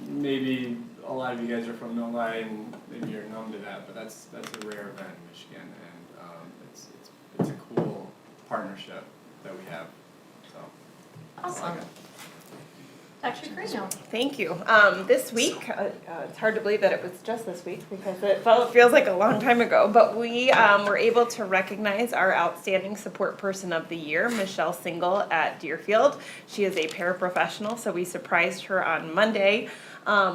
Maybe a lot of you guys are from Novi, and maybe you're numb to that, but that's a rare event in Michigan, and it's a cool partnership that we have. So. Awesome. Dr. Carino. Thank you. This week, it's hard to believe that it was just this week because it feels like a long time ago, but we were able to recognize our Outstanding Support Person of the Year, Michelle Single at Deerfield. She is a paraprofessional, so we surprised her on Monday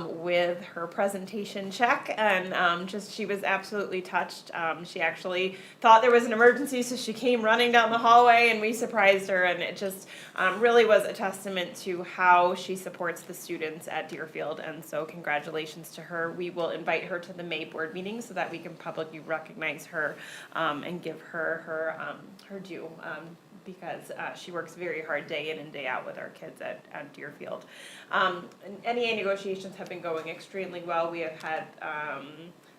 with her presentation check, and she was absolutely touched. She actually thought there was an emergency, so she came running down the hallway, and we surprised her, and it just really was a testament to how she supports the students at Deerfield, and so congratulations to her. We will invite her to the May board meeting so that we can publicly recognize her and give her her due. Because she works very hard day in and day out with our kids at Deerfield. And NEA negotiations have been going extremely well. We have had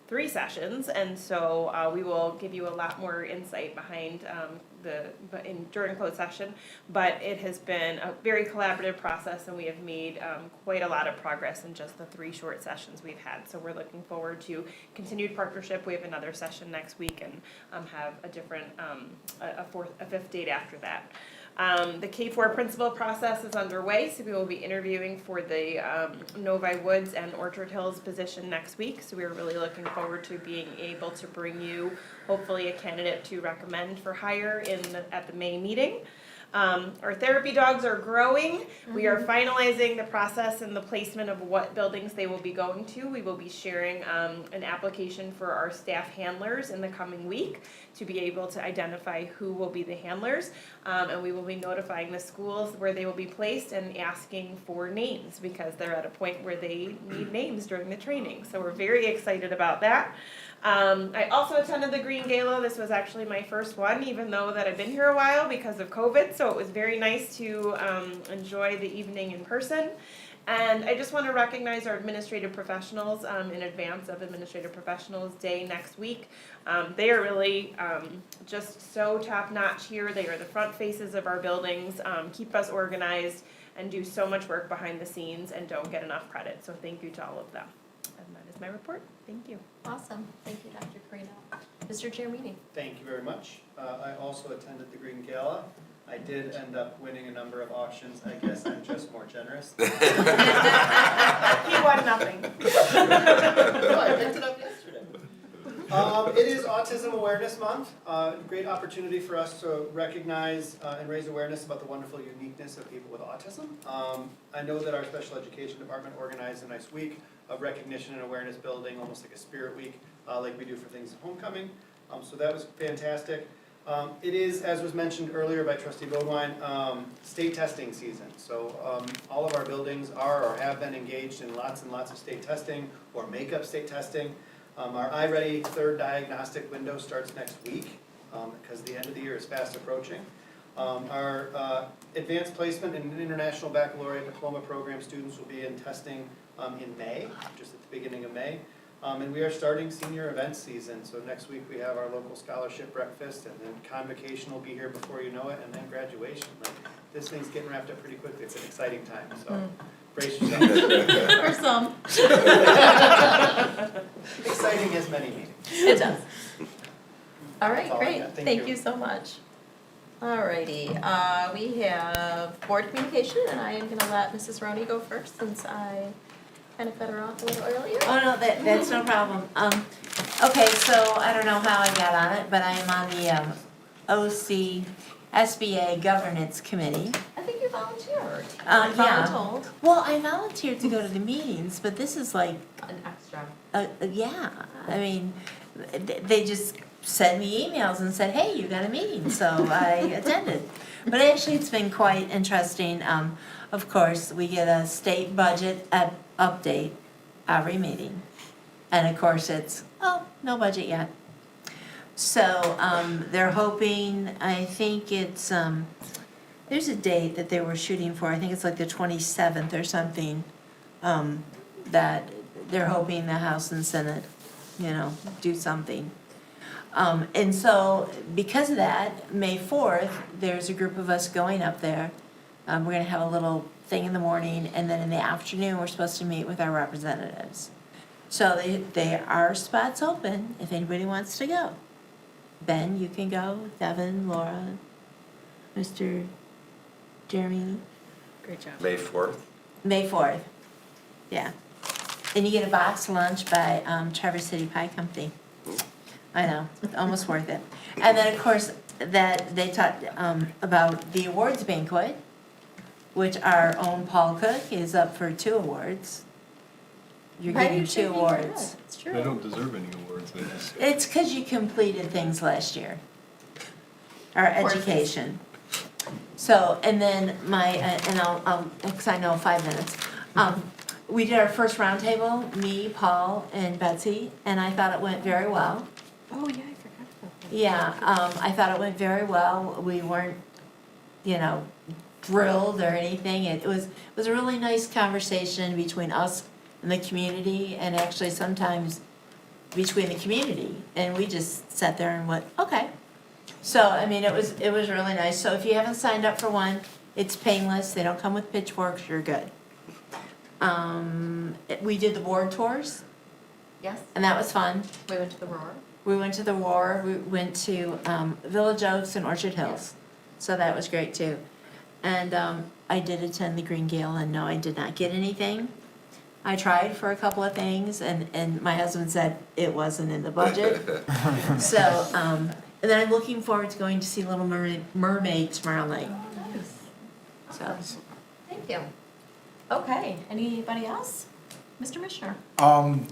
3 sessions, and so we will give you a lot more insight behind during closed session. But it has been a very collaborative process, and we have made quite a lot of progress in just the 3 short sessions we've had. So we're looking forward to continued partnership. We have another session next week, and have a different a 5th date after that. The K-4 principal process is underway, so we will be interviewing for the Novi Woods and Orchard Hills position next week. So we're really looking forward to being able to bring you, hopefully, a candidate to recommend for hire at the May meeting. Our therapy dogs are growing. We are finalizing the process and the placement of what buildings they will be going to. We will be sharing an application for our staff handlers in the coming week to be able to identify who will be the handlers. And we will be notifying the schools where they will be placed and asking for names because they're at a point where they need names during the training. So we're very excited about that. I also attended the Green Gala. This was actually my first one, even though that I've been here a while because of COVID. So it was very nice to enjoy the evening in person. And I just want to recognize our administrative professionals in advance of Administrative Professionals Day next week. They are really just so top-notch here. They are the front faces of our buildings, keep us organized, and do so much work behind the scenes and don't get enough credit. So thank you to all of them. And that is my report. Thank you. Awesome. Thank you, Dr. Carino. Mr. Giarmini. Thank you very much. I also attended the Green Gala. I did end up winning a number of auctions. I guess I'm just more generous. He won nothing. No, I picked it up yesterday. It is Autism Awareness Month. Great opportunity for us to recognize and raise awareness about the wonderful uniqueness of people with autism. I know that our special education department organized a nice week of recognition and awareness building, almost like a spirit week, like we do for things at homecoming. So that was fantastic. It is, as was mentioned earlier by Trustee Bodwine, state testing season. So all of our buildings are or have been engaged in lots and lots of state testing or make-up state testing. Our iReady 3rd diagnostic window starts next week because the end of the year is fast approaching. Our advanced placement and international baccalaureate diploma program students will be in testing in May, just at the beginning of May. And we are starting senior events season, so next week we have our local scholarship breakfast, and then convocation will be here before you know it, and then graduation. Like, this thing's getting wrapped up pretty quickly. It's an exciting time, so brace yourself. For some. Exciting as many meetings. It does. All right, That's all I great. got. Thank you so much. Alrighty, we have board communication, and I am gonna let Mrs. Roney go first since I kind of cut her off a little earlier. Oh, no, that's no problem. Okay, so I don't know how I got on it, but I am on the OC SBA Governance Committee. I think you volunteered. Yeah. Voluntold. Well, I volunteered to go to the meetings, but this is like, An extra. yeah, I mean, they just sent me emails and said, hey, you got a meeting, so I attended. But actually, it's been quite interesting. Of course, we get a state budget update every meeting. And of course, it's, oh, no budget yet. So they're hoping, I think it's, there's a date that they were shooting for, I think it's like the 27th or something, that they're hoping the House and Senate, do something. And so because of that, May 4th, there's a group of us going up there. We're gonna have a little thing in the morning, and then in the afternoon, we're supposed to meet with our representatives. So there are spots open if anybody wants to go. Ben, you can go, Devin, Laura, Mr. Jeremy. Great job. May 4th? May 4th, yeah. And you get a box lunch by Traverse City Pie Company. I know, almost worth it. And then, of course, that they talked about the awards banquet, which our own Paul Cook is up for 2 awards. You're Why are getting you 2 shaking your head? awards. It's true. I don't deserve any awards, I just. It's because you completed things last year. Our Courses. education. So, and then and I'll, because I know 5 minutes. We did our first roundtable, me, Paul, and Betsy, and I thought it went very well. Oh, yeah, I forgot about that. Yeah, I thought it went very well. We weren't, drilled or anything. It was a really nice conversation between us and the community, and actually sometimes between the community. And we just sat there and went, okay. So, I mean, it was really nice. So if you haven't signed up for one, it's painless. They don't come with pitchforks. You're good. We did the board tours, Yes, and that was fun. we went to the Roar. We went to the War, we went to Village Oaks and Orchard Hills, so that was great too. And I did attend the Green Gale, and no, I did not get anything. I tried for a couple of things, and my husband said it wasn't in the budget. So, and then I'm looking forward to going to see Little Mermaid tomorrow night. So, Thank you. Okay, anybody else? Mr. Mishner?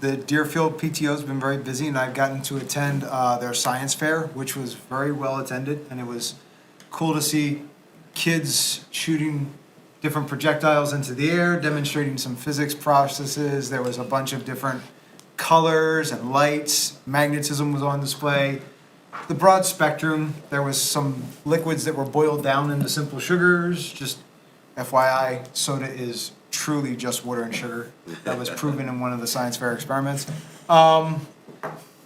The Deerfield PTO's been very busy, and I've gotten to attend their science fair, which was very well attended, and it was cool to see kids shooting different projectiles into the air, demonstrating some physics processes. There was a bunch of different colors and lights. Magnetism was on display. The broad spectrum. There was some liquids that were boiled down into simple sugars. Just FYI, soda is truly just water and sugar. That was proven in one of the science fair experiments. And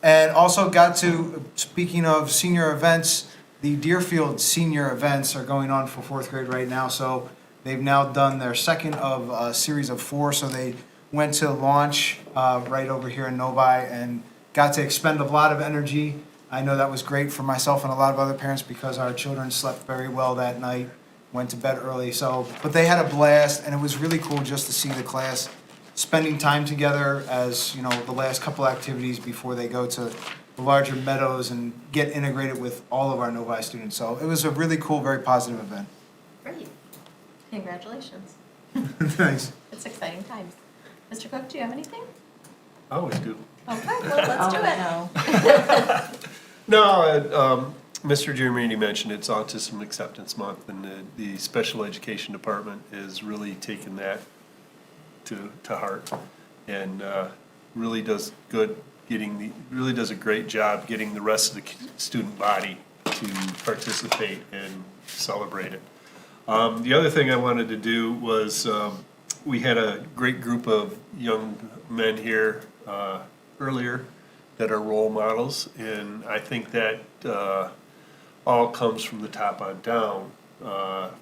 also got to, speaking of senior events, the Deerfield senior events are going on for 4th grade right now. So they've now done their second of a series of 4. So they went to launch right over here in Novi and got to expend a lot of energy. I know that was great for myself and a lot of other parents because our children slept very well that night, went to bed early. So, but they had a blast, and it was really cool just to see the class spending time together as, the last couple activities before they go to the larger meadows and get integrated with all of our Novi students. So it was a really cool, very positive event. Great. Congratulations. Thanks. It's exciting times. Mr. Cook, do you have anything? I always do. Okay, well, let's do it. No, Mr. Giamini mentioned it's Autism Acceptance Month, and the Special Education Department is really taking that to heart, and really does really does a great job getting the rest of the student body to participate and celebrate it. The other thing I wanted to do was, we had a great group of young men here earlier that are role models, and I think that all comes from the top on down,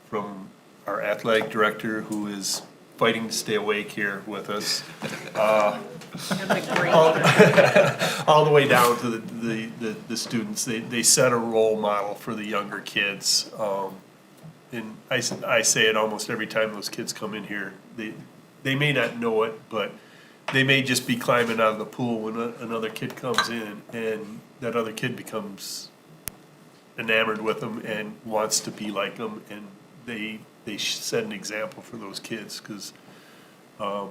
from our athletic director, who is fighting to stay awake here with us, all the way down to the students. They set a role model for the younger kids. And I say it almost every time those kids come in here. They may not know it, but they may just be climbing out of the pool when another kid comes in, and that other kid becomes enamored with them and wants to be like them, and they set an example for those kids, because I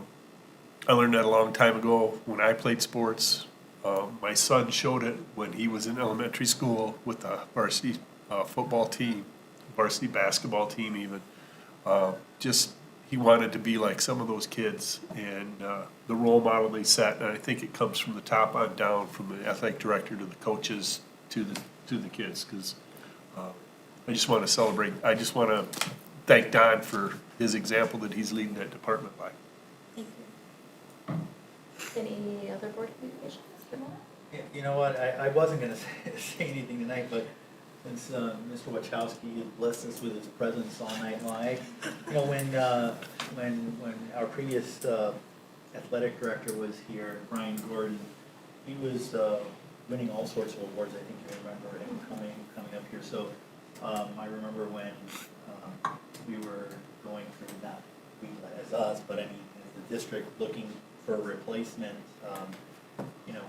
learned that a long time ago when I played sports. My son showed it when he was in elementary school with the varsity football team, varsity basketball team even. He wanted to be like some of those kids, and the role model they set, and I think it comes from the top on down, from the athletic director to the coaches to the kids, because I just want to celebrate. I just want to thank Don for his example that he's leading that department by. Thank you. Any other board communications? You know what, I wasn't gonna say anything tonight, but since Mr. Wachowski had blessed us with his presence all night long, when our previous athletic director was here, Brian Gordon, he was winning all sorts of awards. I think you remember him coming up here. So I remember when we were going through we as us, but I mean, as a district looking for a replacement, you know,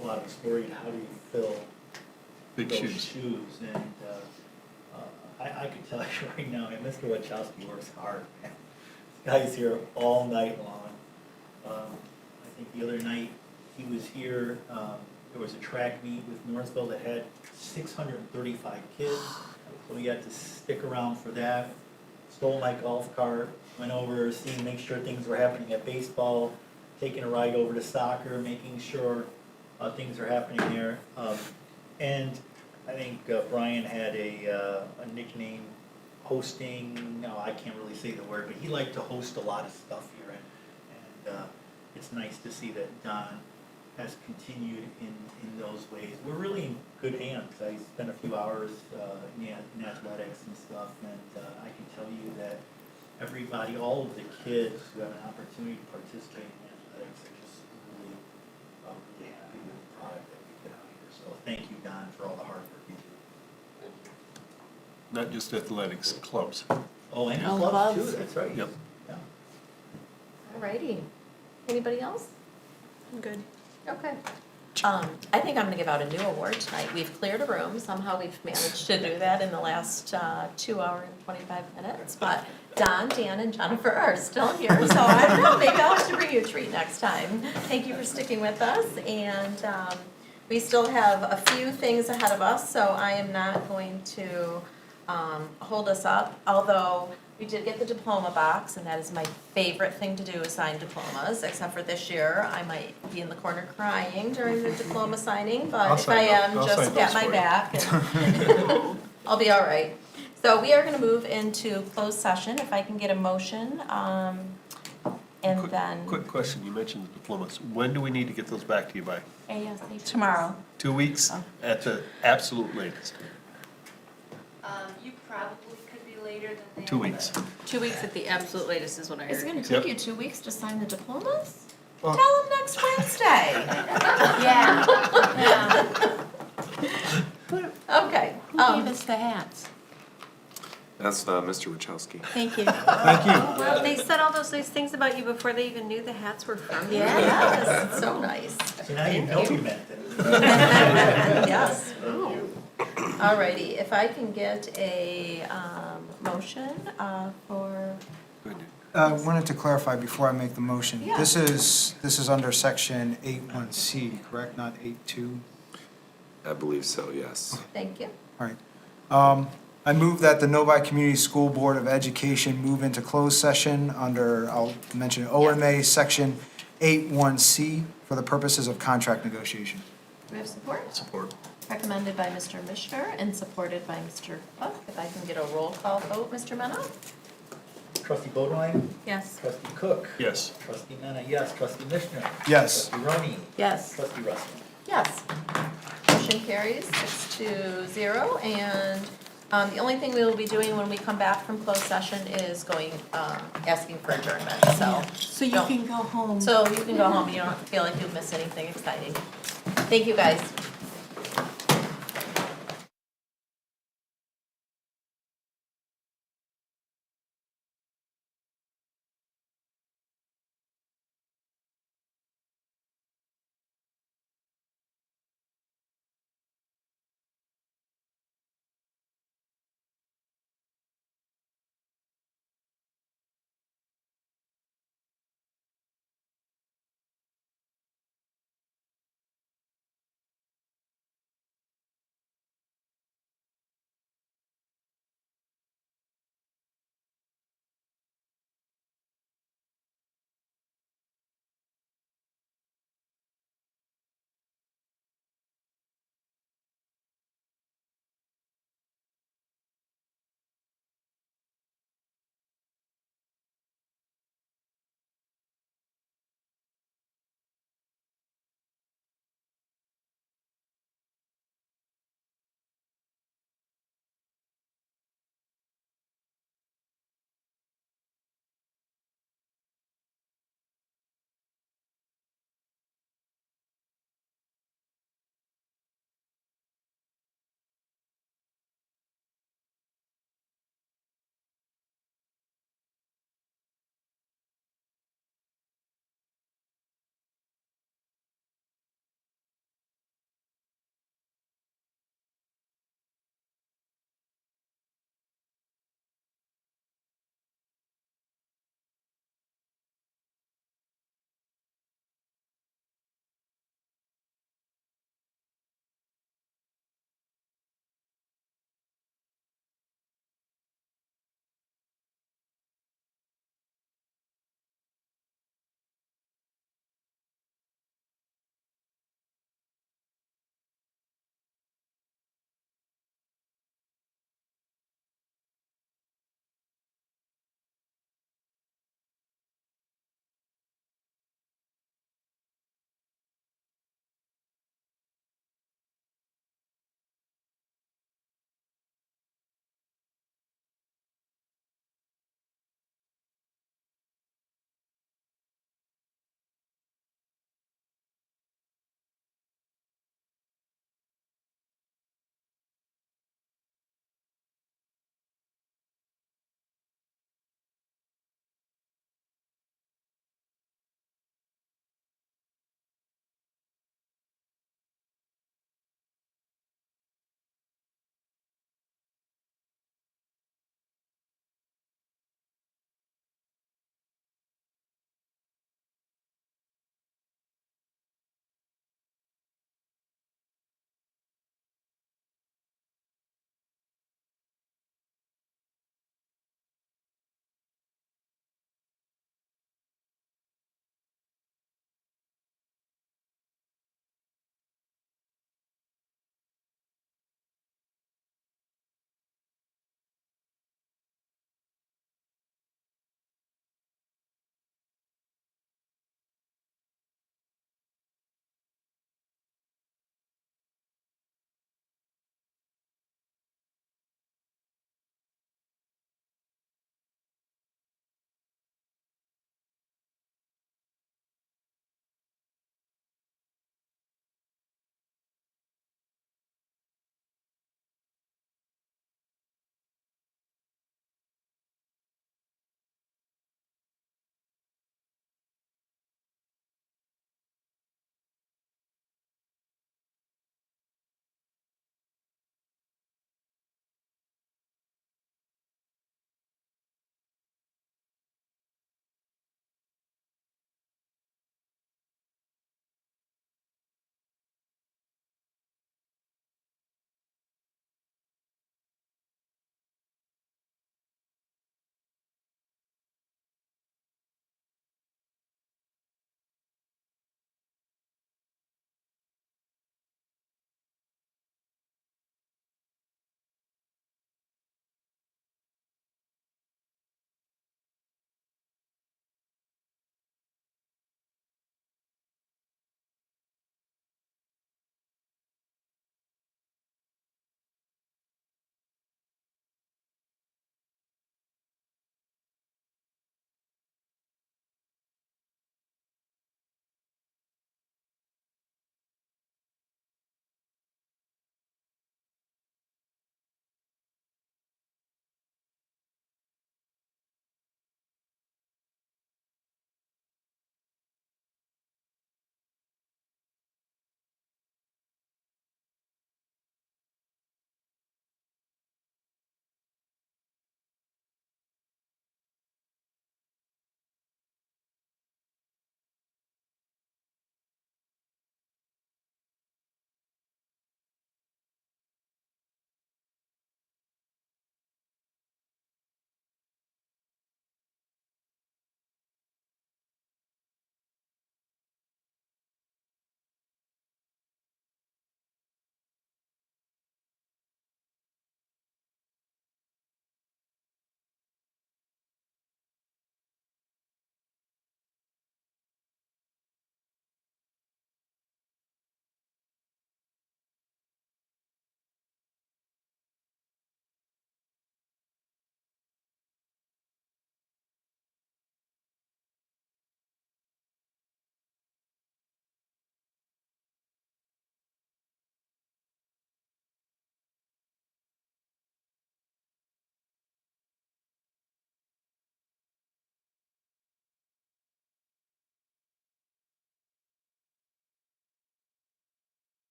a lot of us worried, how do you fill Big those shoes. shoes? And I could tell you right now, and Mr. Wachowski works hard, man. This guy's here all night long. I think the other night, he was here, there was a track meet with Northville that had 635 kids. So we got to stick around for that. Stole my golf cart, went over, seeing, make sure things were happening at baseball, taking a ride over to soccer, making sure things are happening there. And I think Brian had a nickname, hosting, no, I can't really say the word, but he liked to host a lot of stuff here. And it's nice to see that Don has continued in those ways. We're really in good hands. I spent a few hours in athletics and stuff, and I can tell you that everybody, all of the kids who have an opportunity to participate in athletics are just really, really happy with the product that we put out here. So thank you, Don, for all the hard work you do. Not just athletics, clubs. Oh, and All clubs clubs. too, that's right. Yep. Yeah. Alrighty. Anybody else? I'm good. Okay. I think I'm gonna give out a new award tonight. We've cleared a room. Somehow we've managed to do that in the last 2 hours and 25 minutes. But Don, Dan, and Jennifer are still here, so I don't know, maybe I'll have to bring you a treat next time. Thank you for sticking with us, and we still have a few things ahead of us, so I am not going to hold us up, although we did get the diploma box, and that is my favorite thing to do, is sign diplomas, except for this year, I might be in the corner crying during the diploma signing, but I'll if I sign am, those. I'll just sign pat those my for you. back, and I'll be all right. So we are gonna move into closed session, if I can get a motion, and then Quick question, you mentioned the diplomas. When do we need to get those back to you by? ASAP. Tomorrow. 2 weeks at the absolute latest? You probably could be later than that. 2 weeks. 2 weeks at the absolute latest is what I heard. Is it gonna Yep. take you 2 weeks to sign the diplomas? Well- Tell them next Wednesday. Okay. Who gave us the hats? That's Mr. Wachowski. Thank you. Thank you. Well, they said all those nice things about you before they even knew the hats were from you. Yes, so nice. So now you know you meant it. Yes. Alrighty, if I can get a motion for, I wanted to clarify before I make the motion. Yeah. This is under section 8.1C, correct, not 8.2? I believe so, yes. thank you. All right. I move that the Novi Community School Board of Education move into closed session under, I'll mention OMA section 8.1C for the purposes of contract negotiation. Do we have support? Support. Recommended by Mr. Mishner and supported by Mr. Cook. If I can get a roll call vote, Mr. Mena? Trustee Bodwine, Yes. trustee Cook, Yes. trustee Mena, yes, trustee Mishner. Yes. Trustee Roney, Yes. trustee Russell. Yes. Motion carries 6-0, and the only thing we will be doing when we come back from closed session is going, asking for adjournment, so. So you don't- can go home. So you can go home, you don't have to feel like you'll miss anything exciting. Thank you, guys.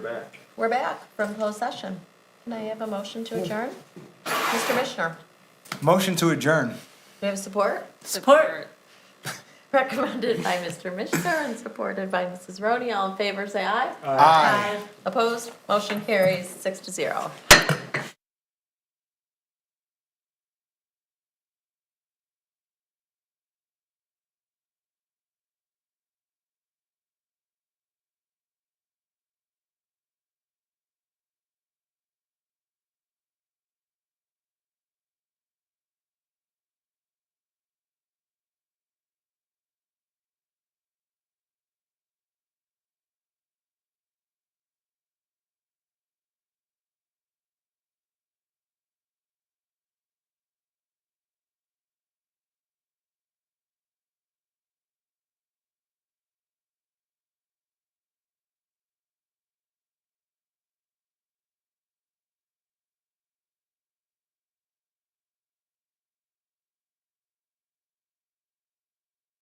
back. We're back from closed session. Can I have a motion to adjourn? Mr. Mishner, Motion to adjourn. do we have support? Support. Recommended by Mr. Mishner and supported by Mrs. Roney. All in favor, say aye. Aye. Opposed? Motion carries 6-0.